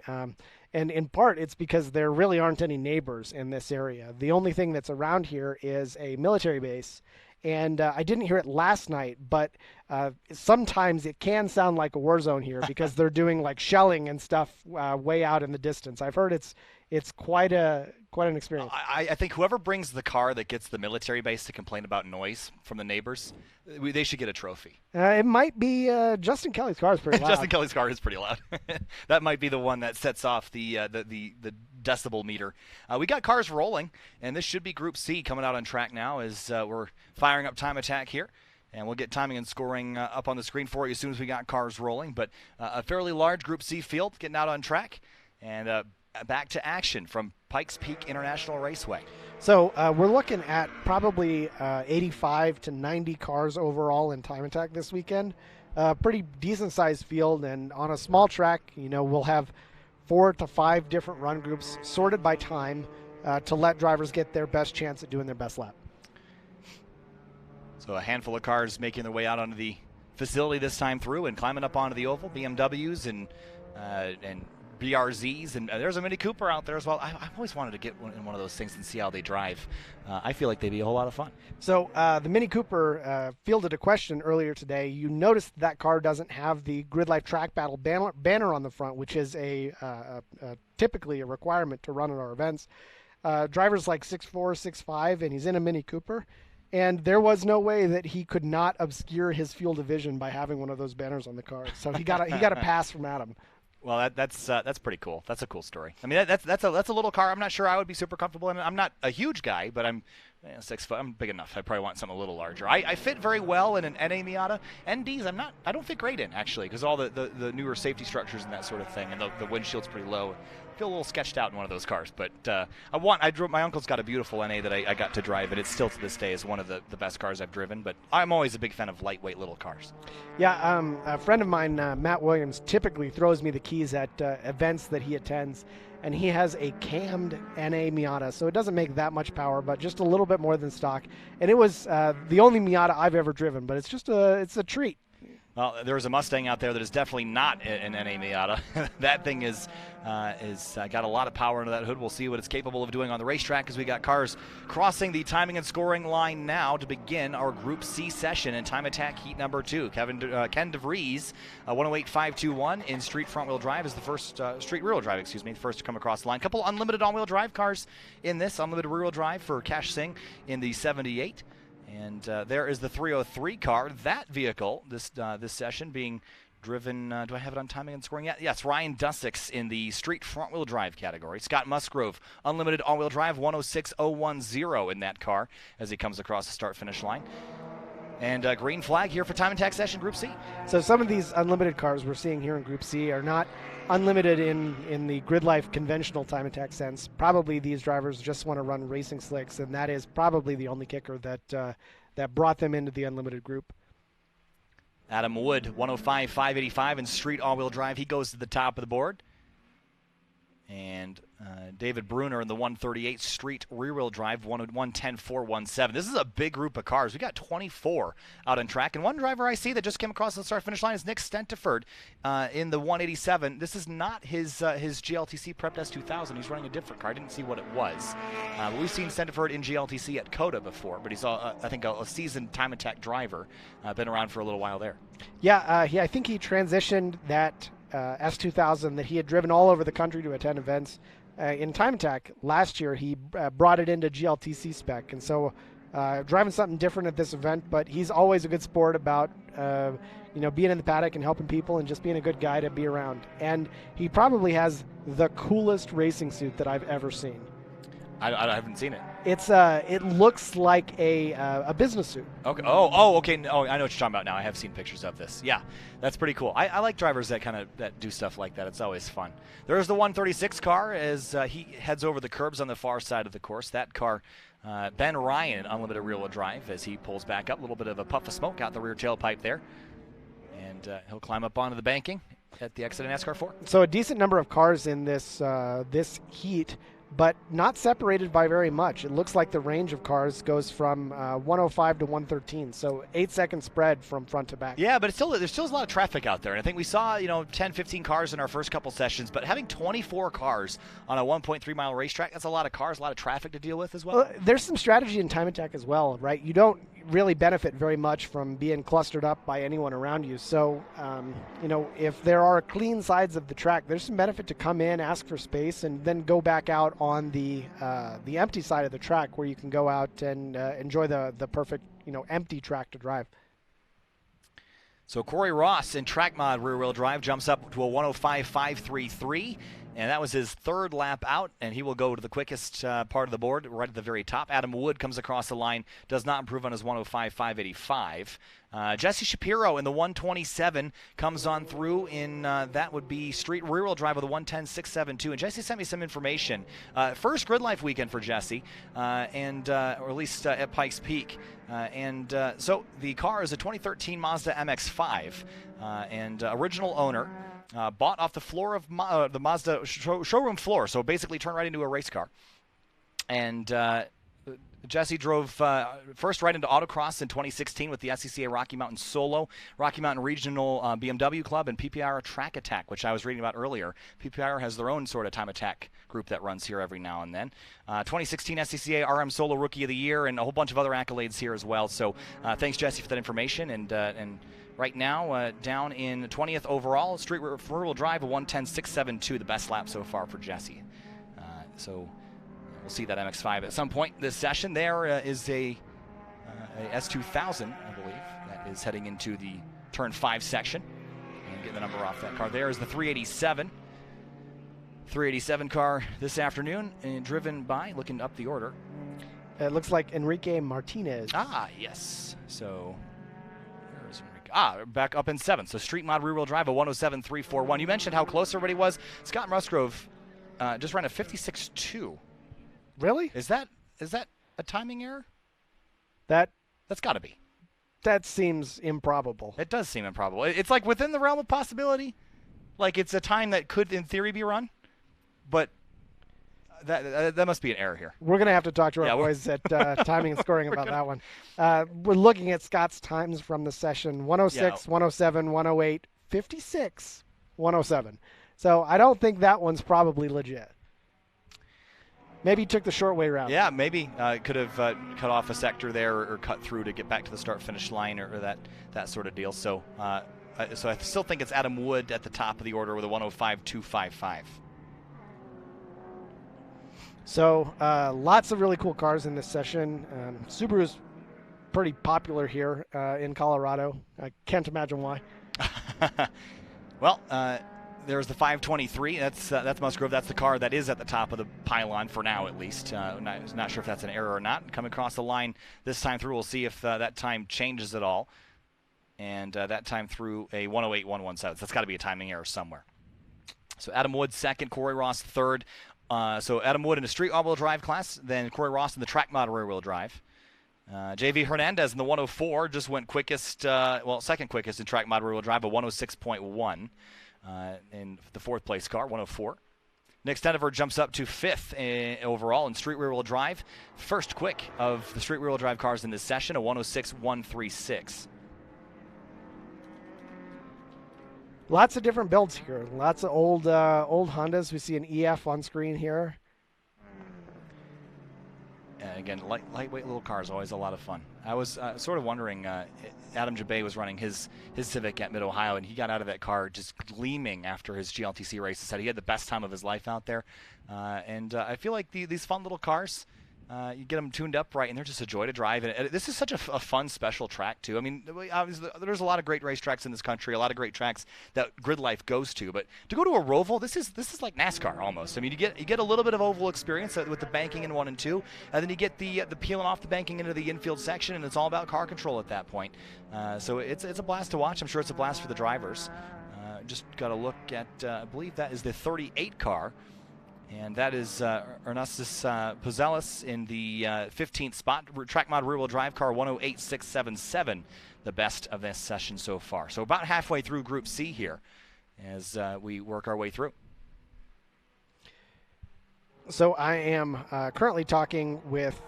And in part, it's because there really aren't any neighbors in this area. The only thing that's around here is a military base. And I didn't hear it last night, but sometimes it can sound like a war zone here because they're doing like shelling and stuff way out in the distance. I've heard it's quite an experience. I think whoever brings the car that gets the military base to complain about noise from the neighbors, they should get a trophy. It might be Justin Kelly's car is pretty loud. Justin Kelly's car is pretty loud. That might be the one that sets off the decibel meter. We got cars rolling, and this should be Group C coming out on track now as we're firing up TimeAttack here. And we'll get timing and scoring up on the screen for you as soon as we got cars rolling. But a fairly large Group C field getting out on track. And back to action from Pikes Peak International Raceway. So we're looking at probably 85 to 90 cars overall in TimeAttack this weekend. Pretty decent-sized field, and on a small track, we'll have 4 to 5 different run groups sorted by time to let drivers get their best chance at doing their best lap. So a handful of cars making their way out onto the facility this time through and climbing up onto the oval, BMWs and BRZs, and there's a Mini Cooper out there as well. I've always wanted to get in one of those things and see how they drive. I feel like they'd be a whole lot of fun. So the Mini Cooper fielded a question earlier today. You noticed that car doesn't have the Grid Life Track Battle banner on the front, which is typically a requirement to run at our events. Driver's like 6'4", 6'5", and he's in a Mini Cooper. And there was no way that he could not obscure his field of vision by having one of those banners on the car. So he got a pass from Adam. Well, that's pretty cool. That's a cool story. I mean, that's a little car. I'm not sure I would be super comfortable in it. I'm not a huge guy, but I'm 6 foot. I'm big enough. I probably want something a little larger. I fit very well in an NA Miata. NDs, I don't fit great in actually, because all the newer safety structures and that sort of thing, and the windshield's pretty low. I feel a little sketched out in one of those cars, but my uncle's got a beautiful NA that I got to drive, and it still to this day is one of the best cars I've driven. But I'm always a big fan of lightweight little cars. Yeah, a friend of mine, Matt Williams, typically throws me the keys at events that he attends, and he has a cammed NA Miata, so it doesn't make that much power, but just a little bit more than stock. And it was the only Miata I've ever driven, but it's a treat. Well, there's a Mustang out there that is definitely not an NA Miata. That thing is got a lot of power into that hood. We'll see what it's capable of doing on the racetrack as we got cars crossing the timing and scoring line now to begin our Group C session in Time Attack Heat number 2. Ken DeVries, 108.521 in street front-wheel drive is the first, street rear-wheel drive, excuse me, the first to come across the line. Couple unlimited on-wheel drive cars in this, unlimited rear-wheel drive for Cash Singh in the 78. And there is the 303 car. That vehicle, this session, being driven, do I have it on timing and scoring yet? Yes, Ryan Dussix in the street front-wheel drive category. Scott Musgrove, unlimited all-wheel drive, 106.010 in that car as he comes across the start-finish line. And green flag here for Time Attack Session Group C. So some of these unlimited cars we're seeing here in Group C are not unlimited in the GRIDLIFE conventional Time Attack sense. Probably these drivers just want to run racing slicks, and that is probably the only kicker that brought them into the unlimited group. Adam Wood, 105.585 in street all-wheel drive. He goes to the top of the board. And David Bruner in the 138 street rear-wheel drive, 110.417. This is a big group of cars. We got 24 out on track. And one driver I see that just came across the start-finish line is Nick Stentiford in the 187. This is not his GLTC Prepped S2000. He's running a different car. I didn't see what it was. We've seen Stentiford in GLTC at COTA before, but he's, I think, a seasoned Time Attack driver. Been around for a little while there. Yeah, I think he transitioned that S2000 that he had driven all over the country to attend events. In Time Attack last year, he brought it into GLTC spec, and so driving something different at this event. But he's always a good sport about being in the paddock and helping people and just being a good guy to be around. And he probably has the coolest racing suit that I've ever seen. I haven't seen it. It looks like a business suit. Okay. Okay. Oh, I know what you're talking about now. I have seen pictures of this. Yeah, that's pretty cool. I like drivers that do stuff like that. It's always fun. There's the 136 car as he heads over the curbs on the far side of the course. That car, Ben Ryan, unlimited rear-wheel drive as he pulls back up. A little bit of a puff of smoke out the rear tailpipe there, and he'll climb up onto the banking at the exit of NASCAR 4. So a decent number of cars in this heat, but not separated by very much. It looks like the range of cars goes from 105 to 113, so 8-second spread from front to back. Yeah, but there's still a lot of traffic out there, and I think we saw 10, 15 cars in our first couple sessions, but having 24 cars on a 1.3-mile racetrack, that's a lot of cars, a lot of traffic to deal with as well. There's some strategy in Time Attack as well, right? You don't really benefit very much from being clustered up by anyone around you. So, if there are clean sides of the track, there's some benefit to come in, ask for space, and then go back out on the empty side of the track where you can go out and enjoy the perfect, empty track to drive. So Corey Ross in track mod rear-wheel drive jumps up to a 105.533. And that was his third lap out, and he will go to the quickest part of the board, right at the very top. Adam Wood comes across the line, does not improve on his 105.585. Jesse Shapiro in the 127 comes on through in, that would be street rear-wheel drive with a 110.672. And Jesse sent me some information. First GRIDLIFE weekend for Jesse, or at least at Pikes Peak. So the car is a 2013 Mazda MX-5, and original owner. Bought off the floor of the Mazda showroom floor, so basically turned right into a race car. And Jesse drove first right into autocross in 2016 with the SCCA Rocky Mountain Solo, Rocky Mountain Regional BMW Club, and PPR Track Attack, which I was reading about earlier. PPR has their own sort of Time Attack group that runs here every now and then. 2016 SCCA RM Solo Rookie of the Year, and a whole bunch of other accolades here as well. So thanks, Jesse, for that information. And right now, down in 20th overall, street rear-wheel drive, a 110.672, the best lap so far for Jesse. So we'll see that MX-5 at some point this session. There is a S2000, I believe, that is heading into the turn 5 section. And get the number off that car. There is the 387. 387 car this afternoon, and driven by, looking up the order. It looks like Enrique Martinez. Ah, yes. So back up in 7th. So street mod rear-wheel drive, a 107.341. You mentioned how close everybody was. Scott Musgrove just ran a 56.2. Really? Is that a timing error? That's got to be. That seems improbable. It does seem improbable. It's like within the realm of possibility. Like it's a time that could, in theory, be run. But That must be an error here. We're going to have to talk to our boys at Timing and Scoring about that one. We're looking at Scott's times from the session: 106, 107, 108, 56, 107. So I don't think that one's probably legit. Maybe he took the short way around. Yeah, maybe could have cut off a sector there or cut through to get back to the start-finish line or that sort of deal. So so I still think it's Adam Wood at the top of the order with a 105.255. So lots of really cool cars in this session. Subaru's pretty popular here in Colorado. I can't imagine why. Well, there's the 523. That's Musgrove. That's the car that is at the top of the pylon for now, at least. Not sure if that's an error or not. Coming across the line this time through, we'll see if that time changes at all. And that time through a 108.117. So that's got to be a timing error somewhere. So Adam Wood second, Corey Ross third. So Adam Wood in the street all-wheel drive class, then Corey Ross in the track mod rear-wheel drive. JV Hernandez in the 104 just went quickest, second quickest in track mod rear-wheel drive, a 106.1 in the fourth place car, 104. Nick Stenhover jumps up to fifth overall in street rear-wheel drive. First quick of the street rear-wheel drive cars in this session, a 106.136. Lots of different builds here. Lots of old Hondas. We see an EF on screen here. And again, lightweight little cars, always a lot of fun. I was sort of wondering, Adam Jabay was running his Civic at Mid-Ohio, and he got out of that car just gleaming after his GLTC race. He said he had the best time of his life out there. And I feel like these fun little cars, you get them tuned up right, and they're just a joy to drive. And this is such a fun, special track, too. I mean, obviously, there's a lot of great racetracks in this country, a lot of great tracks that GRIDLIFE goes to. But to go to a Roval, this is like NASCAR almost. I mean, you get a little bit of oval experience with the banking in 1 and 2, and then you get the peeling off the banking into the infield section, and it's all about car control at that point. So it's a blast to watch. I'm sure it's a blast for the drivers. Just got to look at, I believe that is the 38 car. And that is Ernestus Pozelis in the 15th spot. Track mod rear-wheel drive car 108.677, the best of this session so far. So about halfway through Group C here as we work our way through. So I am currently talking with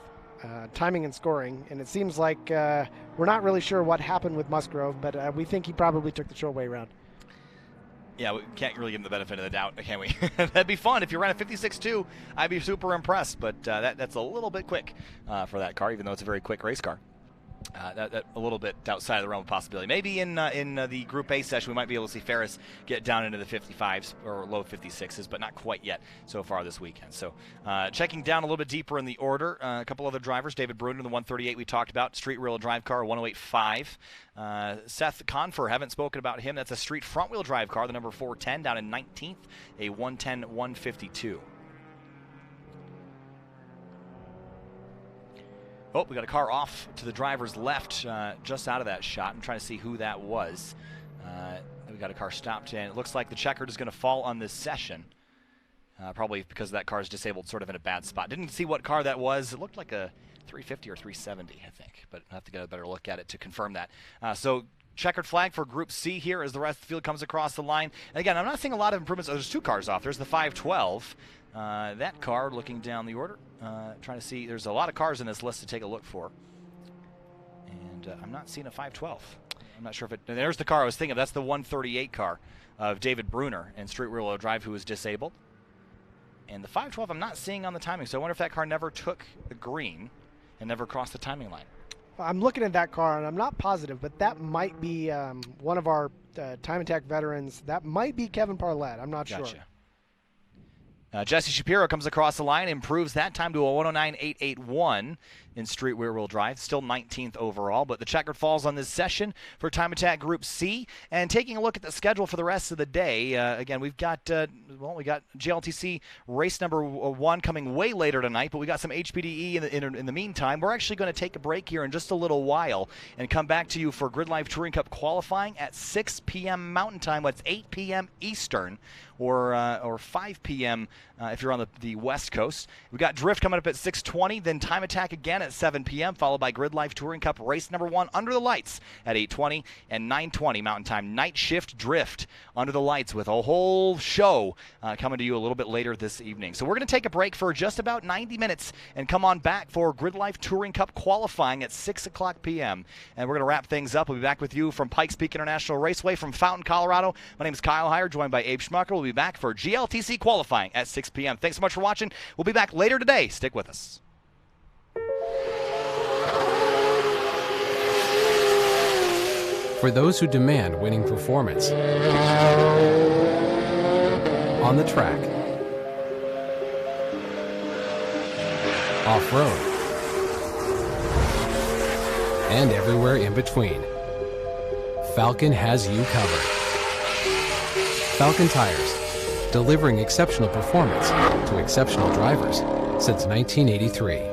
Timing and Scoring, and it seems like we're not really sure what happened with Musgrove, but we think he probably took the short way around. Yeah, we can't really give him the benefit of the doubt, can we? That'd be fun. If you ran a 56.2, I'd be super impressed, but that's a little bit quick for that car, even though it's a very quick race car. That a little bit outside of the realm of possibility. Maybe in the Group A session, we might be able to see Ferris get down into the 55s or low 56s, but not quite yet so far this weekend. So checking down a little bit deeper in the order, a couple other drivers. David Bruner in the 138 we talked about, street rear-wheel drive car, 108.5. Seth Confer, haven't spoken about him. That's a street front-wheel drive car, the number 410, down in 19th, a 110.152. Oh, we got a car off to the driver's left, just out of that shot. I'm trying to see who that was. We got a car stopped, and it looks like the checkered is going to fall on this session. Probably because that car is disabled sort of in a bad spot. Didn't see what car that was. It looked like a 350 or 370, I think, but I'll have to get a better look at it to confirm that. So checkered flag for Group C here as the rest of the field comes across the line. And again, I'm not seeing a lot of improvements. Oh, there's two cars off. There's the 512. That car, looking down the order, trying to see. There's a lot of cars in this list to take a look for. And I'm not seeing a 512. I'm not sure if it. There's the car I was thinking of. That's the 138 car of David Bruner in street rear-wheel drive, who was disabled. And the 512 I'm not seeing on the timing, so I wonder if that car never took the green and never crossed the timing line. I'm looking at that car, and I'm not positive, but that might be one of our TimeAttack veterans. That might be Kevin Parlett. I'm not sure. Jesse Shapiro comes across the line, improves that time to a 109.881 in street rear-wheel drive, still 19th overall. But the checkered falls on this session for TimeAttack Group C. And taking a look at the schedule for the rest of the day, again, we got GLTC race number 1 coming way later tonight, but we got some HPDE in the meantime. We're actually going to take a break here in just a little while and come back to you for GRIDLIFE Touring Cup qualifying at 6 p.m. Mountain Time. That's 8 p.m. Eastern. or 5 p.m. If you're on the West Coast. We've got Drift coming up at 6:20, then TimeAttack again at 7 p.m., followed by GRIDLIFE Touring Cup race number 1 under the lights at 8:20 and 9:20 Mountain Time. Night Shift Drift under the lights with a whole show coming to you a little bit later this evening. So we're going to take a break for just about 90 minutes and come on back for GRIDLIFE Touring Cup qualifying at 6 o'clock p.m. And we're going to wrap things up. We'll be back with you from Pikes Peak International Raceway from Fountain, Colorado. My name is Kyle Heyer, joined by Abe Schmucker. We'll be back for GLTC qualifying at 6 p.m. Thanks so much for watching. We'll be back later today. Stick with us. For those who demand winning performance on the track, off-road, and everywhere in between, Falken has you covered. Falken Tires, delivering exceptional performance to exceptional drivers since 1983.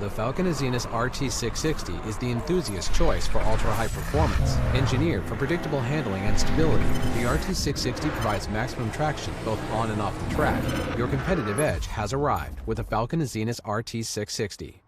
The Falken Azenis RT660 is the enthusiast choice for ultra-high performance. Engineered for predictable handling and stability, the RT660 provides maximum traction both on and off the track. Your competitive edge has arrived with the Falken Azenis RT660.